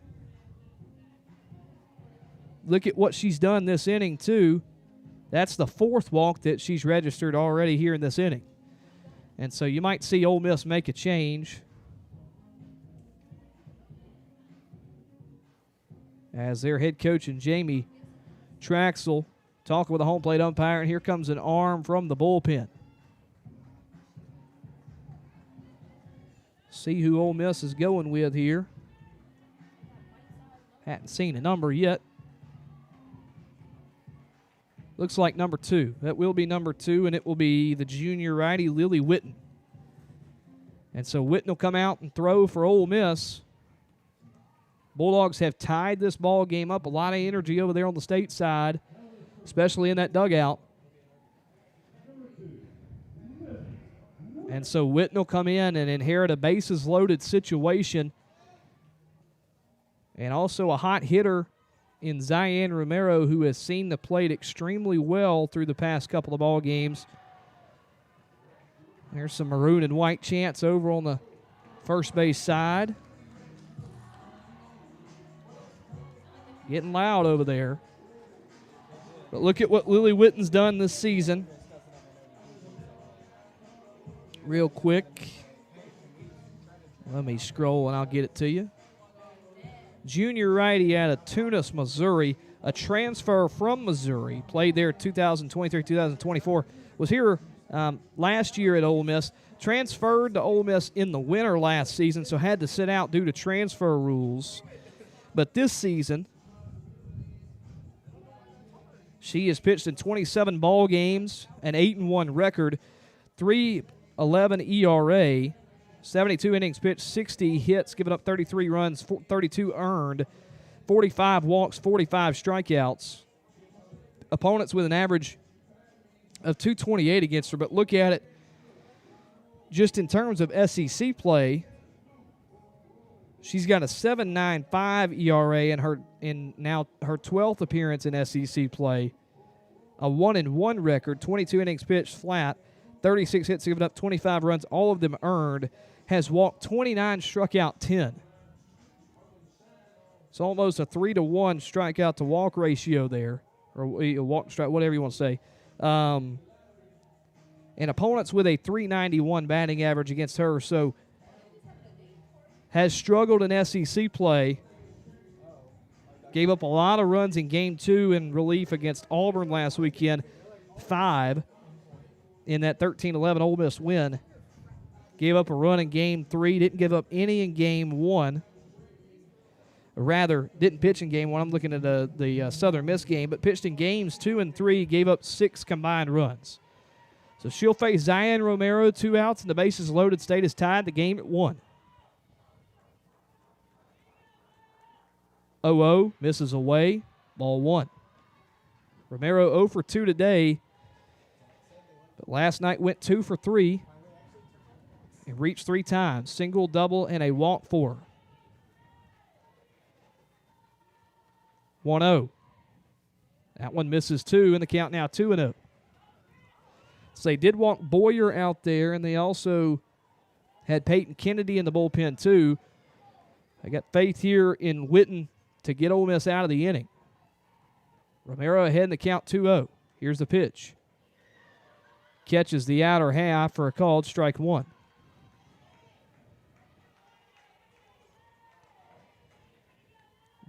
Look at what she's done this inning, too. That's the 4th walk that she's registered already here in this inning. And so you might see Ole Miss make a change as their head coach and Jamie Traxel talking with the home plate umpire, and here comes an arm from the bullpen. See who Ole Miss is going with here. Hadn't seen a number yet. Looks like number 2. That will be number 2, and it will be the junior righty Lily Witten. And so Witten will come out and throw for Ole Miss. Bulldogs have tied this ball game up. A lot of energy over there on the State side, especially in that dugout. And so Witten will come in and inherit a bases-loaded situation. And also a hot hitter in Zion Romero, who has seen the plate extremely well through the past couple of ball games. There's some maroon and white chants over on the first base side. Getting loud over there. But look at what Lily Witten's done this season. Real quick. Let me scroll and I'll get it to you. Junior righty out of Tunis, Missouri. A transfer from Missouri. Played there 2023-2024. Was here last year at Ole Miss. Transferred to Ole Miss in the winter last season, so had to sit out due to transfer rules. But this season, she has pitched in 27 ball games, an 8-1 record, 3.11 ERA, 72 innings pitched, 60 hits, giving up 33 runs, 32 earned, 45 walks, 45 strikeouts. Opponents with an average of 228 against her, but look at it just in terms of SEC play. She's got a 7.95 ERA in now her 12th appearance in SEC play. A 1-1 record, 22 innings pitched flat, 36 hits, giving up 25 runs, all of them earned. Has walked 29, struck out 10. It's almost a 3-to-1 strikeout to walk ratio there, or walk strike, whatever you want to say. And opponents with a 391 batting average against her, so has struggled in SEC play. Gave up a lot of runs in Game 2 in relief against Auburn last weekend. 5 in that 13-11 Ole Miss win. Gave up a run in Game 3. Didn't give up any in Game 1. Or rather, didn't pitch in Game 1. I'm looking at the Southern Miss game. But pitched in Games 2 and 3. Gave up 6 combined runs. So she'll face Zion Romero, 2 outs, and the bases loaded. State is tied the game at 1. 0-0, misses away, ball 1. Romero 0 for 2 today, but last night went 2 for 3 and reached 3 times, single, double, and a walk for her. 1-0. That one misses 2, and the count now 2-0. So they did walk Boyer out there, and they also had Peyton Kennedy in the bullpen too. I got faith here in Witten to get Ole Miss out of the inning. Romero ahead in the count 2-0. Here's the pitch. Catches the outer half for a called strike 1.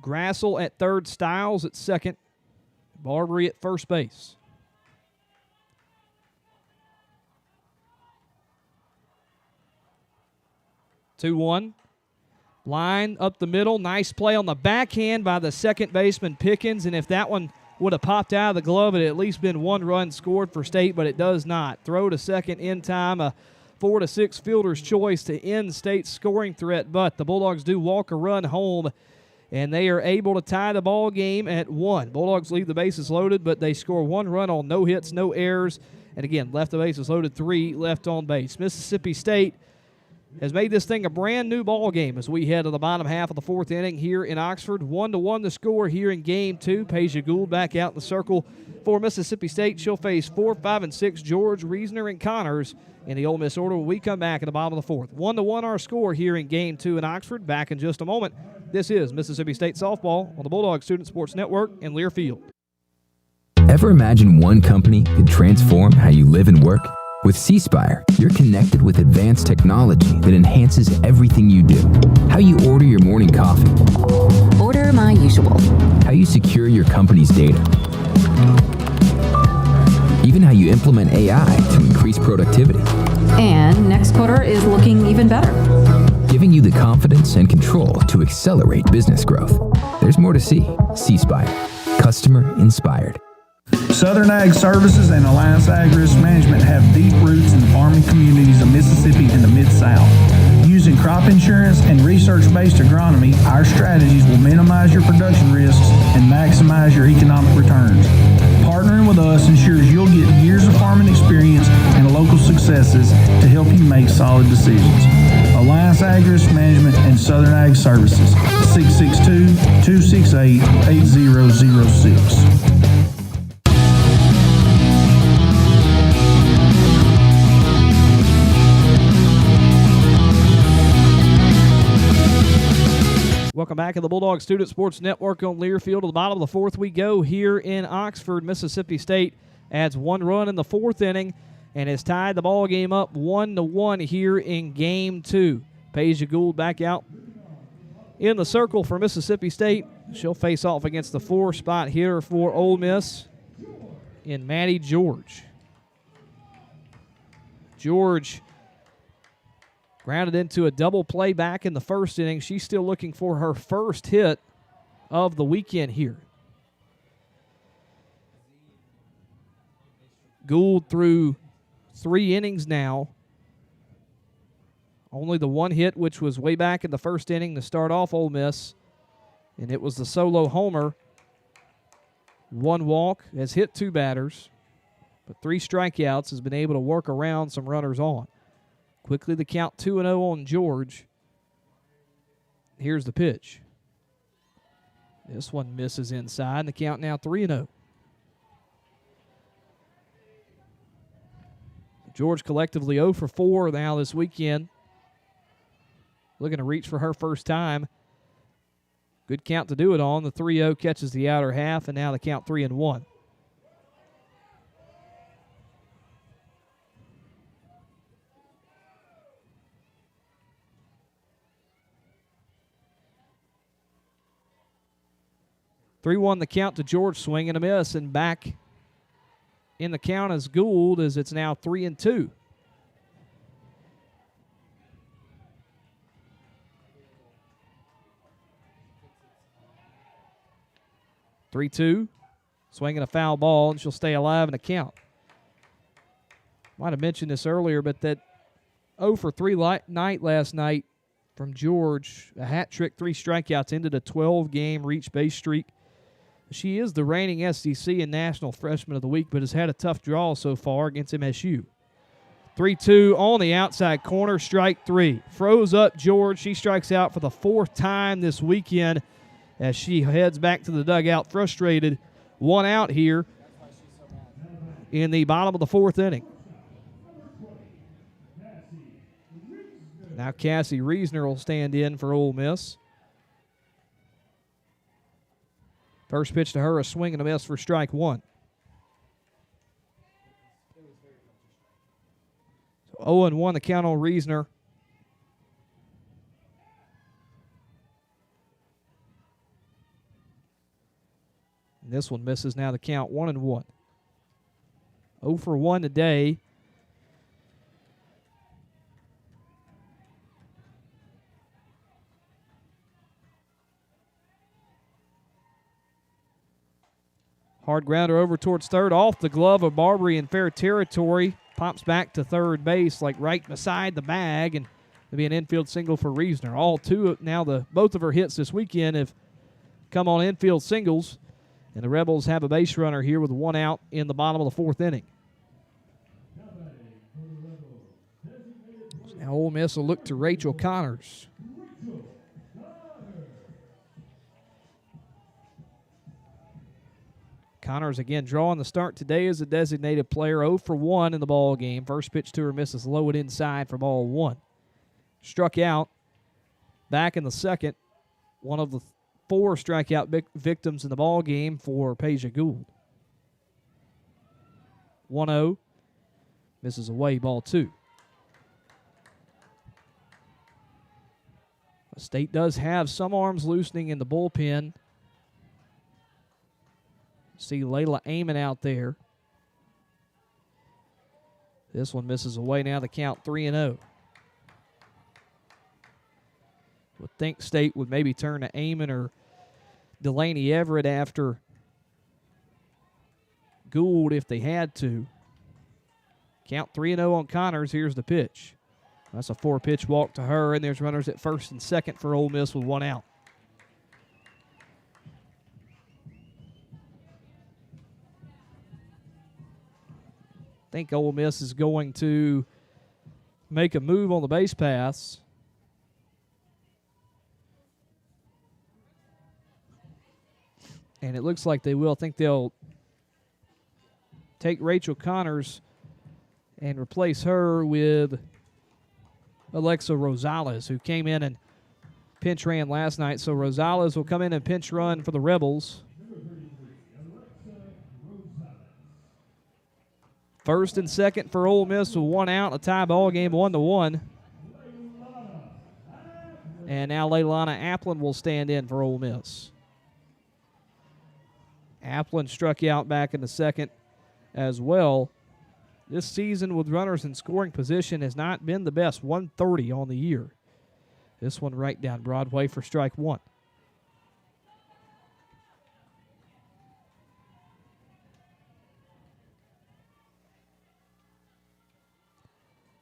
Grassel at third, Stiles at second, Barbary at first base. Two-one. Line up the middle. Nice play on the backhand by the second baseman, Pickens. And if that one would have popped out of the glove, it had at least been 1 run scored for State, but it does not. Throw to second in time. A 4-6 fielder's choice to end State's scoring threat, but the Bulldogs do walk a run home, and they are able to tie the ball game at 1. Bulldogs leave the bases loaded, but they score 1 run on no hits, no errors. And again, left the bases loaded, 3 left on base. Mississippi State has made this thing a brand new ball game as we head to the bottom half of the 4th inning here in Oxford. 1-1 the score here in Game 2. Peja Gould back out in the circle for Mississippi State. She'll face 4, 5, and 6 George, Reasoner, and Connors in the Ole Miss order when we come back in the bottom of the 4th. 1-1 our score here in Game 2 in Oxford. Back in just a moment. This is Mississippi State Softball on the Bulldog Student Sports Network in Learfield. Ever imagine one company could transform how you live and work? With C-Spire, you're connected with advanced technology that enhances everything you do. How you order your morning coffee. Order my usual. How you secure your company's data. Even how you implement AI to increase productivity. And next quarter is looking even better. Giving you the confidence and control to accelerate business growth. There's more to see. C-Spire. Customer inspired. Southern Ag Services and Alliance Ag Risk Management have deep roots in the farming communities of Mississippi and the Mid-South. Using crop insurance and research-based agronomy, our strategies will minimize your production risks and maximize your economic returns. Partnering with us ensures you'll get years of farming experience and local successes to help you make solid decisions. Alliance Ag Risk Management and Southern Ag Services, 662-268-8006. Welcome back to the Bulldog Student Sports Network on Learfield. To the bottom of the fourth we go here in Oxford. Mississippi State adds one run in the fourth inning and has tied the ball game up 1-1 here in Game 2. Peja Gould back out in the circle for Mississippi State. She'll face off against the 4-spot hitter for Ole Miss in Maddie George. George grounded into a double play back in the first inning. She's still looking for her first hit of the weekend here. Gould through 3 innings now. Only the one hit, which was way back in the first inning to start off Ole Miss, and it was the solo homer. 1 walk, has hit 2 batters, but 3 strikeouts, has been able to work around some runners on. Quickly the count 2-0 on George. Here's the pitch. This one misses inside, and the count now 3-0. George collectively 0 for 4 now this weekend. Looking to reach for her first time. Good count to do it on. The 3-0 catches the outer half, and now the count 3-1. The count to George, swing and a miss, and back in the count as Gould, as it's now 3-2. Swinging a foul ball, and she'll stay alive in the count. Might have mentioned this earlier, but that 0 for 3 night last night from George, a hat trick, 3 strikeouts, ended a 12-game reach base streak. She is the reigning SEC and National Freshman of the Week, but has had a tough draw so far against MSU. 3-2 on the outside corner, strike 3. Froze up George. She strikes out for the 4th time this weekend as she heads back to the dugout frustrated. 1 out here in the bottom of the 4th inning. Now Cassie Reesner will stand in for Ole Miss. First pitch to her, a swing and a miss for strike 1. So 0-1 the count on Reesner. And this one misses, now the count 1-1. 0 for 1 today. Hard grounder over towards third, off the glove of Barbary in fair territory. Pops back to third base, like right beside the bag, and it'll be an infield single for Reesner. All 2 now, both of her hits this weekend have come on infield singles, and the Rebels have a base runner here with 1 out in the bottom of the 4th inning. Now Ole Miss will look to Rachel Connors. Connors again drawing the start today as a designated player, 0 for 1 in the ball game. First pitch to her misses low and inside for ball 1. Struck out back in the second. One of the 4 strikeout victims in the ball game for Peja Gould. 1-0. Misses away, ball 2. State does have some arms loosening in the bullpen. See Layla Amon out there. This one misses away, now the count 3-0. Would think State would maybe turn to Amon or Delaney Everett after Gould if they had to. Count 3-0 on Connors. Here's the pitch. That's a 4-pitch walk to her, and there's runners at first and second for Ole Miss with 1 out. I think Ole Miss is going to make a move on the base paths. And it looks like they will. I think they'll take Rachel Connors and replace her with Alexa Rosales, who came in and pinch ran last night, so Rosales will come in and pinch run for the Rebels. First and second for Ole Miss with 1 out, a tie ball game, 1-1. And now Leilani Applin will stand in for Ole Miss. Applin struck out back in the second as well. This season with runners in scoring position has not been the best, 130 on the year. This one right down Broadway for strike one.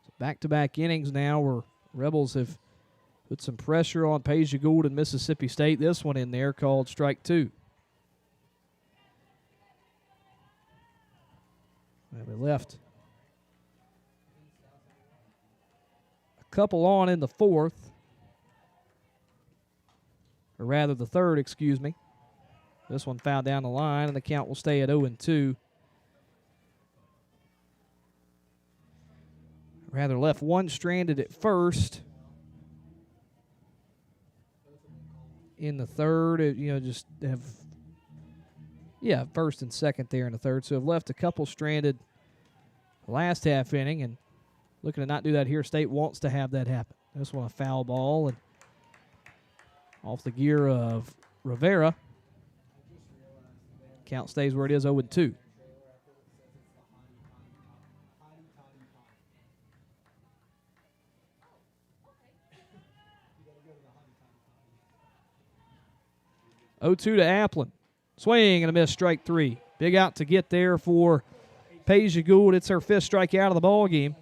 So back-to-back innings now where Rebels have put some pressure on Peja Gould and Mississippi State. This one in there called strike two. And we left a couple on in the fourth. Or rather the third, excuse me. This one fouled down the line, and the count will stay at 0-2. Rather left one stranded at first. In the third, just have, first and second there in the third. So have left a couple stranded last half inning, and looking to not do that here. State wants to have that happen. This one a foul ball, and off the gear of Rivera. Count stays where it is, 0-2. To Applin. Swing and a miss, strike three. Big out to get there for Peja Gould. It's her fifth strikeout of the ball game.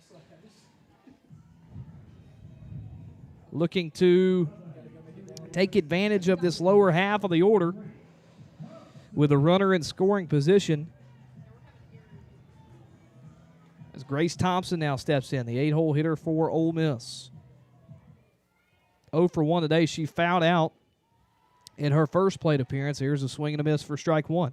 Looking to take advantage of this lower half of the order with a runner in scoring position. As Grace Thompson now steps in, the 8-hole hitter for Ole Miss. 0 for 1 today. She fouled out in her first plate appearance. Here's a swing and a miss for strike one.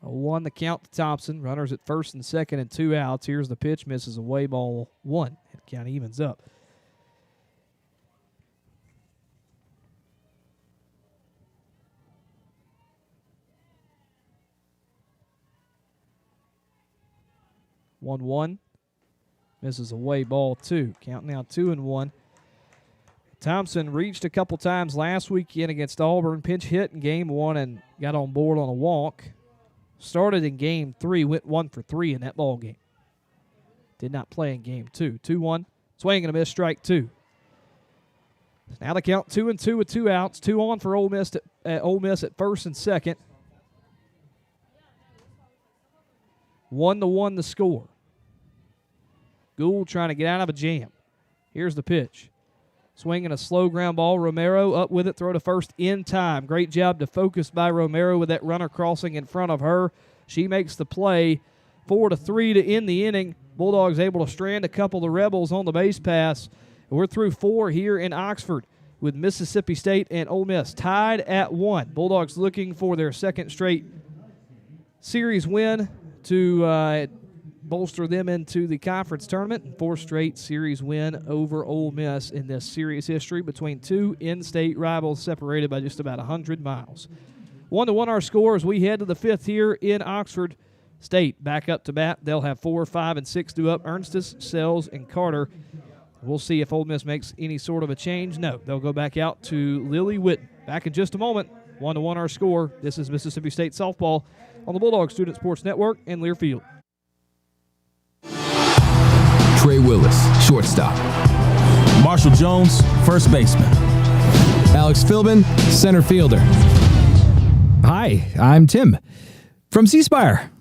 A 1 the count to Thompson. Runners at first and second and 2 outs. Here's the pitch, misses away, ball 1. And count evens up. One, misses away, ball 2. Count now 2-1. Thompson reached a couple times last weekend against Auburn. Pinch hit in game 1 and got on board on a walk. Started in game 3, went 1 for 3 in that ball game. Did not play in game 2. 2-1, swing and a miss, strike 2. Now the count 2-2 with 2 outs. 2 on for Ole Miss at first and second. 1-1 the score. Gould trying to get out of a jam. Here's the pitch. Swinging a slow ground ball. Romero up with it. Throw to first in time. Great job to focus by Romero with that runner crossing in front of her. She makes the play. 4-3 to end the inning. Bulldogs able to strand a couple of the Rebels on the base pass. We're through 4 here in Oxford with Mississippi State and Ole Miss tied at 1. Bulldogs looking for their second straight series win to bolster them into the conference tournament. And 4th straight series win over Ole Miss in this series history between two in-state rivals separated by just about 100 miles. 1-1 our score as we head to the 5th here in Oxford. State back up to bat. They'll have 4, 5, and 6 due up. Ernstis, Sells, and Carter. We'll see if Ole Miss makes any sort of a change. No, they'll go back out to Lily Witten. Back in just a moment. 1-1 our score. This is Mississippi State softball on the Bulldog Student Sports Network in Learfield. Trey Willis, shortstop. Marshall Jones, first baseman. Alex Philbin, center fielder. Hi, I'm Tim from C Spire.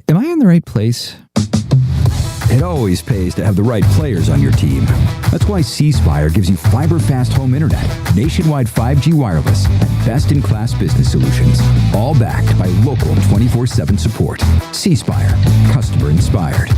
Am I in the right place? It always pays to have the right players on your team. That's why C Spire gives you fiber-fast home internet, nationwide 5G wireless, and best-in-class business solutions, all backed by local 24/7 support. C Spire, customer inspired.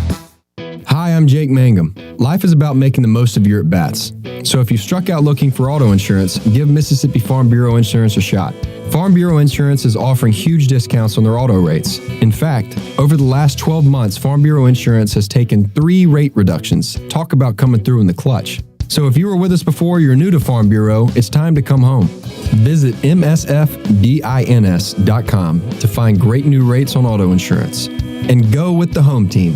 Hi, I'm Jake Mangum. Life is about making the most of your at-bats. So if you struck out looking for auto insurance, give Mississippi Farm Bureau Insurance a shot. Farm Bureau Insurance is offering huge discounts on their auto rates. In fact, over the last 12 months, Farm Bureau Insurance has taken 3 rate reductions. Talk about coming through in the clutch. So if you were with us before, you're new to Farm Bureau, it's time to come home. Visit msfbins.com to find great new rates on auto insurance. And go with the home team.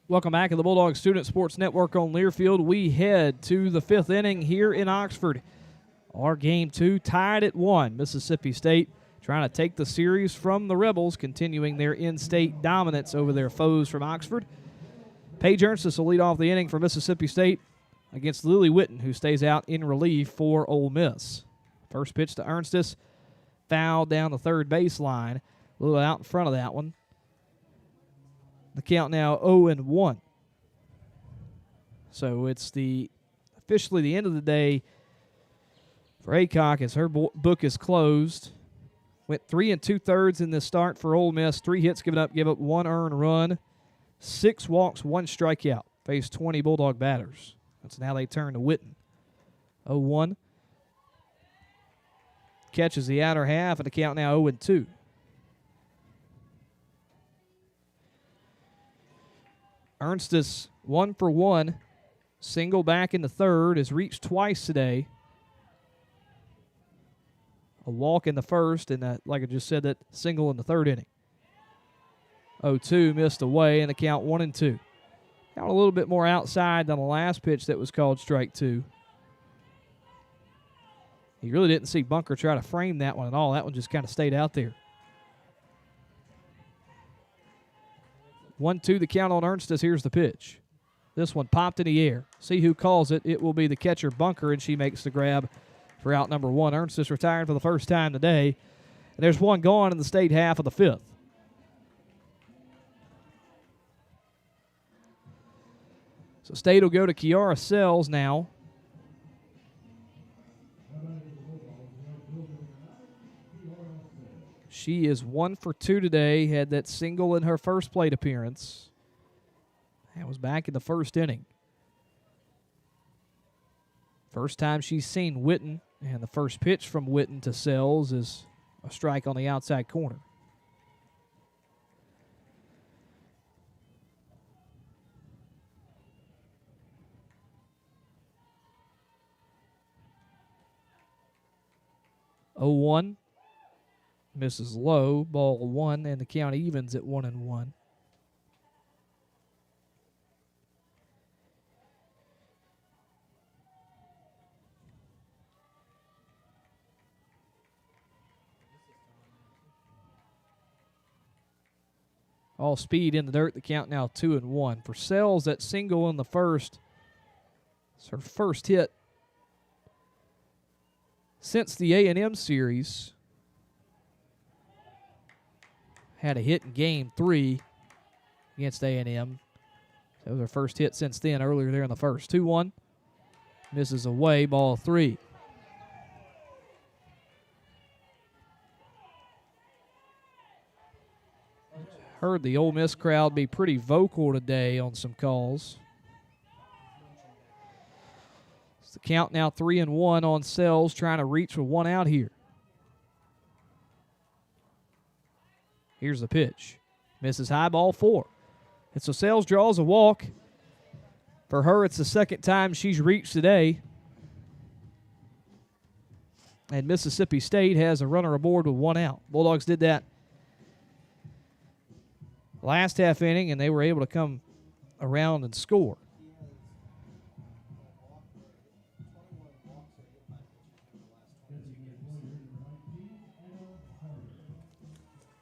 Welcome back to the Bulldog Student Sports Network on Learfield. We head to the 5th inning here in Oxford. Our game 2 tied at 1. Mississippi State trying to take the series from the Rebels, continuing their in-state dominance over their foes from Oxford. Paige Ernstis will lead off the inning for Mississippi State against Lily Witten, who stays out in relief for Ole Miss. First pitch to Ernstis, foul down the third baseline. A little out in front of that one. The count now 0-1. So it's officially the end of the day for Aycock as her book is closed. Went 3 2/3 in this start for Ole Miss. 3 hits given up, gave up 1 earned run, 6 walks, 1 strikeout. Faced 20 Bulldog batters. That's now they turn to Witten. 0-1. Catches the outer half, and the count now 0-2. Ernstis 1 for 1. Single back in the third. Has reached twice today. A walk in the first, and like I just said, that single in the third inning. 0-2 missed away, and the count 1-2. Got a little bit more outside than the last pitch that was called strike 2. You really didn't see Bunker try to frame that one at all. That one just kind of stayed out there. 1-2 the count on Ernstis. Here's the pitch. This one popped in the air. See who calls it. It will be the catcher, Bunker, and she makes the grab for out number 1. Ernstis retired for the first time today. And there's one gone in the state half of the 5th. So State will go to Kiara Sells now. She is 1 for 2 today. Had that single in her first plate appearance. And was back in the first inning. First time she's seen Witten. And the first pitch from Witten to Sells is a strike on the outside corner. (0-1). Misses low, ball 1, and the count evens at 1-1. All speed in the dirt, the count now 2-1. For Sells, that single in the first, it's her first hit since the A&M series. Had a hit in game 3 against A&M. That was her first hit since then, earlier there in the first. 2-1. Misses away, ball 3. Heard the Ole Miss crowd be pretty vocal today on some calls. It's the count now 3-1 on Sells, trying to reach for 1 out here. Here's the pitch. Misses high, ball 4. And so Sells draws a walk. For her, it's the second time she's reached today. And Mississippi State has a runner aboard with 1 out. Bulldogs did that last half inning, and they were able to come around and score.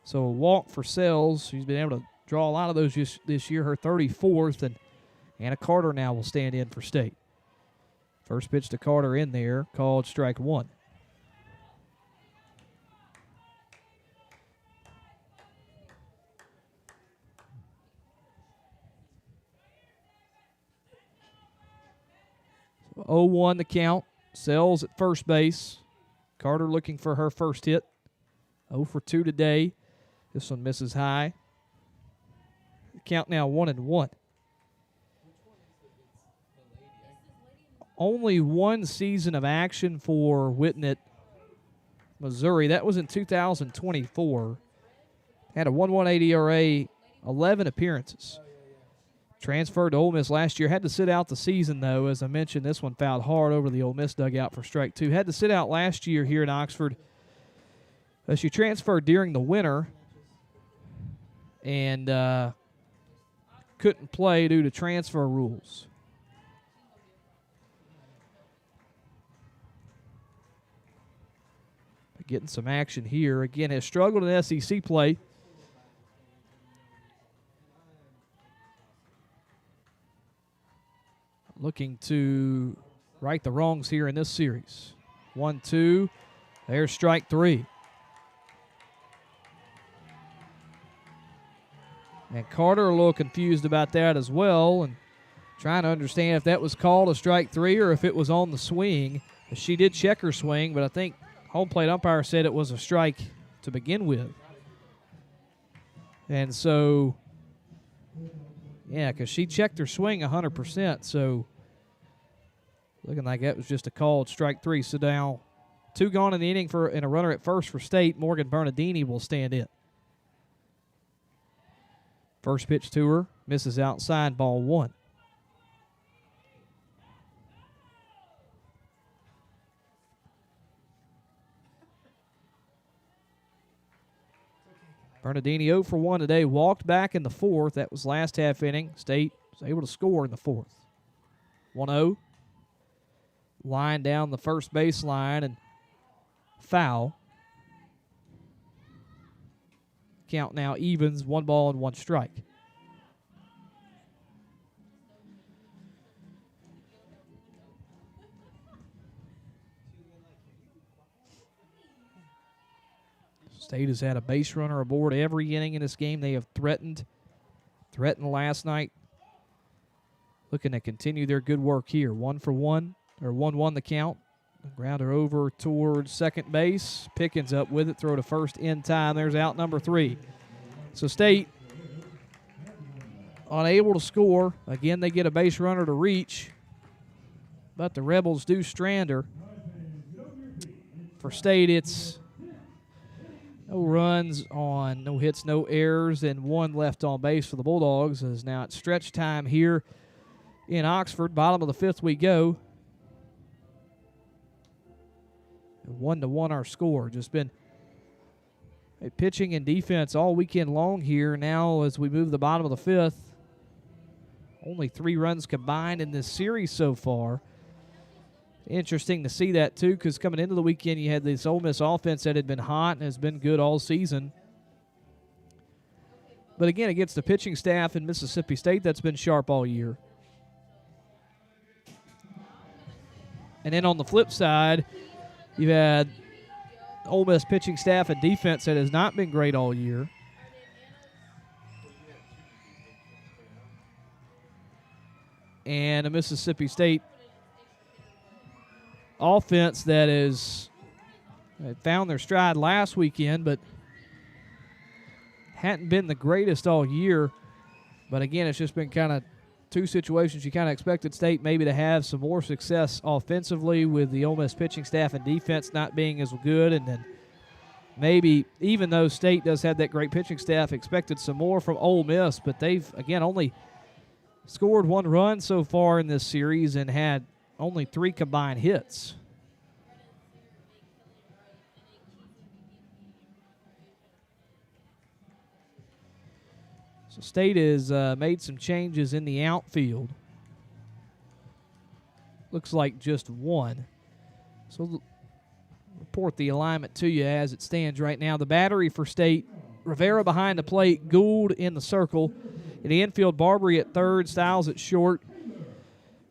So a walk for Sells. She's been able to draw a lot of those this year, her 34th, and Anna Carter now will stand in for State. First pitch to Carter in there, called strike 1. So 0-1 the count. Sells at first base. Carter looking for her first hit. 0 for 2 today. This one misses high. Count now 1-1. Only one season of action for Whitnett, Missouri. That was in 2024. Had a 1.18 ERA, 11 appearances. Transferred to Ole Miss last year. Had to sit out the season, though. As I mentioned, this one fouled hard over the Ole Miss dugout for strike two. Had to sit out last year here in Oxford. She transferred during the winter and couldn't play due to transfer rules. But getting some action here. Again, has struggled in SEC play. Looking to right the wrongs here in this series. 1-2. There's strike three. And Carter a little confused about that as well and trying to understand if that was called a strike three or if it was on the swing. She did check her swing, but I think home plate umpire said it was a strike to begin with. And so, yeah, because she checked her swing 100%, so looking like that was just a called strike three. So now 2 gone in the inning and a runner at first for State. Morgan Bernardini will stand in. First pitch to her, misses outside, ball 1. Bernardini 0 for 1 today, walked back in the 4th. That was last half inning. State was able to score in the 4th. 1-0. Line down the first baseline and foul. Count now evens, 1 ball and 1 strike. State has had a base runner aboard every inning in this game. They have threatened last night. Looking to continue their good work here. 1 for 1, or 1-1 the count. Grounder over towards second base. Pickens up with it. Throw to first in time. There's out number 3. So State unable to score. Again, they get a base runner to reach. But the Rebels do strand her. For State, it's no runs on, no hits, no errors, and 1 left on base for the Bulldogs. As now it's stretch time here in Oxford. Bottom of the 5th we go. 1-1 our score. Just been a pitching and defense all weekend long here. Now as we move the bottom of the 5th, only 3 runs combined in this series so far. Interesting to see that too, because coming into the weekend you had this Ole Miss offense that had been hot and has been good all season. But again, against the pitching staff in Mississippi State that's been sharp all year. And then on the flip side, you've had Ole Miss pitching staff and defense that has not been great all year. And a Mississippi State offense that is found their stride last weekend, but hadn't been the greatest all year. But again, it's just been kind of 2 situations you kind of expected State maybe to have some more success offensively with the Ole Miss pitching staff and defense not being as good, and then maybe even though State does have that great pitching staff, expected some more from Ole Miss, but they've again only scored 1 run so far in this series and had only 3 combined hits. So State has made some changes in the outfield. Looks like just 1. So report the alignment to you as it stands right now. The battery for State, Rivera behind the plate, Gould in the circle. In the infield, Barbary at third, Styles at short.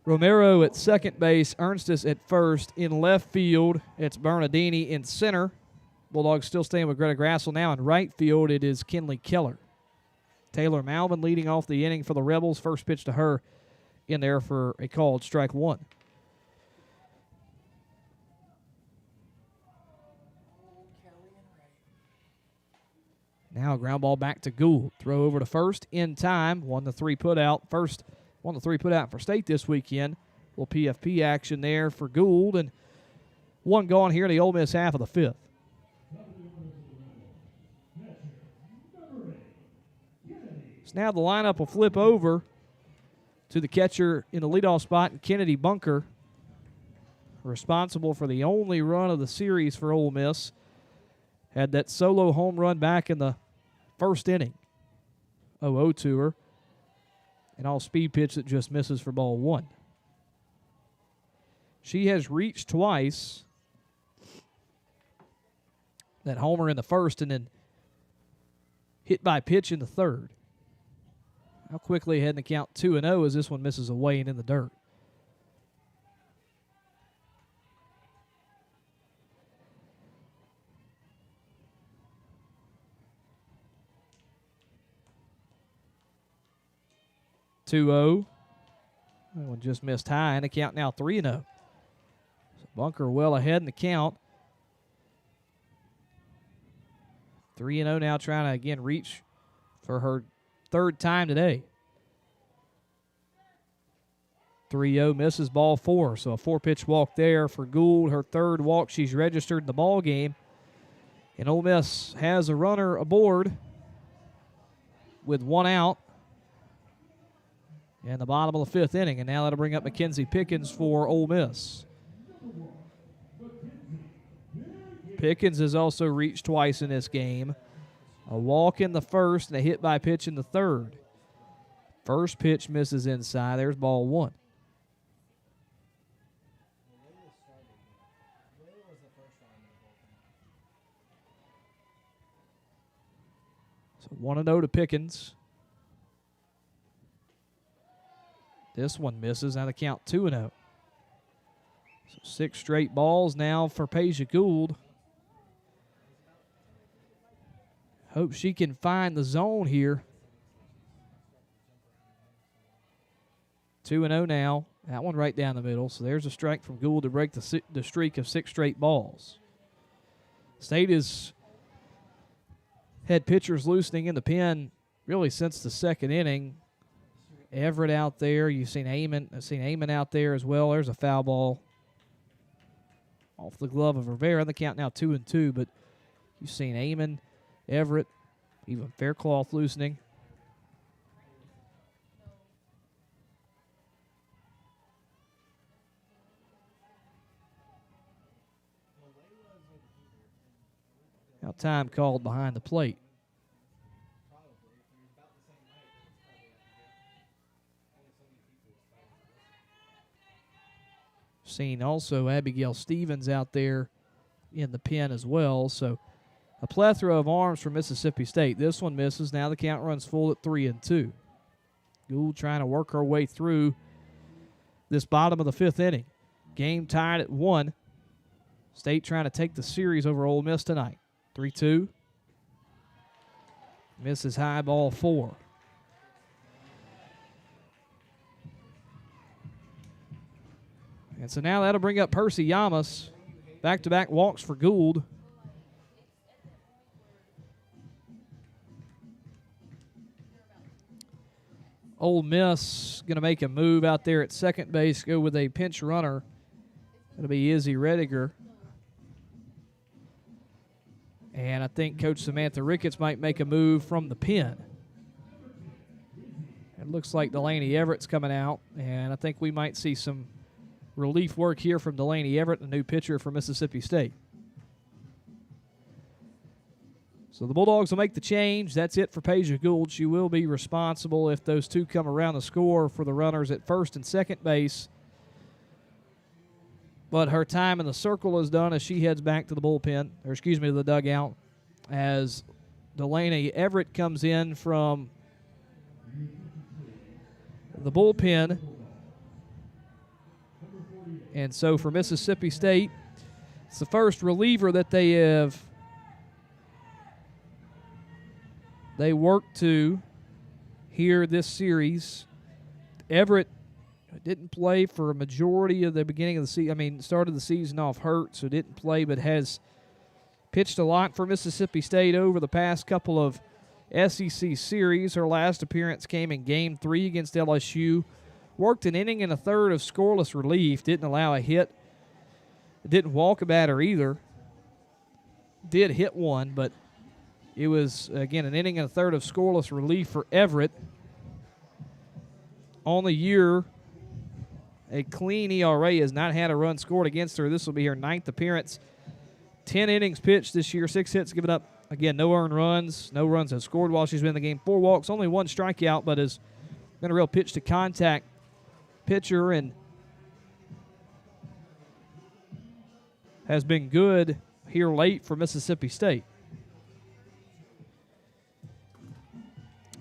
Romero at second base, Ernstus at first. In left field, it's Bernardini. In center, Bulldogs still staying with Greta Grassel now. In right field, it is Kinley Keller. Taylor Malvin leading off the inning for the Rebels. First pitch to her in there for a called strike 1. Now a ground ball back to Gould. Throw over to first in time. 1-3 put out. First 1-3 put out for State this weekend. Little PFP action there for Gould, and one gone here in the Ole Miss half of the fifth. So now the lineup will flip over to the catcher in the leadoff spot, Kennedy Bunker, responsible for the only run of the series for Ole Miss. Had that solo home run back in the first inning. 0-0 to her. An all-speed pitch that just misses for ball one. She has reached twice. That homer in the first and then hit by pitch in the third. How quickly ahead in the count 2-0 as this one misses away and in the dirt. That one just missed high, and the count now 3-0. So Bunker well ahead in the count. 3-0 now, trying to again reach for her third time today. 3-0 misses ball four, so a 4-pitch walk there for Gould. Her third walk she's registered in the ball game. And Ole Miss has a runner aboard with one out in the bottom of the fifth inning. And now that'll bring up Mackenzie Pickens for Ole Miss. Pickens has also reached twice in this game. A walk in the first and a hit by pitch in the third. First pitch misses inside. There's ball one. So 1-0 to Pickens. This one misses. Now the count 2-0. So 6 straight balls now for Peja Gould. Hope she can find the zone here. 2-0 now. That one right down the middle. So there's a strike from Gould to break the streak of 6 straight balls. State has had pitchers loosening in the pen really since the second inning. Everett out there. You've seen Amon. I've seen Amon out there as well. There's a foul ball off the glove of Rivera. The count now 2-2, but you've seen Amon, Everett, even Faircloth loosening. Now time called behind the plate. Seen also Abigail Stevens out there in the pen as well. So a plethora of arms for Mississippi State. This one misses. Now the count runs full at 3-2. Gould trying to work her way through this bottom of the fifth inning. Game tied at 1. State trying to take the series over Ole Miss tonight. 3-2. Misses high, ball 4. And so now that'll bring up Percy Yamas. Back-to-back walks for Gould. Ole Miss going to make a move out there at second base, go with a pinch runner. It'll be Izzy Rediger. And I think Coach Samantha Ricketts might make a move from the pen. It looks like Delaney Everett's coming out, and I think we might see some relief work here from Delaney Everett, the new pitcher for Mississippi State. So the Bulldogs will make the change. That's it for Peja Gould. She will be responsible if those two come around the score for the runners at first and second base. But her time in the circle is done as she heads back to the bullpen, or excuse me, to the dugout, as Delaney Everett comes in from the bullpen. And so for Mississippi State, it's the first reliever that they worked to here this series. Everett didn't play for a majority of the beginning of the season. I mean, started the season off hurt, so didn't play, but has pitched a lot for Mississippi State over the past couple of SEC series. Her last appearance came in Game 3 against LSU. Worked an inning and a third of scoreless relief. Didn't allow a hit. Didn't walk a batter either. Did hit one, but it was, again, an inning and a third of scoreless relief for Everett. On the year, a clean ERA, has not had a run scored against her. This will be her 9th appearance. 10 innings pitched this year, 6 hits given up. Again, no earned runs. No runs have scored while she's been in the game. 4 walks, only 1 strikeout, but has been a real pitch-to-contact pitcher and has been good here late for Mississippi State.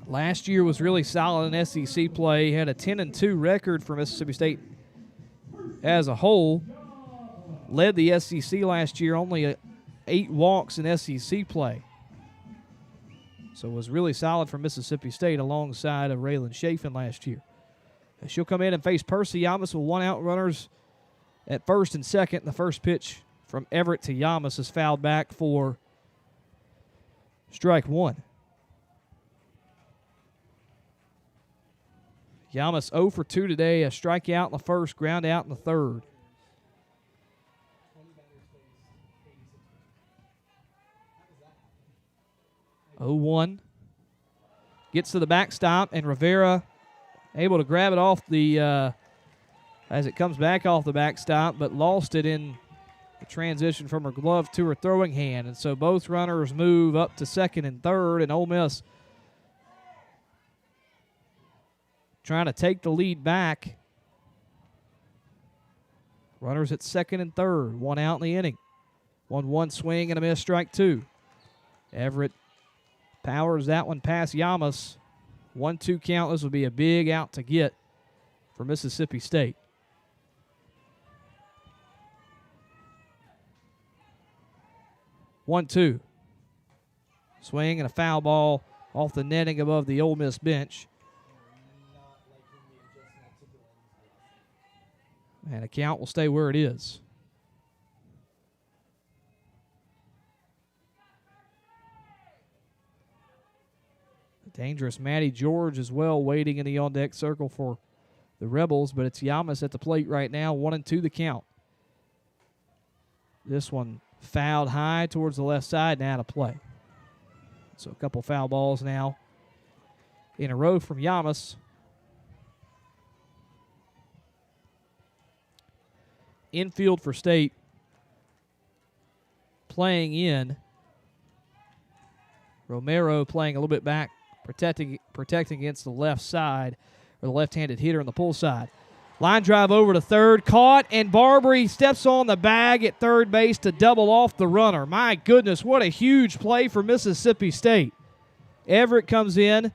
Last year was really solid in SEC play. Had a 10-2 record for Mississippi State as a whole. Led the SEC last year, only 8 walks in SEC play. So it was really solid for Mississippi State alongside of Raylan Chafin last year. She'll come in and face Percy Yamas with 1 out, runners at first and second. The first pitch from Everett to Yamas is fouled back for strike 1. Yamas 0 for 2 today, a strikeout in the first, ground out in the third. Oh, 1. Gets to the backstop, and Rivera able to grab it off the, as it comes back off the backstop, but lost it in the transition from her glove to her throwing hand. And so both runners move up to second and third, and Ole Miss trying to take the lead back. Runners at second and third, 1 out in the inning. 1-1 swing and a miss, strike 2. Everett powers that one past Yamas. 1-2 count. This would be a big out to get for Mississippi State. One, 2. Swing and a foul ball off the netting above the Ole Miss bench. And a count will stay where it is. Dangerous Matty George as well, waiting in the on-deck circle for the Rebels, but it's Yamas at the plate right now, 1-2 the count. This one fouled high towards the left side and out of play. So a couple foul balls now in a row from Yamas. Infield for State, playing in. Romero playing a little bit back, protecting against the left side, or the left-handed hitter on the pull side. Line drive over to third, caught, and Barbary steps on the bag at third base to double off the runner. My goodness, what a huge play for Mississippi State. Everett comes in,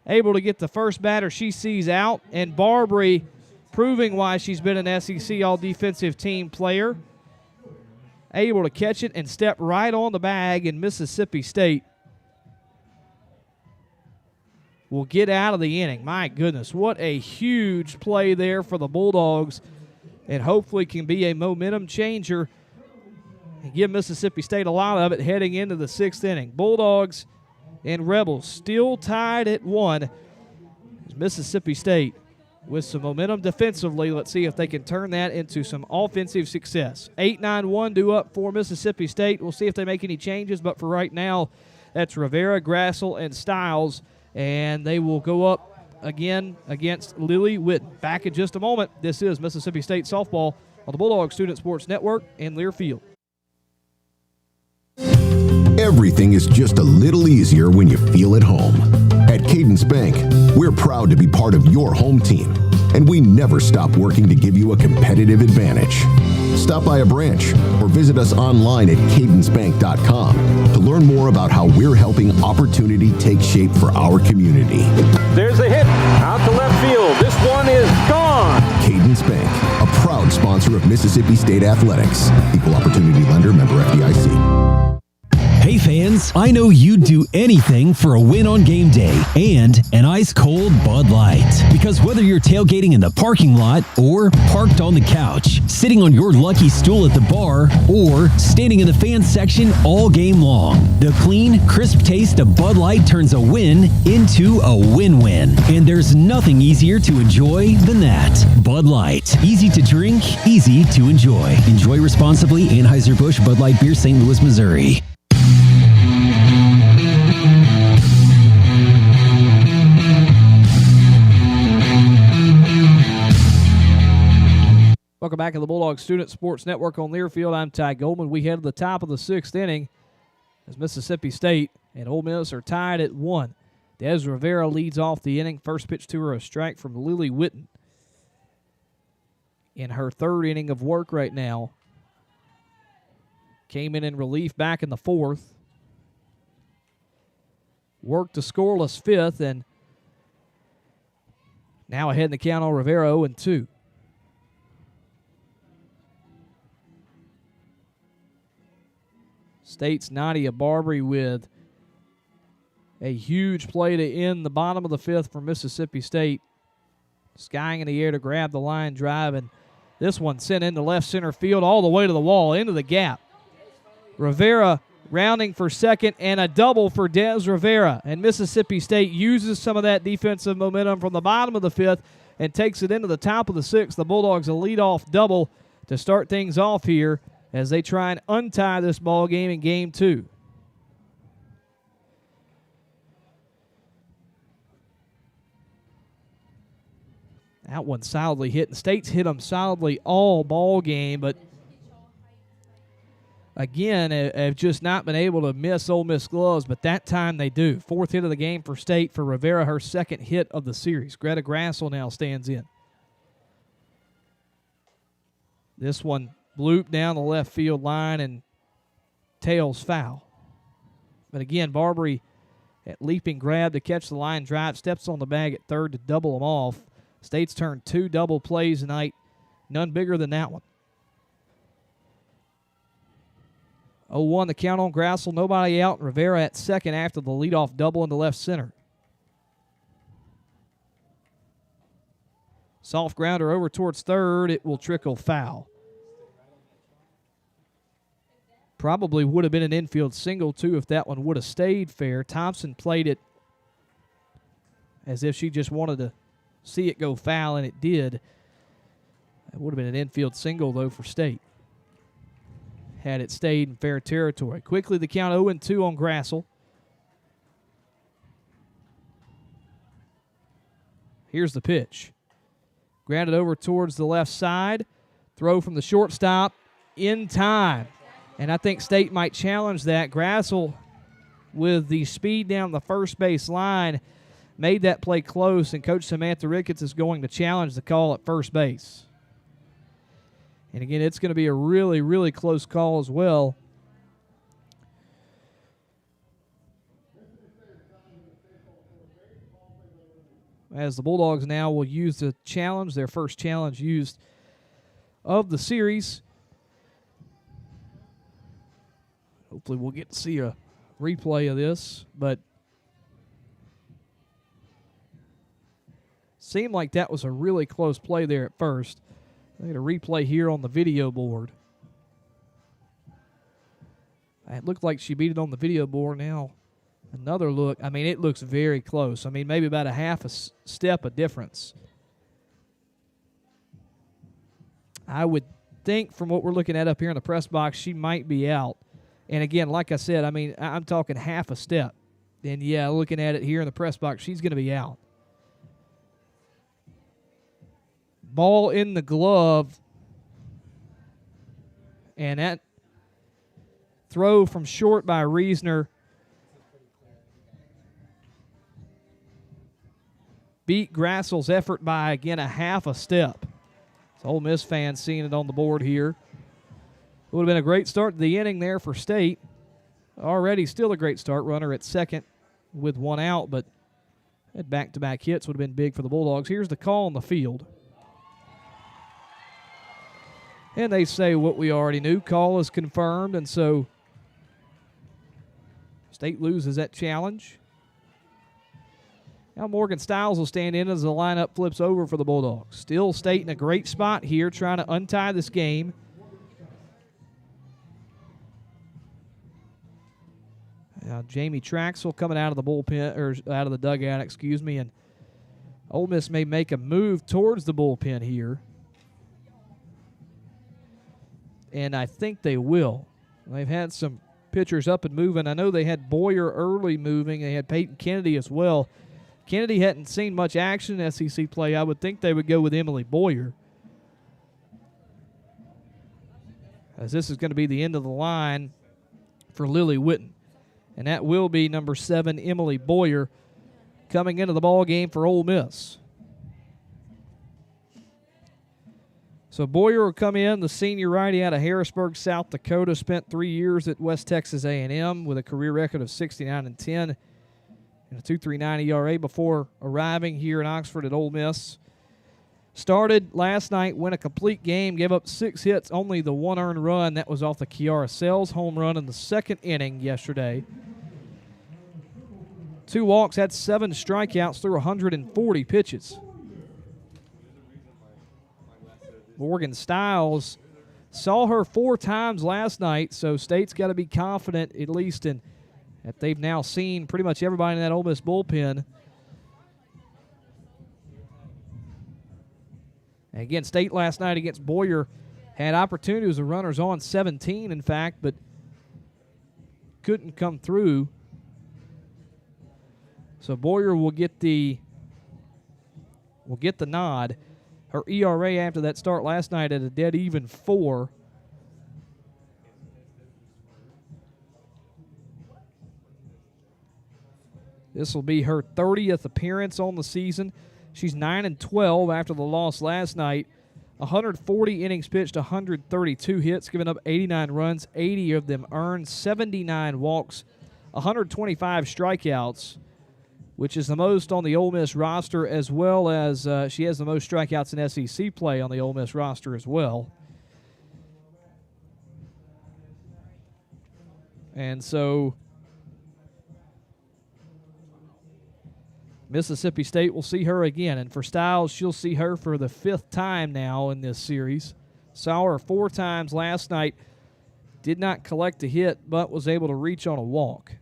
able to get the first batter she sees out, and Barbary, proving why she's been an SEC All-Defensive Team player, able to catch it and step right on the bag, and Mississippi State will get out of the inning. My goodness, what a huge play there for the Bulldogs, and hopefully can be a momentum changer and give Mississippi State a lot of it heading into the 6th inning. Bulldogs and Rebels still tied at 1. Mississippi State with some momentum defensively. Let's see if they can turn that into some offensive success. 8-9-1 due up for Mississippi State. We'll see if they make any changes, but for right now, that's Rivera, Grassel, and Stiles, and they will go up again against Lily Witten. Back in just a moment. This is Mississippi State softball on the Bulldog Student Sports Network in Learfield. Everything is just a little easier when you feel at home. At Cadence Bank, we're proud to be part of your home team, and we never stop working to give you a competitive advantage. Stop by a branch or visit us online at cadencebank.com to learn more about how we're helping opportunity take shape for our community. There's a hit out to left field. This one is gone. Cadence Bank, a proud sponsor of Mississippi State Athletics. Equal opportunity lender, member FDIC. Hey fans, I know you'd do anything for a win on game day and an ice-cold Bud Light. Because whether you're tailgating in the parking lot or parked on the couch, sitting on your lucky stool at the bar, or standing in the fan section all game long, the clean, crisp taste of Bud Light turns a win into a win-win. And there's nothing easier to enjoy than that. Bud Light. Easy to drink, easy to enjoy. Enjoy responsibly. Anheuser-Busch Bud Light Beer, St. Louis, Missouri. Welcome back to the Bulldog Student Sports Network on Learfield. I'm Ty Goldman. We head to the top of the 6th inning as Mississippi State and Ole Miss are tied at 1. Des Rivera leads off the inning. First pitch to her, a strike from Lily Witten. In her 3rd inning of work right now. Came in relief back in the 4th. Worked a scoreless 5th, and now ahead in the count on Rivera 0-2. State's Nadia Barbary with a huge play to end the bottom of the 5th for Mississippi State. Skying in the air to grab the line drive, and this one sent into left center field all the way to the wall, into the gap. Rivera rounding for second, and a double for Des Rivera. And Mississippi State uses some of that defensive momentum from the bottom of the 5th and takes it into the top of the 6th. The Bulldogs a leadoff double to start things off here as they try and untie this ball game in game 2. That one solidly hit. And State's hit them solidly all ball game, but again, have just not been able to miss Ole Miss gloves, but that time they do. 4th hit of the game for State. For Rivera, her 2nd hit of the series. Greta Grassel now stands in. This one blooped down the left field line and tails foul. But again, Barbary at leaping grab to catch the line drive, steps on the bag at 3rd to double them off. State's turned 2 double plays tonight, none bigger than that one. 0-1 the count on Grassel, nobody out. Rivera at 2nd after the leadoff double into left center. Soft grounder over towards 3rd. It will trickle foul. Probably would have been an infield single, too, if that one would have stayed fair. Thompson played it as if she just wanted to see it go foul, and it did. It would have been an infield single, though, for State, had it stayed in fair territory. Quickly, the count 0-2 on Grassel. Here's the pitch. Grounded over towards the left side. Throw from the shortstop in time. And I think State might challenge that. Grassel, with the speed down the first base line, made that play close, and Coach Samantha Ricketts is going to challenge the call at first base. And again, it's going to be a really, really close call as well. As the Bulldogs now will use the challenge, their first challenge used of the series. Hopefully we'll get to see a replay of this, but seemed like that was a really close play there at first. I get a replay here on the video board. It looked like she beat it on the video board. Now another look. I mean, it looks very close. I mean, maybe about a half a step of difference. I would think from what we're looking at up here in the press box, she might be out. And again, like I said, I mean, I'm talking half a step. And yeah, looking at it here in the press box, she's going to be out. Ball in the glove. And that throw from short by Reesner beat Grassel's effort by, again, a half a step. So Ole Miss fans seeing it on the board here. It would have been a great start to the inning there for State. Already still a great start. Runner at 2nd with 1 out, but that back-to-back hits would have been big for the Bulldogs. Here's the call on the field. And they say what we already knew. Call is confirmed, and so State loses that challenge. Now Morgan Stiles will stand in as the lineup flips over for the Bulldogs. Still State in a great spot here, trying to untie this game. Now Jamie Traxel coming out of the bullpen, or out of the dugout, excuse me, and Ole Miss may make a move towards the bullpen here. And I think they will. They've had some pitchers up and moving. I know they had Boyer early moving. They had Peyton Kennedy as well. Kennedy hadn't seen much action in SEC play. I would think they would go with Emily Boyer, as this is going to be the end of the line for Lily Witten. And that will be number 7, Emily Boyer, coming into the ball game for Ole Miss. So Boyer will come in, the senior righty out of Harrisburg, South Dakota, spent 3 years at West Texas A&M with a career record of 69-10 and a 2.39 ERA before arriving here in Oxford at Ole Miss. Started last night, went a complete game, gave up 6 hits, only the 1 earned run. That was off the Kiara Sells home run in the second inning yesterday. 2 walks, had 7 strikeouts through 140 pitches. Morgan Stiles saw her 4 times last night, so State's got to be confident, at least in that they've now seen pretty much everybody in that Ole Miss bullpen. And again, State last night against Boyer had opportunities with runners on, 17 in fact, but couldn't come through. So Boyer will get the nod. Her ERA after that start last night at a dead even 4. This will be her 30th appearance on the season. She's 9-12 after the loss last night. 140 innings pitched, 132 hits, giving up 89 runs, 80 of them earned, 79 walks, 125 strikeouts, which is the most on the Ole Miss roster, as well as she has the most strikeouts in SEC play on the Ole Miss roster as well. And so Mississippi State will see her again. And for Stiles, she'll see her for the 5th time now in this series. Saw her 4 times last night. Did not collect a hit, but was able to reach on a walk.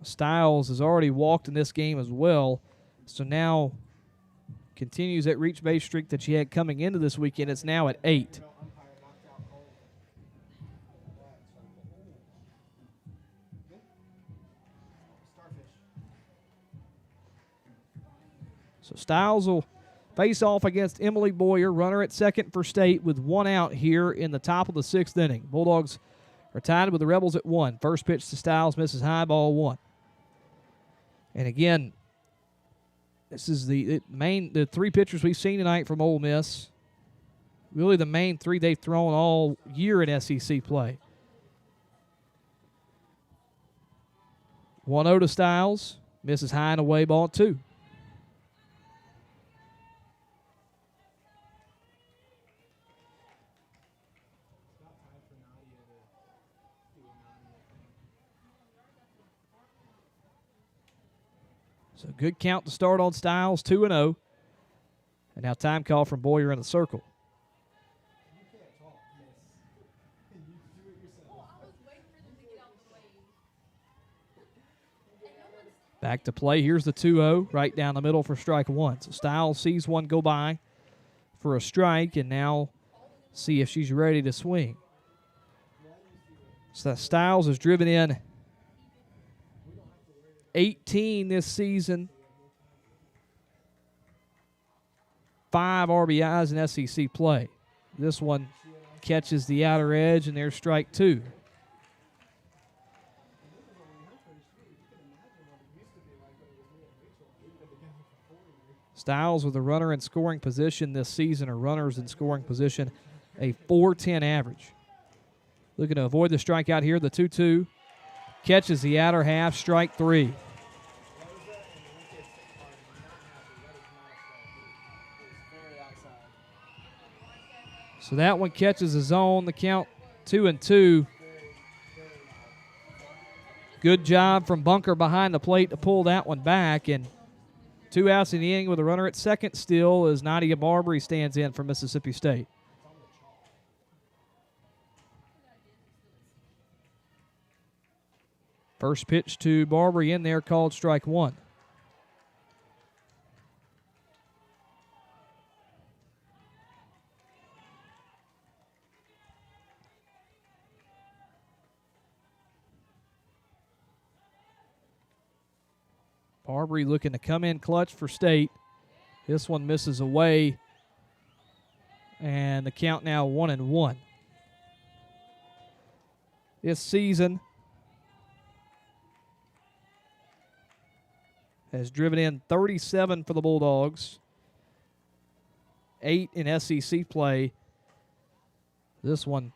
Stiles has already walked in this game as well, so now continues that reach base streak that she had coming into this weekend. It's now at 8. So Stiles will face off against Emily Boyer, runner at second for State with 1 out here in the top of the 6th inning. Bulldogs are tied with the Rebels at 1. First pitch to Stiles, misses high, ball 1. And again, this is the 3 pitchers we've seen tonight from Ole Miss. Really the main 3 they've thrown all year in SEC play. 1-0 to Stiles, misses high and away, ball 2. So good count to start on Stiles, 2-0. And now time call from Boyer in the circle. Back to play. Here's the 2-0 right down the middle for strike 1. So Stiles sees one go by for a strike, and now see if she's ready to swing. So Stiles has driven in 18 this season, 5 RBIs in SEC play. This one catches the outer edge, and there's strike 2. Stiles with a runner in scoring position this season, or runners in scoring position, a .410 average. Looking to avoid the strikeout here, the 2-2. Catches the outer half, strike 3. So that one catches his own. The count 2-2. Good job from Bunker behind the plate to pull that one back. And 2 outs in the inning with a runner at second still as Nadia Barbary stands in for Mississippi State. First pitch to Barbary in there, called strike one. Barbary looking to come in clutch for State. This one misses away. And the count now 1-1. This season has driven in 37 for the Bulldogs. 8 in SEC play. This one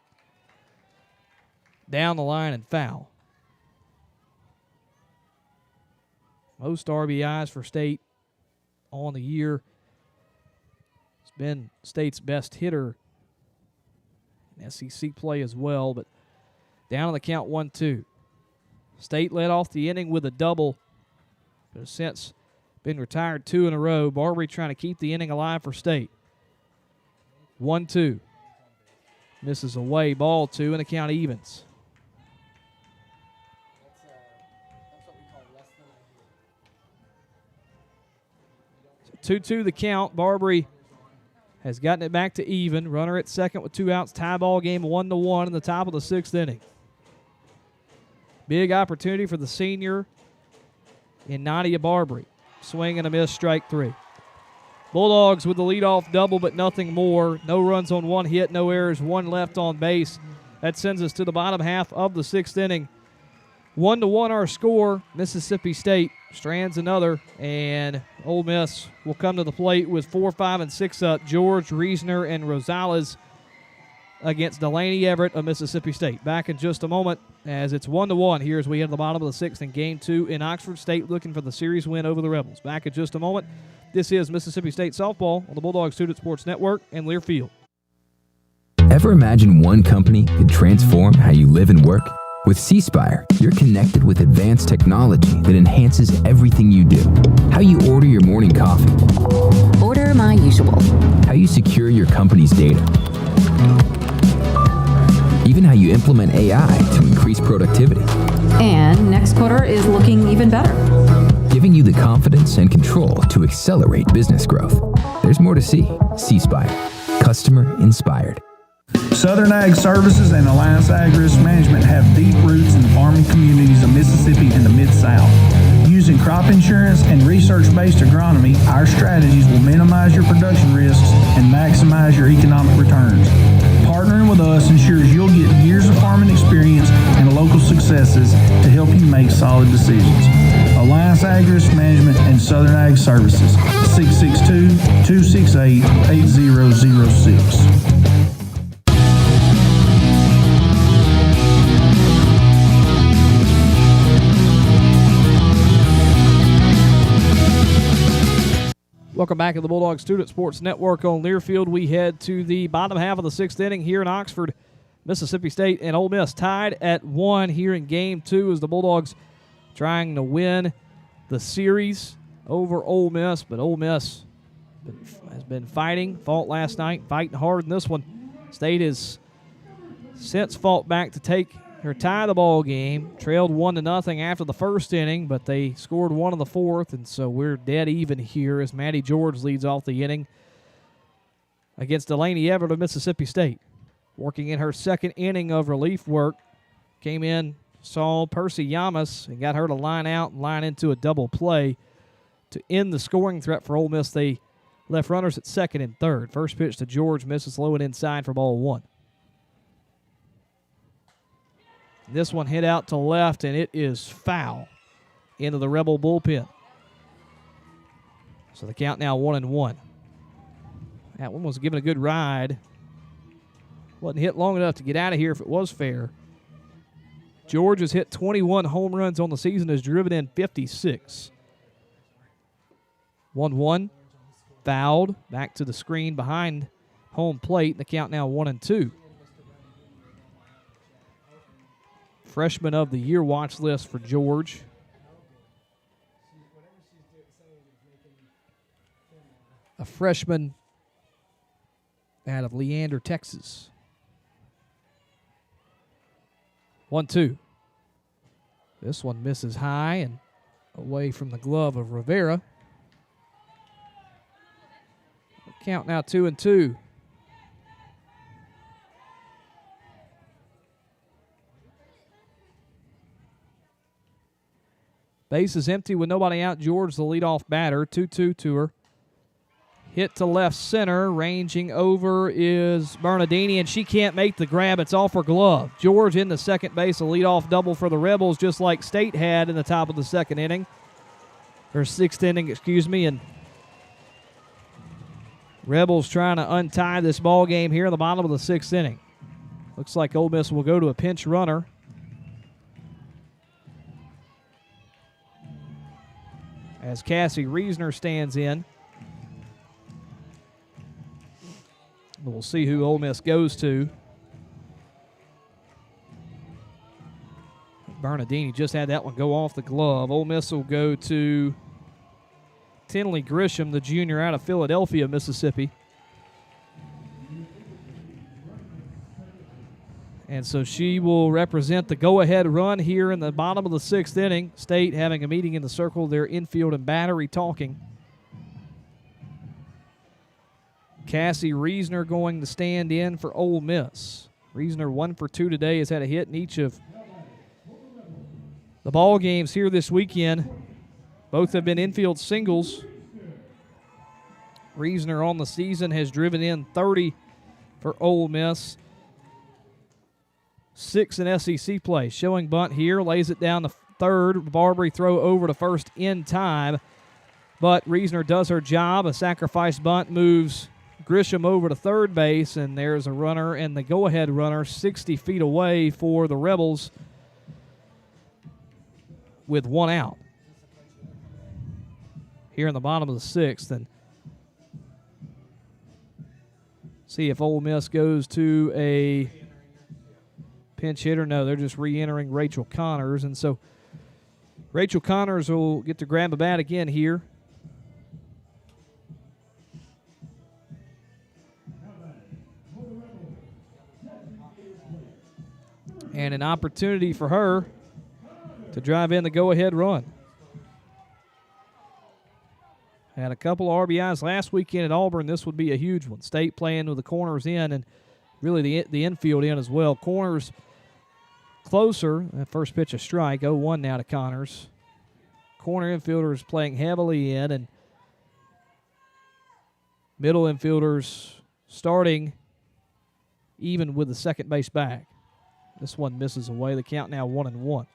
down the line and foul. Most RBIs for State on the year. It's been State's best hitter in SEC play as well, but down on the count 1-2. State led off the inning with a double, but has since been retired 2 in a row. Barbary trying to keep the inning alive for State. 1-2. Misses away, ball 2, and the count evens. 2-2 the count. Barbary has gotten it back to even. Runner at second with 2 outs. Tie ball game 1-1 in the top of the 6th inning. Big opportunity for the senior in Nadia Barbary. Swing and a miss, strike 3. Bulldogs with the leadoff double, but nothing more. No runs on 1 hit, no errors, 1 left on base. That sends us to the bottom half of the 6th inning. 1-1 our score. Mississippi State strands another, and Ole Miss will come to the plate with 4, 5, and 6 up. George, Reasoner, and Rosales against Delaney Everett of Mississippi State. Back in just a moment as it's 1-1 here as we hit the bottom of the 6th in Game 2 in Oxford. State looking for the series win over the Rebels. Back in just a moment. This is Mississippi State Softball on the Bulldog Student Sports Network and Learfield. Ever imagine one company could transform how you live and work? With C Spire, you're connected with advanced technology that enhances everything you do. How you order your morning coffee. Order my usual. How you secure your company's data. Even how you implement AI to increase productivity. And next quarter is looking even better. Giving you the confidence and control to accelerate business growth. There's more to see. C Spire. Customer inspired. Southern Ag Services and Alliance Ag Risk Management have deep roots in the farming communities of Mississippi and the Mid-South. Using crop insurance and research-based agronomy, our strategies will minimize your production risks and maximize your economic returns. Partnering with us ensures you'll get years of farming experience and local successes to help you make solid decisions. Alliance Ag Risk Management and Southern Ag Services, 662-268-8006. Welcome back to the Bulldog Student Sports Network on Learfield. We head to the bottom half of the 6th inning here in Oxford. Mississippi State and Ole Miss tied at 1 here in Game 2 as the Bulldogs trying to win the series over Ole Miss. But Ole Miss has been fought last night, fighting hard in this one. State has since fought back to take or tie the ball game. Trailed 1-0 after the first inning, but they scored 1 in the 4th, and so we're dead even here as Maddie George leads off the inning against Delaney Everett of Mississippi State. Working in her 2nd inning of relief work, came in, saw Percy Yamas, and got her to line out and line into a double play to end the scoring threat for Ole Miss. They left runners at 2nd and 3rd. First pitch to George, misses low and inside for ball 1. This one hit out to left, and it is foul into the Rebel bullpen. So the count now 1-1. That one was given a good ride. Wasn't hit long enough to get out of here if it was fair. George has hit 21 home runs on the season, has driven in 56. 1-1. Fouled. Back to the screen behind home plate. The count now 1-2. Freshman of the Year watch list for George. A freshman out of Leander, Texas. 1-2. This one misses high and away from the glove of Rivera. Count now 2-2. Base is empty with nobody out. George, the leadoff batter. 2-2 to her. Hit to left center. Ranging over is Bernardini, and she can't make the grab. It's off her glove. George in the second base. A leadoff double for the Rebels, just like State had in the top of the second inning. Or sixth inning, excuse me. And Rebels trying to untie this ball game here in the bottom of the sixth inning. Looks like Ole Miss will go to a pinch runner. As Cassie Reesner stands in. We'll see who Ole Miss goes to. Bernardini just had that one go off the glove. Ole Miss will go to Tinley Grisham, the junior out of Philadelphia, Mississippi. And so she will represent the go-ahead run here in the bottom of the sixth inning. State having a meeting in the circle, their infield and battery talking. Cassie Reesner going to stand in for Ole Miss. Reesner 1 for 2 today, has had a hit in each of the ball games here this weekend. Both have been infield singles. Reesner on the season has driven in 30 for Ole Miss. 6 in SEC play. Showing bunt here, lays it down the third. Barbary throw over to first in time, but Reesner does her job. A sacrifice bunt moves Grisham over to third base, and there's a runner and the go-ahead runner 60 feet away for the Rebels with one out. Here in the bottom of the sixth, and see if Ole Miss goes to a pinch hitter. No, they're just re-entering Rachel Connors, and so Rachel Connors will get to grab a bat again here. And an opportunity for her to drive in the go-ahead run. Had a couple RBIs last weekend at Auburn. This would be a huge one. State playing with the corners in and really the infield in as well. Corners closer. That first pitch a strike. 0-1 now to Connors. Corner infielders playing heavily in, and middle infielders starting even with the second base back. This one misses away. The count now 1-1.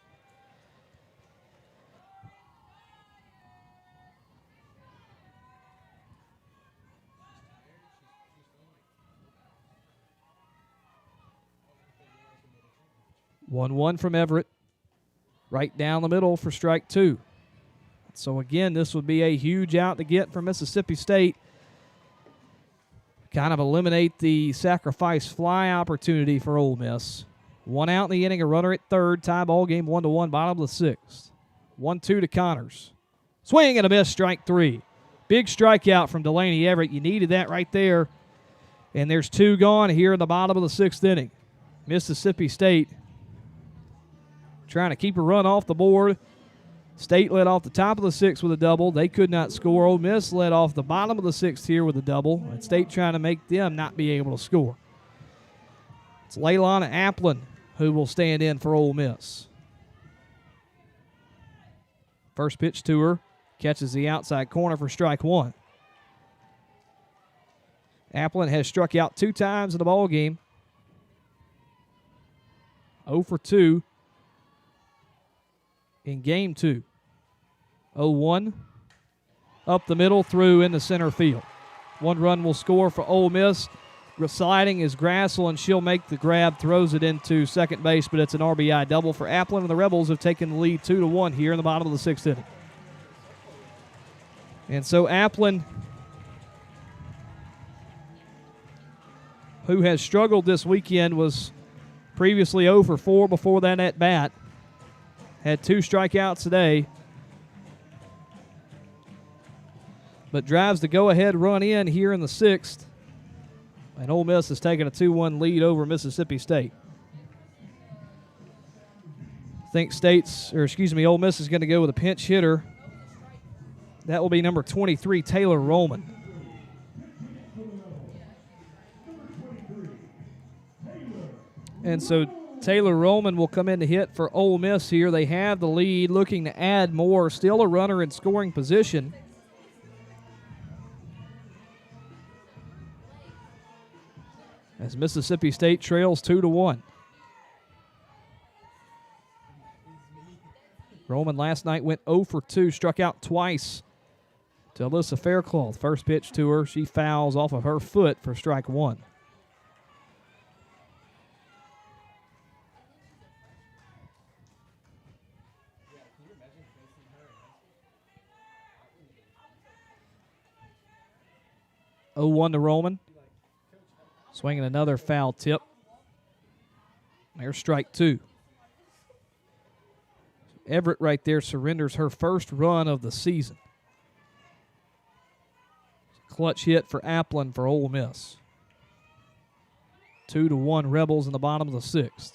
One from Everett. Right down the middle for strike two. So again, this would be a huge out to get for Mississippi State. Kind of eliminate the sacrifice fly opportunity for Ole Miss. One out in the inning, a runner at third. Tie ball game 1-1, bottom of the sixth. 1-2 to Connors. Swing and a miss, strike three. Big strikeout from Delaney Everett. You needed that right there. And there's two gone here in the bottom of the sixth inning. Mississippi State trying to keep a run off the board. State led off the top of the sixth with a double. They could not score. Ole Miss led off the bottom of the sixth here with a double. And State trying to make them not be able to score. It's Leilana Applin who will stand in for Ole Miss. First pitch to her. Catches the outside corner for strike one. Applin has struck out 2 times in the ball game. 0 for 2 in game 2. 0-1. Up the middle, through into center field. 1 run will score for Ole Miss. Sliding is Grassel, and she'll make the grab, throws it into second base, but it's an RBI double for Applin, and the Rebels have taken the lead 2-1 here in the bottom of the sixth inning. And so Applin who has struggled this weekend, was previously 0 for 4 before that at bat. Had 2 strikeouts today. But drives the go-ahead run in here in the 6th. And Ole Miss has taken a 2-1 lead over Mississippi State. I think Ole Miss is going to go with a pinch hitter. That will be number 23, Taylor Roman. And so Taylor Roman will come in to hit for Ole Miss here. They have the lead, looking to add more. Still a runner in scoring position. As Mississippi State trails 2-1. Roman last night went 0 for 2, struck out twice to Alyssa Faircloth. First pitch to her, she fouls off of her foot for strike 1. Oh, 1 to Roman. Swinging another foul tip. There's strike 2. Everett right there surrenders her first run of the season. Clutch hit for Applin for Ole Miss. 2-1 Rebels in the bottom of the 6th.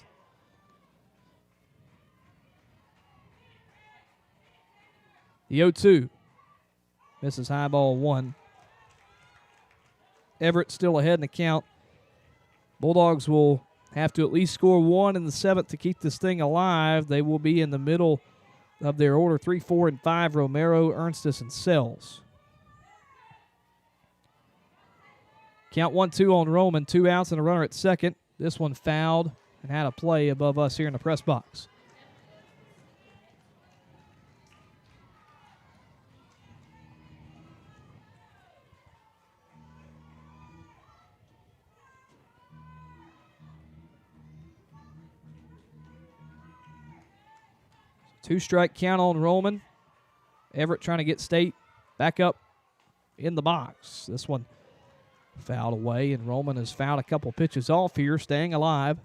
The 0-2. Misses high ball 1. Everett still ahead in the count. Bulldogs will have to at least score 1 in the 7th to keep this thing alive. They will be in the middle of their order 3, 4, and 5. Romero, Ernstis, and Sells. Count 1-2 on Roman. 2 outs and a runner at second. This one fouled and had a play above us here in the press box. Two-strike count on Roman. Everett trying to get State back up in the box. This one fouled away, and Roman has fouled a couple pitches off here, staying alive.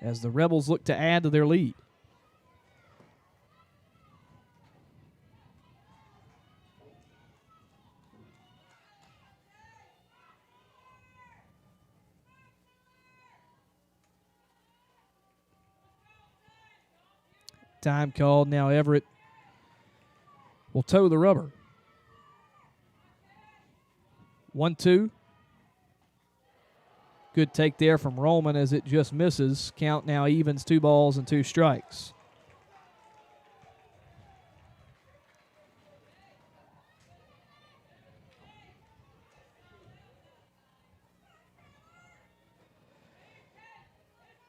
As the Rebels look to add to their lead. Time called. Now Everett will toe the rubber. 1-2. Good take there from Roman as it just misses. Count now evens, 2 balls and 2 strikes.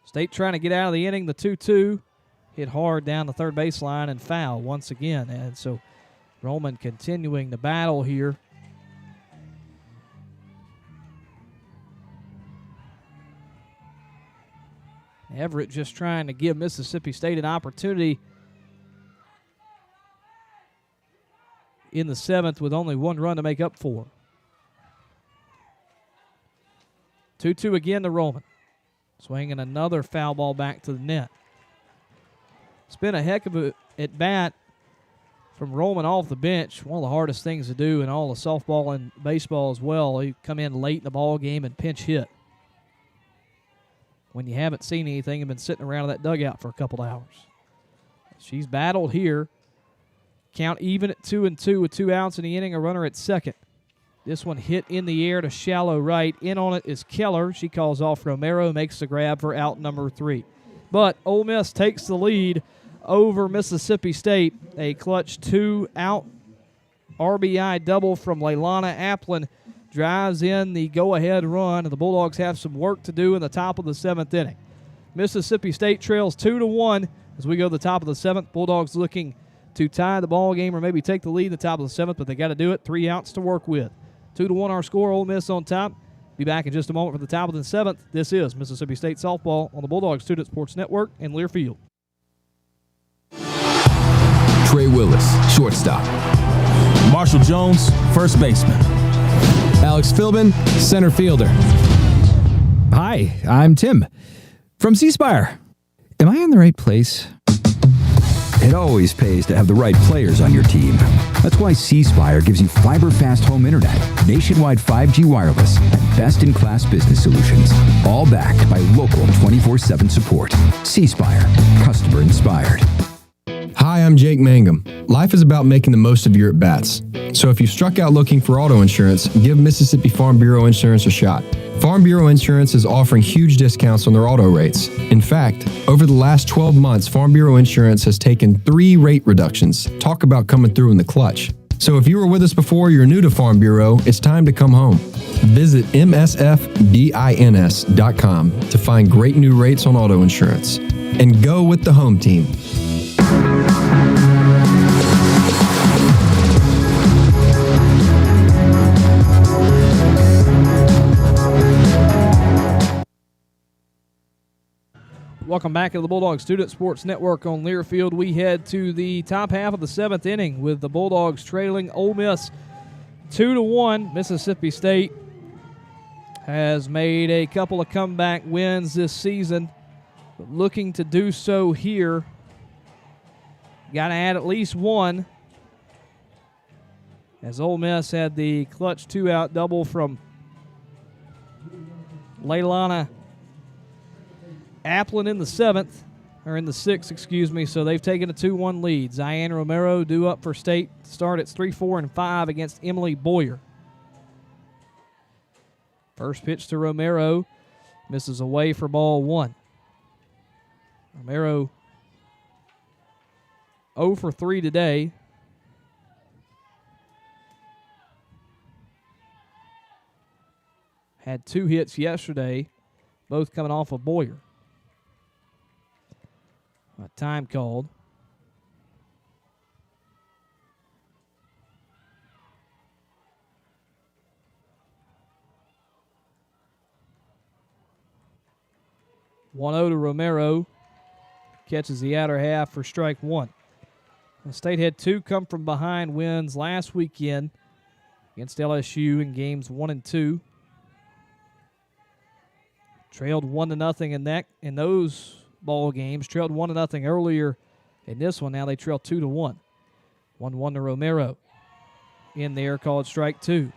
State trying to get out of the inning. The 2-2. Hit hard down the third baseline and foul once again. And so Roman continuing the battle here. Everett just trying to give Mississippi State an opportunity in the 7th with only 1 run to make up for. 2-2 again to Roman. Swinging another foul ball back to the net. It's been a heck of a at-bat from Roman off the bench. One of the hardest things to do in all of softball and baseball as well. He come in late in the ball game and pinch hit when you haven't seen anything and been sitting around in that dugout for a couple of hours. She's battled here. Count even at 2-2 with 2 outs in the inning, a runner at second. This one hit in the air to shallow right. In on it is Keller. She calls off Romero, makes the grab for out number 3. But Ole Miss takes the lead over Mississippi State. A clutch 2-out RBI double from Leilana Applin drives in the go-ahead run, and the Bulldogs have some work to do in the top of the 7th inning. Mississippi State trails 2-1 as we go to the top of the 7th. Bulldogs looking to tie the ball game or maybe take the lead in the top of the 7th, but they got to do it. 3 outs to work with. 2-1 our score. Ole Miss on top. Be back in just a moment for the top of the 7th. This is Mississippi State softball on the Bulldog Student Sports Network in Learfield. Trey Willis, shortstop. Marshall Jones, first baseman. Alex Philbin, center fielder. Hi, I'm Tim from C Spire. Am I in the right place? It always pays to have the right players on your team. That's why C Spire gives you fiber-fast home internet, nationwide 5G wireless, and best-in-class business solutions, all backed by local 24/7 support. C Spire, customer inspired. Hi, I'm Jake Mangum. Life is about making the most of your at-bats. So if you struck out looking for auto insurance, give Mississippi Farm Bureau Insurance a shot. Farm Bureau Insurance is offering huge discounts on their auto rates. In fact, over the last 12 months, Farm Bureau Insurance has taken 3 rate reductions. Talk about coming through in the clutch. So if you were with us before, you're new to Farm Bureau, it's time to come home. Visit msfbins.com to find great new rates on auto insurance. And go with the home team. Welcome back to the Bulldog Student Sports Network on Learfield. We head to the top half of the 7th inning with the Bulldogs trailing Ole Miss 2-1. Mississippi State has made a couple of comeback wins this season, but looking to do so here. Got to add at least one, as Ole Miss had the clutch 2-out double from Leilani Applin in the 6th, so they've taken a 2-1 lead. Zion Romero due up for State to start at 3-4-5 against Emily Boyer. First pitch to Romero, misses away for ball 1. Romero 0 for 3 today. Had 2 hits yesterday, both coming off of Boyer. A time called. (1-0) to Romero. Catches the outer half for strike 1. The State had 2 come from behind wins last weekend against LSU in games 1 and 2. Trailed 1-0 in those ball games. Trailed 1-0 earlier in this one. Now they trail 2-1. 1-1 to Romero. In there, called strike 2.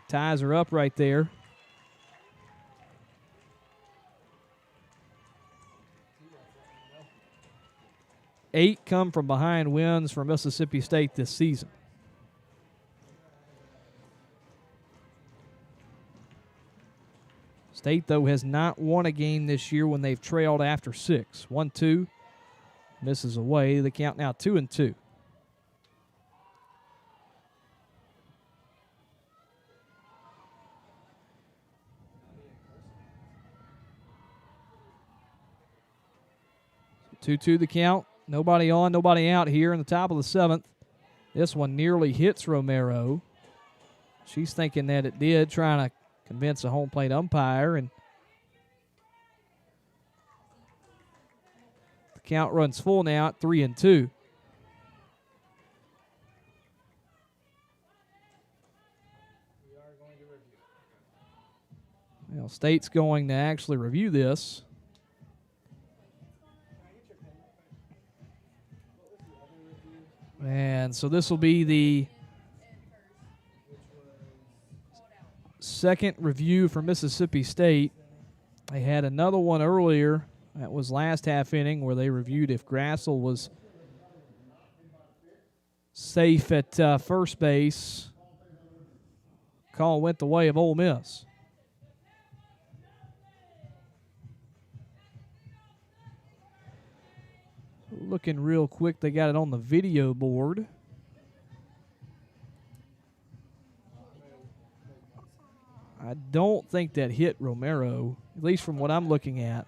Ties are up right there. Eight come from behind wins for Mississippi State this season. State, though, has not won a game this year when they've trailed after 6. 1-2. Misses away. The count now 2-2. So 2-2 the count. Nobody on, nobody out here in the top of the 7th. This one nearly hits Romero. She's thinking that it did, trying to convince a home plate umpire, and the count runs full now at 3-2. Well, State's going to actually review this. And so this will be the second review for Mississippi State. They had another one earlier. That was last half inning where they reviewed if Grassel was safe at first base. Call went the way of Ole Miss. Looking real quick, they got it on the video board. I don't think that hit Romero, at least from what I'm looking at.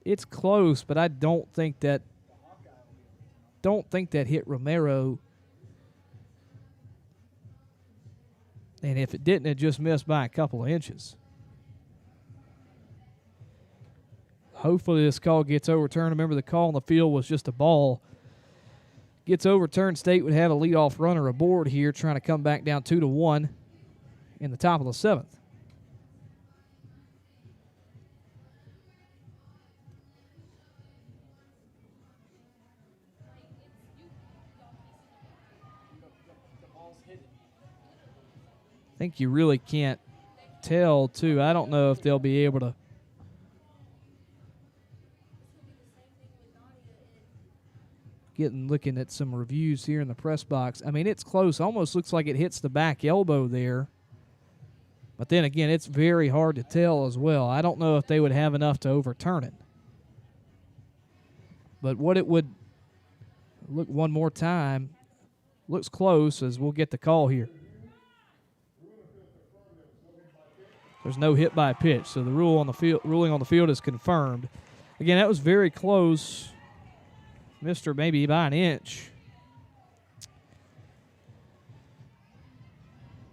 It's close, but I don't think that hit Romero. And if it didn't, it just missed by a couple of inches. Hopefully this call gets overturned. Remember, the call on the field was just a ball gets overturned, State would have a leadoff runner aboard here, trying to come back down 2-1 in the top of the 7th. I think you really can't tell, too. I don't know if they'll be able to. Looking at some reviews here in the press box. I mean, it's close. Almost looks like it hits the back elbow there. But then again, it's very hard to tell as well. I don't know if they would have enough to overturn it. But what it would look one more time, looks close as we'll get the call here. There's no hit by pitch, so the ruling on the field is confirmed. Again, that was very close. Missed her maybe by an inch.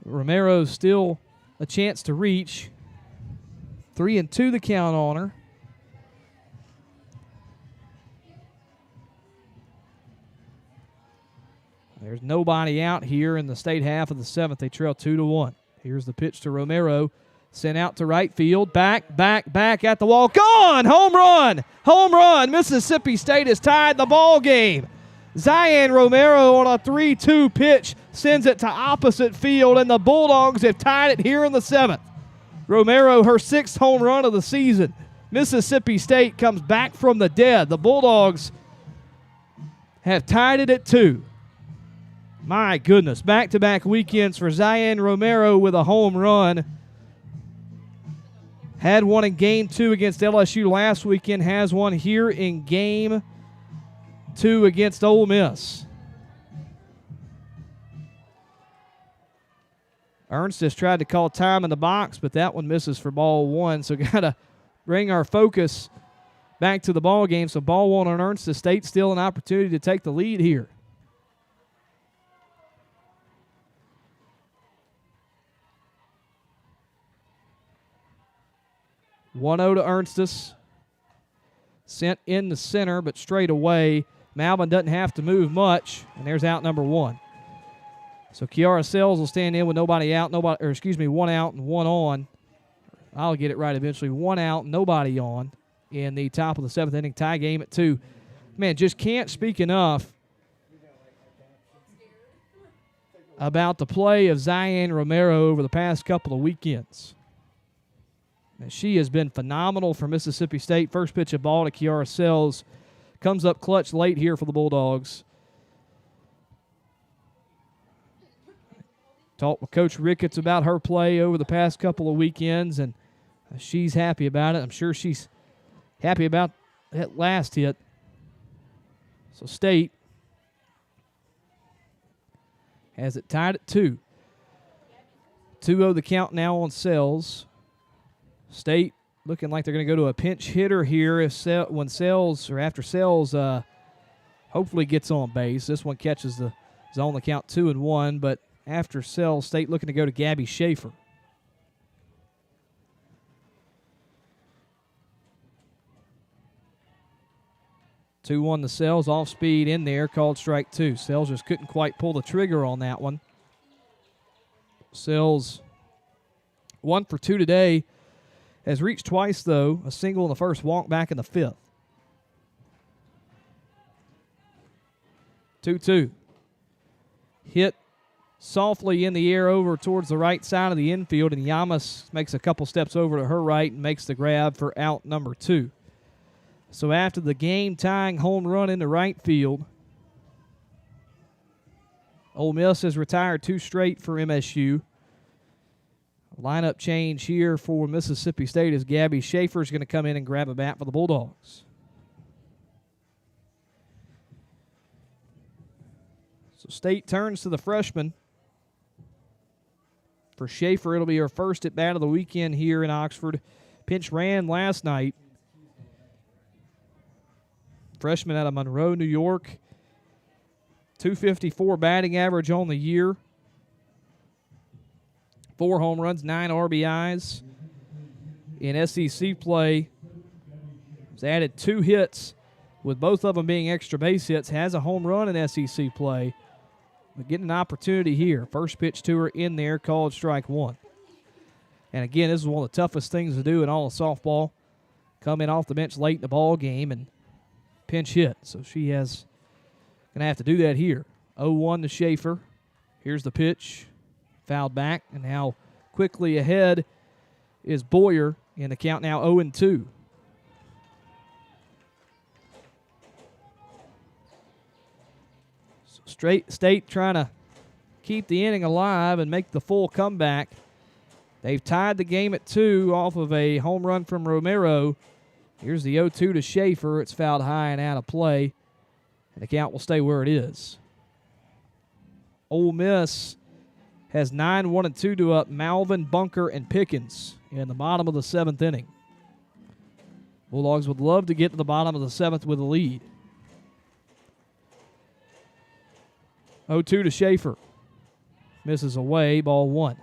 Romero still a chance to reach. 3-2 the count on her. There's nobody out here in the State half of the 7th. They trail 2-1. Here's the pitch to Romero. Sent out to right field. Back at the wall. Gone! Home run! Home run! Mississippi State has tied the ball game. Zion Romero on a 3-2 pitch sends it to opposite field, and the Bulldogs have tied it here in the 7th. Romero, her 6th home run of the season. Mississippi State comes back from the dead. The Bulldogs have tied it at 2. My goodness, back-to-back weekends for Zion Romero with a home run. Had one in Game 2 against LSU last weekend. Has one here in Game 2 against Ole Miss. Ernst has tried to call time in the box, but that one misses for ball 1. So got to bring our focus back to the ball game. So ball 1 on Ernst. The State still an opportunity to take the lead here. One-0 to Ernstus. Sent in the center, but straight away. Malvin doesn't have to move much, and there's out number 1. So Kiara Sells will stand in with nobody out, one out and one on. I'll get it right eventually. 1 out, nobody on in the top of the 7th inning. Tie game at 2. Man, just can't speak enough about the play of Zion Romero over the past couple of weekends. And she has been phenomenal for Mississippi State. First pitch of ball to Kiara Sells. Comes up clutch late here for the Bulldogs. Talked with Coach Ricketts about her play over the past couple of weekends, and she's happy about it. I'm sure she's happy about that last hit. So State has it tied at 2. 2-0 the count now on Sells. State looking like they're going to go to a pinch hitter here after Sells hopefully gets on base. This one catches is on the count 2-1, but after Sells, State looking to go to Gabby Schaefer. Two 2-1 to Sells, off speed in there, called strike 2. Sells just couldn't quite pull the trigger on that one. Sells 1 for 2 today. Has reached twice, though. A single in the first, walk back in the 5th. 2-2. Hit softly in the air over towards the right side of the infield, and Yamas makes a couple steps over to her right and makes the grab for out number 2. So after the game-tying home run into right field, Ole Miss has retired 2 straight for MSU. Lineup change here for Mississippi State as Gabby Schaefer is going to come in and grab a bat for the Bulldogs. So State turns to the freshman. For Schaefer, it'll be her first at bat of the weekend here in Oxford. Pinch ran last night. Freshman out of Monroe, New York. .254 batting average on the year. 4 home runs, 9 RBIs. In SEC play, has added 2 hits with both of them being extra base hits, has a home run in SEC play. But getting an opportunity here. First pitch to her in there, called strike one. And again, this is one of the toughest things to do in all of softball. Come in off the bench late in the ball game and pinch hit. So she has going to have to do that here. 0-1 to Schaefer. Here's the pitch. Fouled back. And now quickly ahead is Boyer in the count now 0-2. So State trying to keep the inning alive and make the full comeback. They've tied the game at 2 off of a home run from Romero. Here's the 0-2 to Schaefer. It's fouled high and out of play. And the count will stay where it is. Ole Miss has 9-1-2 to up Malvin, Bunker, and Pickens in the bottom of the 7th inning. Bulldogs would love to get to the bottom of the 7th with a lead. 0-2 to Schaefer. Misses away, ball 1.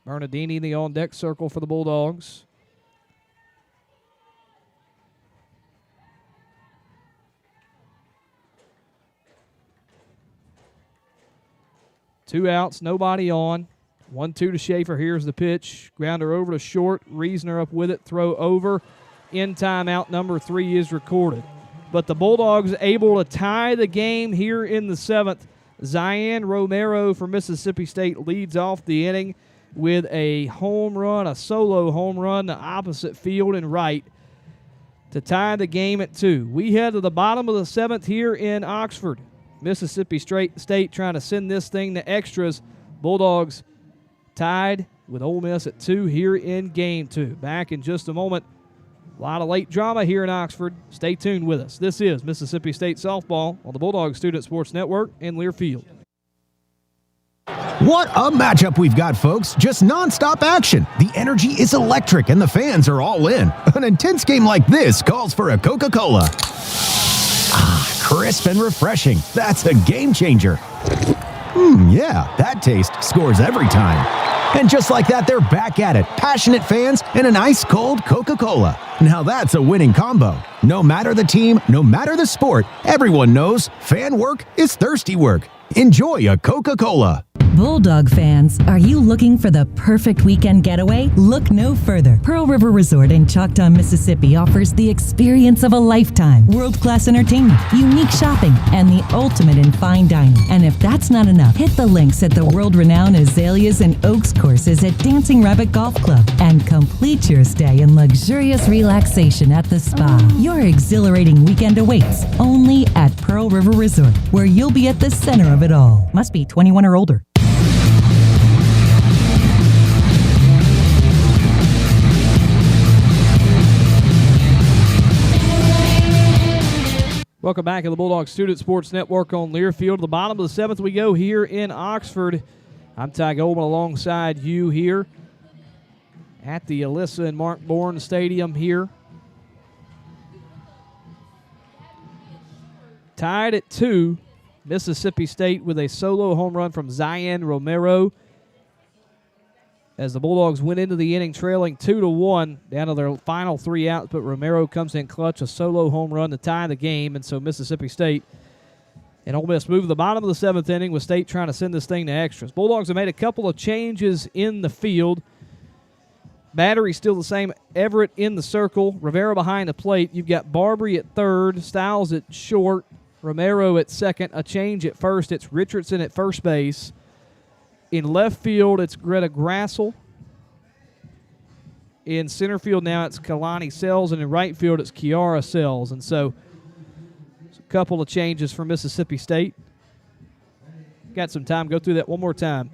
Bernardini in the on-deck circle for the Bulldogs. Two outs, nobody on. 1-2 to Schaefer. Here's the pitch. Grounder over to short. Reasoner up with it. Throw over. In timeout number 3 is recorded. But the Bulldogs able to tie the game here in the 7th. Zion Romero for Mississippi State leads off the inning with a home run, a solo home run to opposite field and right to tie the game at 2. We head to the bottom of the 7th here in Oxford. Mississippi State trying to send this thing to extras. Bulldogs tied with Ole Miss at 2 here in Game 2. Back in just a moment. A lot of late drama here in Oxford. Stay tuned with us. This is Mississippi State Softball on the Bulldog Student Sports Network in Learfield. What a matchup we've got, folks. Just nonstop action. The energy is electric and the fans are all in. An intense game like this calls for a Coca-Cola. Ah, crisp and refreshing. That's a game changer. Yeah, that taste scores every time. And just like that, they're back at it. Passionate fans and an ice-cold Coca-Cola. Now that's a winning combo. No matter the team, no matter the sport, everyone knows fan work is thirsty work. Enjoy a Coca-Cola. Bulldog fans, are you looking for the perfect weekend getaway? Look no further. Pearl River Resort in Choctaw, Mississippi offers the experience of a lifetime. World-class entertainment, unique shopping, and the ultimate in fine dining. And if that's not enough, hit the links at the world-renowned Azaleas and Oaks courses at Dancing Rabbit Golf Club and complete your stay in luxurious relaxation at the spa. Your exhilarating weekend awaits only at Pearl River Resort, where you'll be at the center of it all. Must be 21 or older. Welcome back to the Bulldog Student Sports Network on Learfield. The bottom of the 7th we go here in Oxford. I'm Ty Goldman alongside you here at the Alyssa and Mark Bourne Stadium here. Tied at 2, Mississippi State with a solo home run from Zion Romero. As the Bulldogs went into the inning trailing 2-1 down to their final 3 outs, but Romero comes in clutch, a solo home run to tie the game, and so Mississippi State and Ole Miss move to the bottom of the 7th inning with State trying to send this thing to extras. Bulldogs have made a couple of changes in the field. Battery still the same. Everett in the circle, Rivera behind the plate. You've got Barbary at third, Styles at short, Romero at second, a change at first. It's Richardson at first base. In left field, it's Greta Grassel. In center field now, it's Kalani Sells. And in right field, it's Kiara Sells. And so, a couple of changes for Mississippi State. Got some time. Go through that one more time.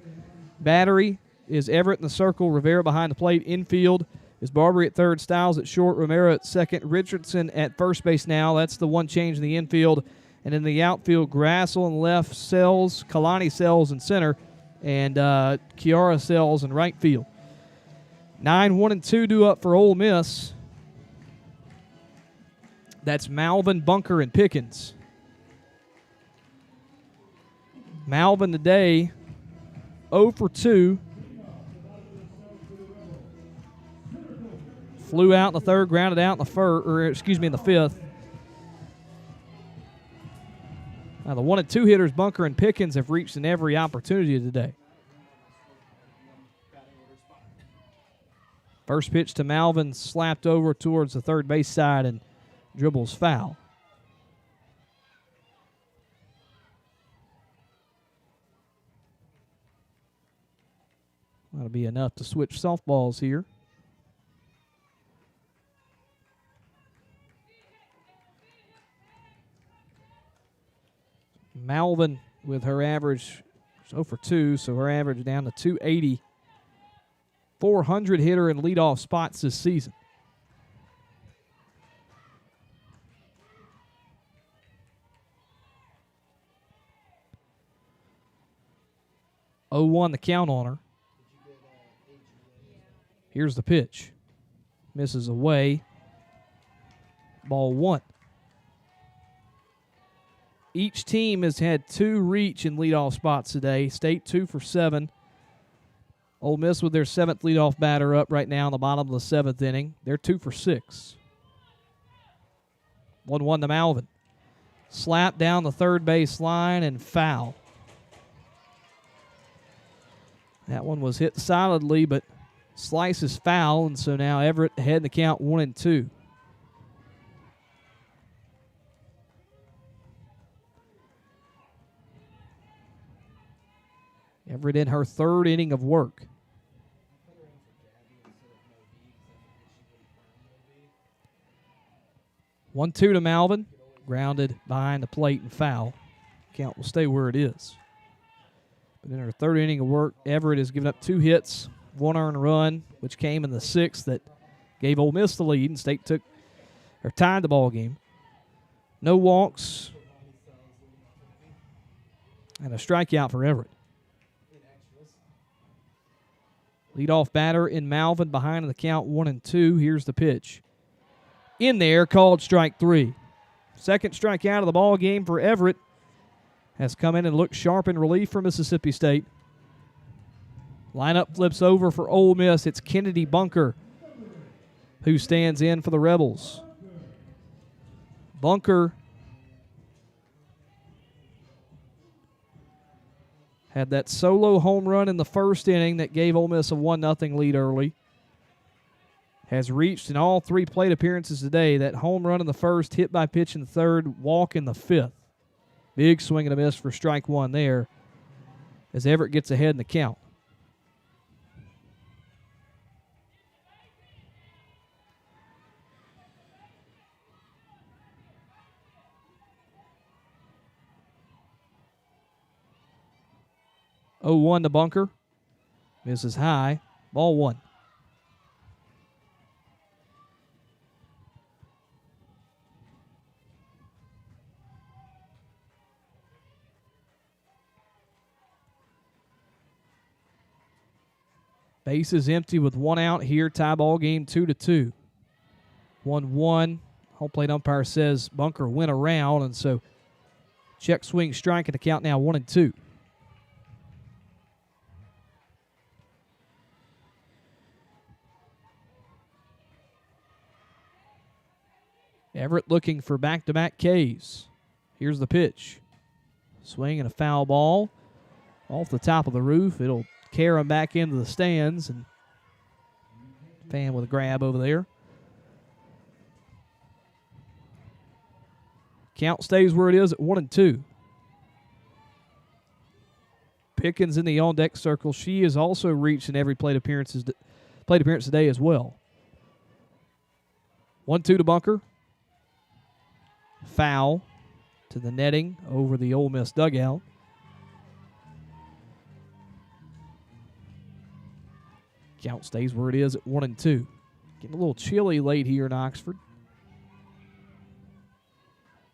Battery is Everett in the circle. Rivera behind the plate. Infield is Barbary at third. Styles at short. Romero at second. Richardson at first base now. That's the one change in the infield. And in the outfield, Grassel in left, Sells, Kalani Sells in center. And Kiara Sells in right field. 9-1-2 due up for Ole Miss. That's Malvin, Bunker, and Pickens. Malvin today, 0 for 2. Flew out in the third, grounded out in the in the 5th. Now, the 1 and 2 hitters, Bunker and Pickens, have reached in every opportunity today. First pitch to Malvin, slapped over towards the third base side and dribbles foul. That'll be enough to switch softballs here. Malvin with her average 0 for 2, so her average down to 280. 400 hitter in leadoff spots this season. Oh, 1 the count on her. Here's the pitch. Misses away. Ball 1. Each team has had 2 reach in leadoff spots today. State 2 for 7. Ole Miss with their 7th leadoff batter up right now in the bottom of the 7th inning. They're 2 for 6. 1-1 to Malvin. Slap down the third base line and foul. That one was hit solidly, but Slice is foul, and so now Everett ahead in the count 1-2. Everett in her 3rd inning of work. One, 2 to Malvin. Grounded behind the plate and foul. Count will stay where it is. But in her 3rd inning of work, Everett has given up 2 hits, 1 earned run, which came in the 6th that gave Ole Miss the lead, and State took or tied the ball game. No walks and a strikeout for Everett. Leadoff batter in Malvin behind the count 1-2. Here's the pitch. In there, called strike 3. Second strikeout of the ball game for Everett. Has come in and looked sharp in relief for Mississippi State. Lineup flips over for Ole Miss. It's Kennedy Bunker who stands in for the Rebels. Bunker had that solo home run in the 1st inning that gave Ole Miss a 1-0 lead early. Has reached in all 3 plate appearances today. That home run in the 1st, hit by pitch in the 3rd, walk in the 5th. Big swing and a miss for strike 1 there as Everett gets ahead in the count. Oh, 1 to Bunker. Misses high. Ball 1. Base is empty with 1 out here. Tie ball game 2-2. 1-1. Home plate umpire says Bunker went around, and so check swing strike at the count now 1-2. Everett looking for back-to-back Ks. Here's the pitch. Swing and a foul ball off the top of the roof. It'll carry him back into the stands, and fan with a grab over there. Count stays where it is at 1-2. Pickens in the on-deck circle. She has also reached in every plate appearance today as well. 1-2 to Bunker. Foul to the netting over the Ole Miss dugout. Count stays where it is at 1-2. Getting a little chilly late here in Oxford.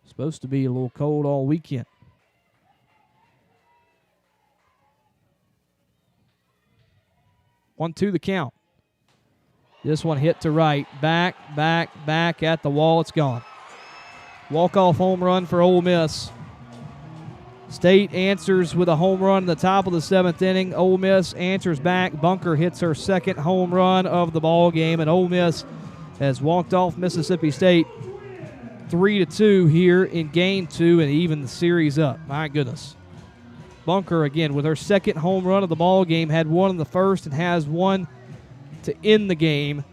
Supposed to be a little cold all weekend. 1-2 the count. This one hit to right. Back at the wall. It's gone. Walk-off home run for Ole Miss. State answers with a home run in the top of the 7th inning. Ole Miss answers back. Bunker hits her 2nd home run of the ball game, and Ole Miss has walked off Mississippi State 3-2 here in Game 2 and even the series up. My goodness. Bunker, again, with her second home run of the ball game, had one in the first and has one to end the game.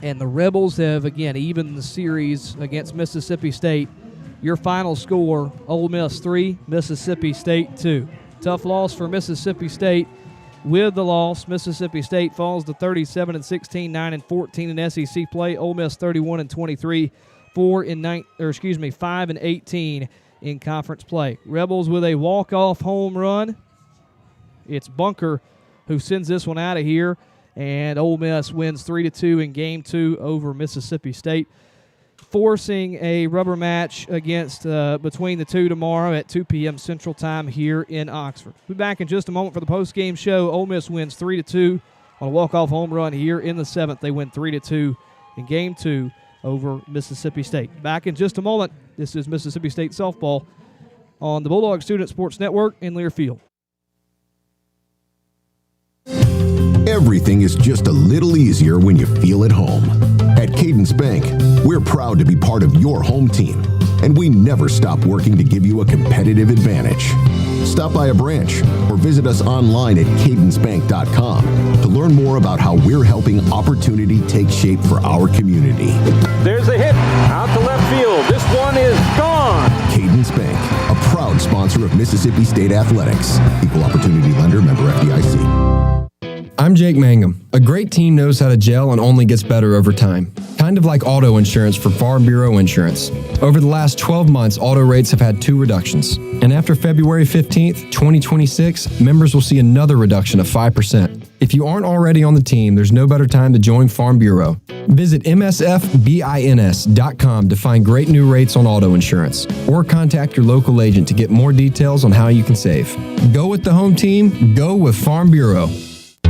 And the Rebels have, again, evened the series against Mississippi State. Your final score, Ole Miss 3, Mississippi State 2. Tough loss for Mississippi State. With the loss, Mississippi State falls to 37-16, 9-14 in SEC play. Ole Miss 31-23, 5-18 in conference play. Rebels with a walk-off home run. It's Bunker who sends this one out of here, and Ole Miss wins 3-2 in Game 2 over Mississippi State, forcing a rubber match against between the two tomorrow at 2 p.m. Central Time here in Oxford. We'll be back in just a moment for the post-game show. Ole Miss wins 3-2 on a walk-off home run here in the 7th. They win 3-2 in Game 2 over Mississippi State. Back in just a moment. This is Mississippi State softball on the Bulldog Student Sports Network in Learfield. Everything is just a little easier when you feel at home. At Cadence Bank, we're proud to be part of your home team, and we never stop working to give you a competitive advantage. Stop by a branch or visit us online at cadencebank.com to learn more about how we're helping opportunity take shape for our community. There's a hit out to left field. This one is gone. Cadence Bank, a proud sponsor of Mississippi State Athletics. Equal opportunity lender, member FDIC. I'm Jake Mangum. A great team knows how to gel and only gets better over time. Kind of like auto insurance for Farm Bureau Insurance. Over the last 12 months, auto rates have had 2 reductions. And after February 15th, 2026, members will see another reduction of 5%. If you aren't already on the team, there's no better time to join Farm Bureau. Visit msfbins.com to find great new rates on auto insurance, or contact your local agent to get more details on how you can save. Go with the home team, go with Farm Bureau.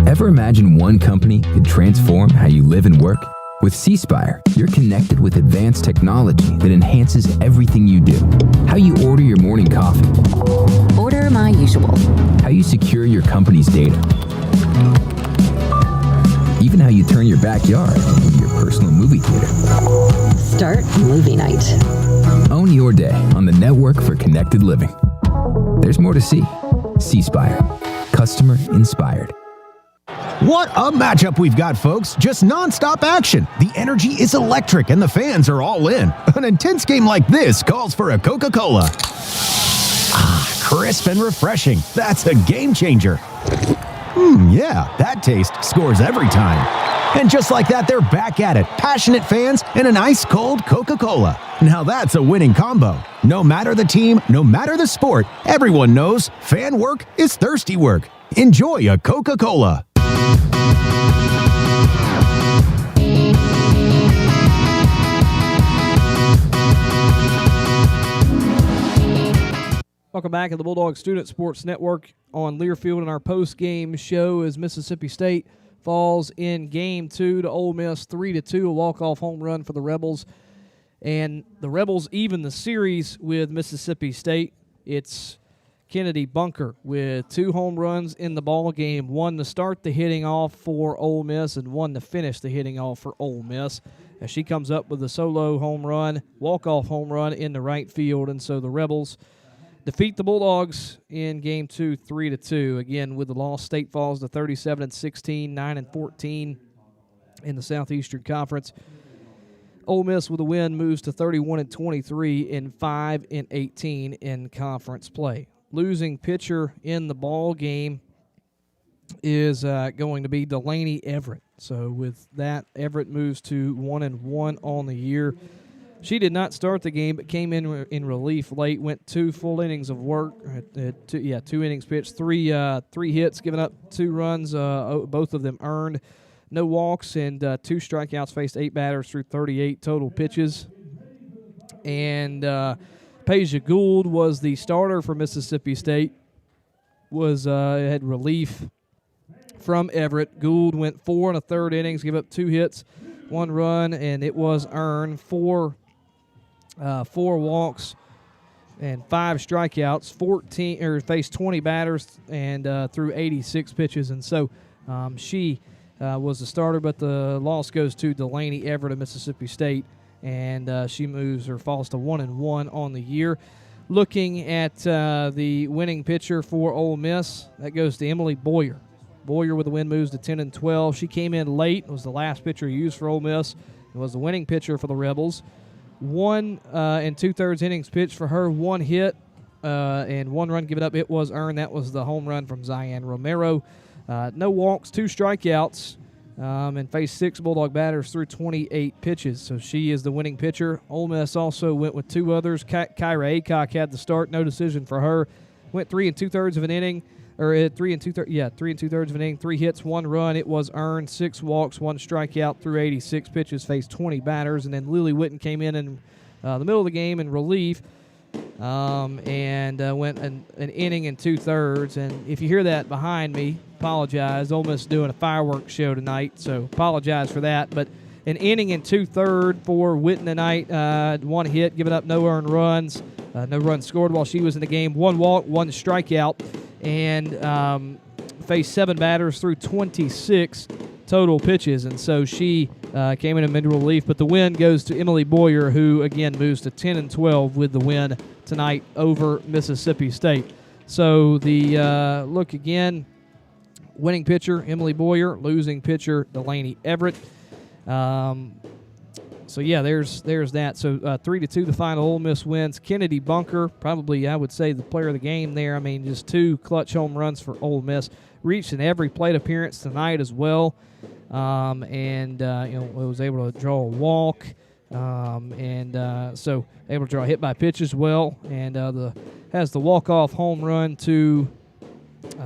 Ever imagine one company could transform how you live and work? With C-Spire, you're connected with advanced technology that enhances everything you do. How you order your morning coffee. Order my usual. How you secure your company's data. Even how you turn your backyard into your personal movie theater. Start movie night. Own your day on the network for connected living. There's more to see. C-Spire. Customer inspired. What a matchup we've got, folks. Just nonstop action. The energy is electric and the fans are all in. An intense game like this calls for a Coca-Cola. Ah, crisp and refreshing. That's a game changer. Yeah, that taste scores every time. And just like that, they're back at it. Passionate fans and an ice-cold Coca-Cola. Now that's a winning combo. No matter the team, no matter the sport, everyone knows fan work is thirsty work. Enjoy a Coca-Cola. Welcome back to the Bulldog Student Sports Network on Learfield, and our post-game show as Mississippi State falls in Game 2 to Ole Miss 3-2, a walk-off home run for the Rebels. And the Rebels even the series with Mississippi State. It's Kennedy Bunker with 2 home runs in the ball game, one to start the hitting off for Ole Miss and one to finish the hitting off for Ole Miss. As she comes up with a solo home run, walk-off home run in the right field, and so the Rebels defeat the Bulldogs in Game 2, 3-2. Again, with the loss, State falls to 37-16, 9-14 in the Southeastern Conference. Ole Miss with a win moves to 31-23 and 5-18 in conference play. Losing pitcher in the ball game is going to be Delaney Everett. So with that, Everett moves to 1-1 on the year. She did not start the game, but came in relief late. Went 2 full innings of work. 2 innings pitched, three hits, giving up 2 runs. Both of them earned. No walks and 2 strikeouts. Faced 8 batters through 38 total pitches. And Peja Gould was the starter for Mississippi State. Had relief from Everett. Gould went 4 1/3 innings, gave up 2 hits, 1 run, and it was earned 4 walks and 5 strikeouts. Faced 20 batters and threw 86 pitches, and so she was the starter. But the loss goes to Delaney Everett of Mississippi State and she moves or falls to 1-1 on the year. Looking at the winning pitcher for Ole Miss, that goes to Emily Boyer. Boyer with the win moves to 10-12. She came in late, was the last pitcher used for Ole Miss, and was the winning pitcher for the Rebels. 1 2/3 innings pitched for her, 1 hit, and 1 run given up. It was earned. That was the home run from Zion Romero. No walks, 2 strikeouts, and faced 6 Bulldog batters through 28 pitches. So she is the winning pitcher. Ole Miss also went with 2 others. Kyra Aycock had the start. No decision for her. Went 3 2/3 of an inning. Or 3 2/3 of an inning, 3 hits, 1 run. It was earned, 6 walks, 1 strikeout through 86 pitches, faced 20 batters. And then Lily Witten came in the middle of the game in relief and went an inning and 2/3. And if you hear that behind me, apologize. Ole Miss doing a fireworks show tonight, so apologize for that. But an inning and 2/3 for Witten tonight. 1 hit, giving up no earned runs. No runs scored while she was in the game. 1 walk, 1 strikeout. And faced 7 batters through 26 total pitches. And so she came in mid-relief. But the win goes to Emily Boyer, who, again, moves to 10-12 with the win tonight over Mississippi State. So the look again, winning pitcher, Emily Boyer, losing pitcher, Delaney Everett. So, yeah, there's that. So, 3-2 the final. Ole Miss wins. Kennedy Bunker, probably, I would say, the player of the game there. I mean, just 2 clutch home runs for Ole Miss. Reached in every plate appearance tonight as well. Was able to draw a walk. So, able to draw a hit by pitch as well. And has the walk-off home run to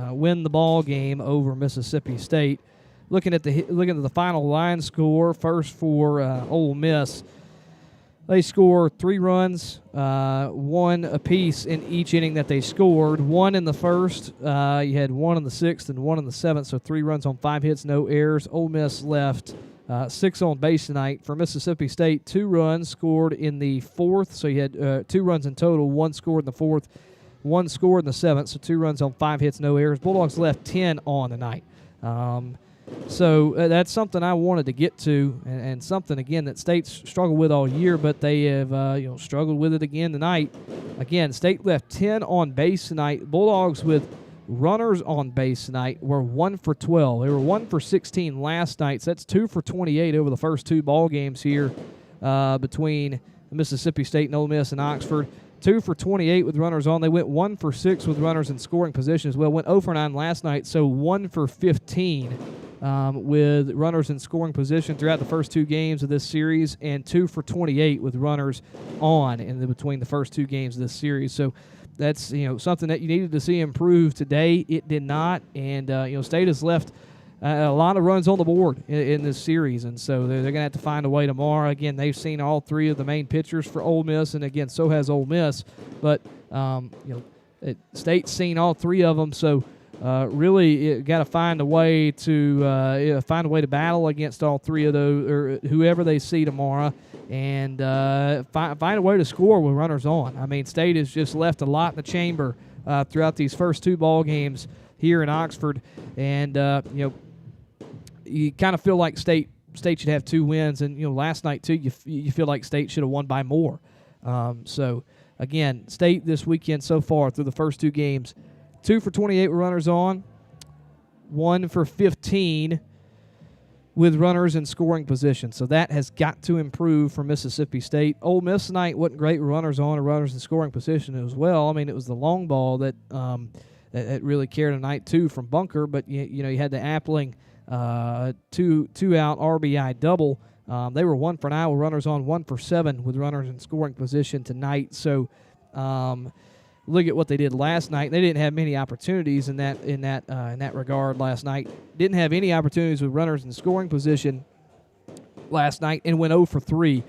win the ball game over Mississippi State. Looking at the final line score, first for Ole Miss, they score 3 runs, 1 apiece in each inning that they scored. 1 in the first, you had 1 in the 6th and 1 in the 7th, so 3 runs on 5 hits, no errors. Ole Miss left 6 on base tonight. For Mississippi State, 2 runs scored in the 4th, so you had 2 runs in total, 1 scored in the 4th, 1 scored in the 7th, so 2 runs on 5 hits, no errors. Bulldogs left 10 on tonight. So that's something I wanted to get to, and something, again, that State's struggled with all year, but they have struggled with it again tonight. Again, State left 10 on base tonight. Bulldogs with runners on base tonight were 1 for 12. They were 1 for 16 last night, so that's 2 for 28 over the first 2 ball games here between Mississippi State and Ole Miss and Oxford. 2 for 28 with runners on. They went 1 for 6 with runners in scoring position as well. Went 0 for 9 last night, so 1 for 15 with runners in scoring position throughout the first 2 games of this series, and 2 for 28 with runners on between the first 2 games of this series. So that's something that you needed to see improve today. It did not, and State has left a lot of runs on the board in this series, and so they're going to have to find a way tomorrow. Again, they've seen all 3 of the main pitchers for Ole Miss, and again, so has Ole Miss. But State's seen all 3 of them, so really got to find a way to battle against all 3 of those, or whoever they see tomorrow, and find a way to score with runners on. I mean, State has just left a lot in the chamber throughout these first 2 ball games here in Oxford, and you kind of feel like State should have 2 wins, and last night too, you feel like State should have won by more. So again, State this weekend so far through the first 2 games, 2 for 28 with runners on, 1 for 15 with runners in scoring position. So that has got to improve for Mississippi State. Ole Miss tonight wasn't great with runners on or runners in scoring position as well. I mean, it was the long ball that that really carried tonight too from Bunker, but you had the Appling 2-out RBI double. They were 1 for 9 with runners on, 1 for 7 with runners in scoring position tonight. So look at what they did last night. They didn't have many opportunities in that regard last night. Didn't have any opportunities with runners in scoring position last night, and went 0 for 3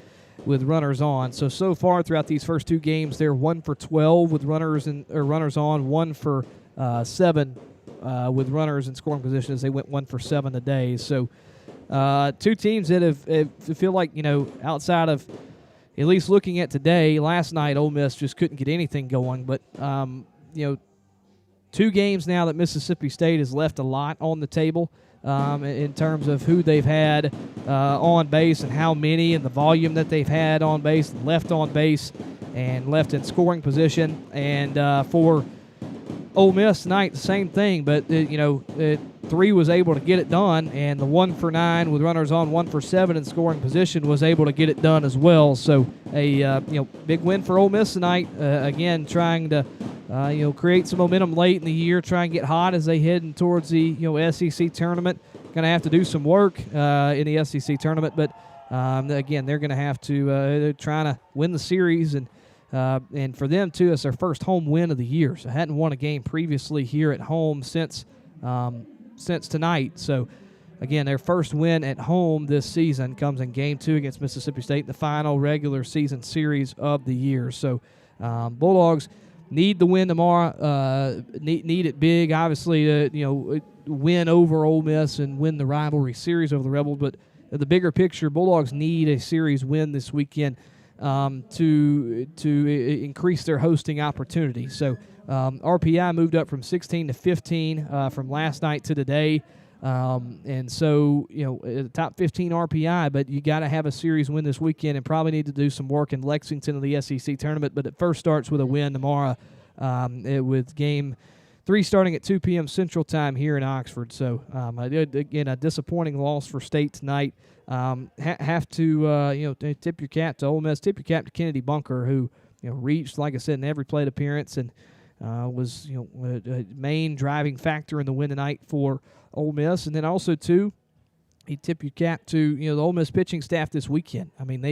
with runners on. So far throughout these first 2 games, they're 1 for 12 with runners on, 1 for 7 with runners in scoring position, as they went 1 for 7 today. So 2 teams that have feel like, outside of at least looking at today, last night Ole Miss just couldn't get anything going. But 2 games now that Mississippi State has left a lot on the table. in terms of who they've had on base and how many and the volume that they've had on base, left on base, and left in scoring position. And for Ole Miss tonight, the same thing, but 3 was able to get it done, and the 1 for 9 with runners on, 1 for 7 in scoring position was able to get it done as well. So a big win for Ole Miss tonight. Again, trying to create some momentum late in the year, try and get hot as they head towards the SEC tournament. Going to have to do some work in the SEC tournament, but again, they're going to have to they're trying to win the series, and for them too, it's their first home win of the year. So hadn't won a game previously here at home since tonight. So again, their first win at home this season comes in Game 2 against Mississippi State, the final regular season series of the year. So Bulldogs need the win tomorrow. Need it big, obviously, to win over Ole Miss and win the rivalry series over the Rebels. But the bigger picture, Bulldogs need a series win this weekend to increase their hosting opportunity. So RPI moved up from 16 to 15 from last night to today. And so, top 15 RPI, but you got to have a series win this weekend and probably need to do some work in Lexington in the SEC tournament. But it first starts with a win tomorrow with Game 3 starting at 2 p.m. Central Time here in Oxford. So, again, a disappointing loss for State tonight. Have to, tip your cap to Ole Miss, tip your cap to Kennedy Bunker, who, reached, like I said, in every plate appearance and was, a main driving factor in the win tonight for Ole Miss. And then also, too, you tip your cap to, the Ole Miss pitching staff this weekend. I mean,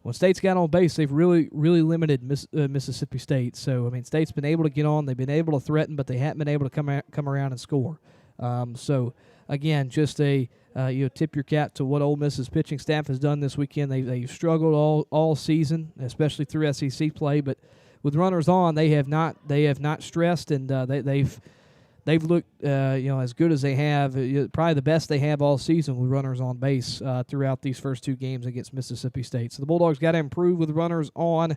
when State's got on base, they've really, really limited Mississippi State. So, I mean, State's been able to get on. They've been able to threaten, but they haven't been able to come around and score. So, again, just a tip your cap to what Ole Miss's pitching staff has done this weekend. They've struggled all season, especially through SEC play. But with runners on, they have not stressed, and they've looked as good as they have, probably the best they have all season with runners on base throughout these first 2 games against Mississippi State. So the Bulldogs got to improve with runners on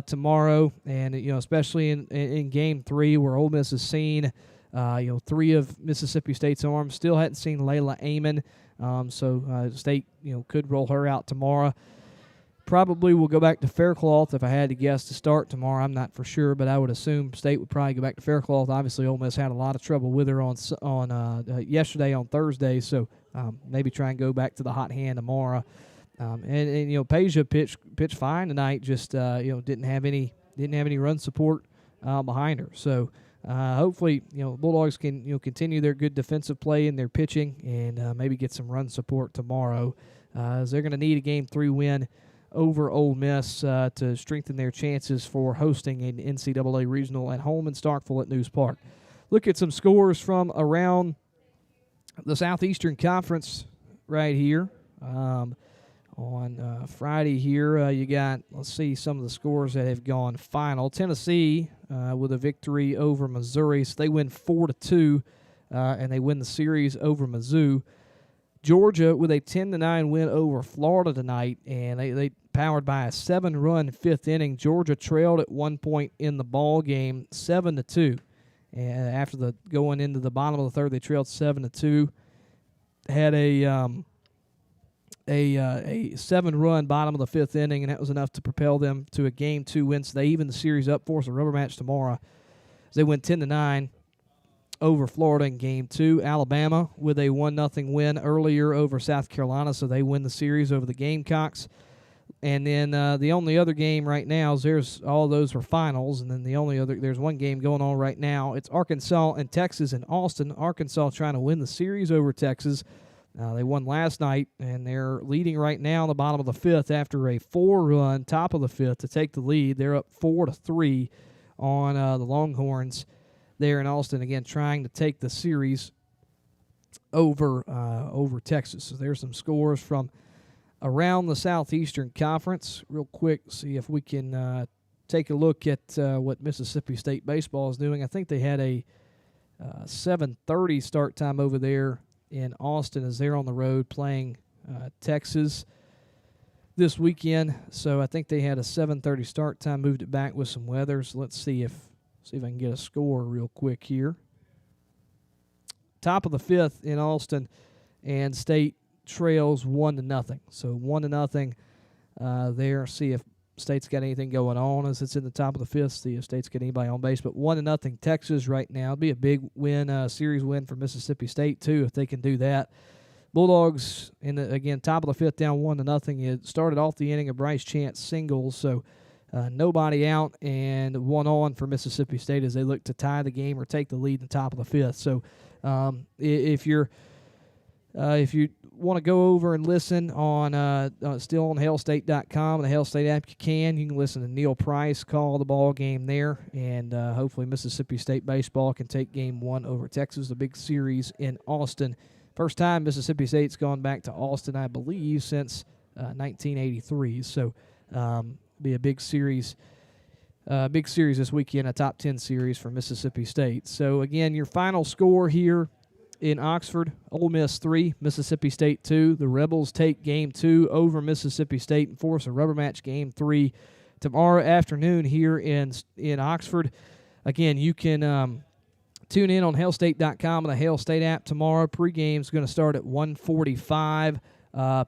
tomorrow, and especially in Game 3 where Ole Miss has seen 3 of Mississippi State's arms. Still hadn't seen Layla Amon, so State could roll her out tomorrow. Probably will go back to Faircloth if I had to guess to start tomorrow. I'm not for sure, but I would assume State would probably go back to Faircloth. Obviously, Ole Miss had a lot of trouble with her on yesterday on Thursday, so maybe try and go back to the hot hand tomorrow. And Peja pitched fine tonight. Just didn't have any run support behind her. So hopefully Bulldogs can continue their good defensive play in their pitching and maybe get some run support tomorrow, as they're going to need a Game 3 win over Ole Miss to strengthen their chances for hosting an NCAA regional at home in Starkville at News Park. Look at some scores from around the Southeastern Conference right here. On Friday here, you got, let's see, some of the scores that have gone final. Tennessee with a victory over Missouri, so they win 4-2, and they win the series over Mizzou. Georgia with a 10-9 win over Florida tonight, and they powered by a 7-run 5th inning. Georgia trailed at one point in the ball game 7-2, and after going into the bottom of the 3rd, they trailed 7-2. Had a 7-run bottom of the 5th inning, and that was enough to propel them to a Game 2 win. So they even the series up for us a rubber match tomorrow. They win 10-9 over Florida in Game 2. Alabama with a 1-0 win earlier over South Carolina, so they win the series over the Gamecocks. And then the only other game right now is all those were finals, and then there's one game going on right now. It's Arkansas and Texas in Austin. Arkansas trying to win the series over Texas. They won last night, and they're leading right now in the bottom of the 5th after a 4-run top of the 5th to take the lead. They're up 4-3 on the Longhorns there in Austin, again trying to take the series over Texas. So there's some scores from around the Southeastern Conference. Real quick, see if we can take a look at what Mississippi State baseball is doing. I think they had a 7:30 start time over there in Austin as they're on the road playing Texas this weekend. So I think they had a 7:30 start time, moved it back with some weather. So let's see if I can get a score real quick here. top of the fifth in Austin, and State trails 1-0. So 1-0 there. See if State's got anything going on as it's in the top of the fifth. See if State's got anybody on base. But 1-0 Texas right now. It'd be a big win, series win for Mississippi State too if they can do that. Bulldogs again top of the fifth, down 1-0. It started off the inning of Bryce Chance singles, so nobody out and 1 on for Mississippi State as they look to tie the game or take the lead in the top of the fifth. So if you want to go over and listen on still on hailstate.com and the Hail State app, you can listen to Neil Price call the ball game there, and hopefully Mississippi State baseball can take game 1 over Texas, the big series in Austin. First time Mississippi State's gone back to Austin, I believe, since 1983. So be a big series this weekend, a top 10 series for Mississippi State. So again, your final score here in Oxford: Ole Miss 3, Mississippi State 2. The Rebels take game 2 over Mississippi State and force a rubber match game 3 tomorrow afternoon here in Oxford. Again, you can tune in on hailstate.com and the Hail State app tomorrow. Pre-game is going to start at 1:45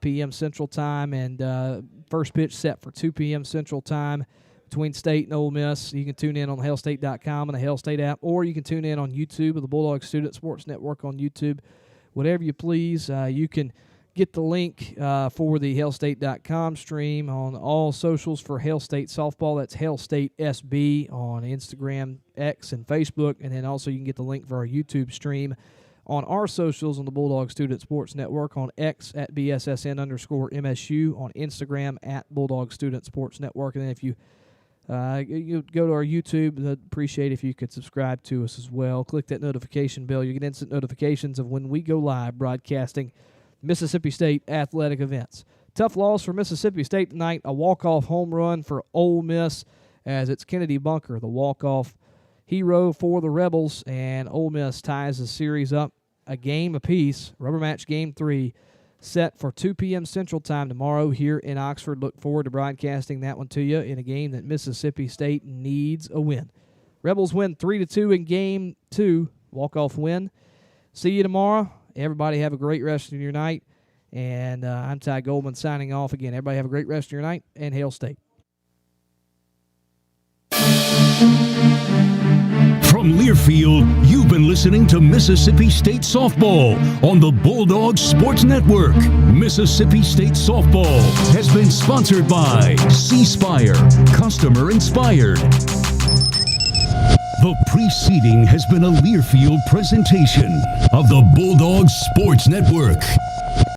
p.m. Central Time, and first pitch set for 2 p.m. Central Time between State and Ole Miss. You can tune in on hailstate.com and the Hail State app, or you can tune in on YouTube with the Bulldog Student Sports Network on YouTube. Whatever you please. You can get the link for the hailstate.com stream on all socials for Hail State Softball. That's Hail State SB on Instagram, X, and Facebook. And then also you can get the link for our YouTube stream on our socials on the Bulldog Student Sports Network, on X at BSSN_MSU, on Instagram at Bulldog Student Sports Network. And then if you go to our YouTube, I'd appreciate if you could subscribe to us as well. Click that notification bell. You get instant notifications of when we go live broadcasting Mississippi State athletic events. Tough loss for Mississippi State tonight, a walk-off home run for Ole Miss, as it's Kennedy Bunker, the walk-off hero for the Rebels, and Ole Miss ties the series up a game apiece. Rubber match game 3 set for 2 p.m. Central Time tomorrow here in Oxford. Look forward to broadcasting that one to you in a game that Mississippi State needs a win. Rebels win 3-2 in game 2, walk-off win. See you tomorrow. Everybody have a great rest of your night. And I'm Ty Goldman signing off again. Everybody have a great rest of your night, and Hail State. From Learfield, you've been listening to Mississippi State Softball on the Bulldog Sports Network. Mississippi State Softball has been sponsored by C Spire, customer inspired. The preceding has been a Learfield presentation of the Bulldog Sports Network.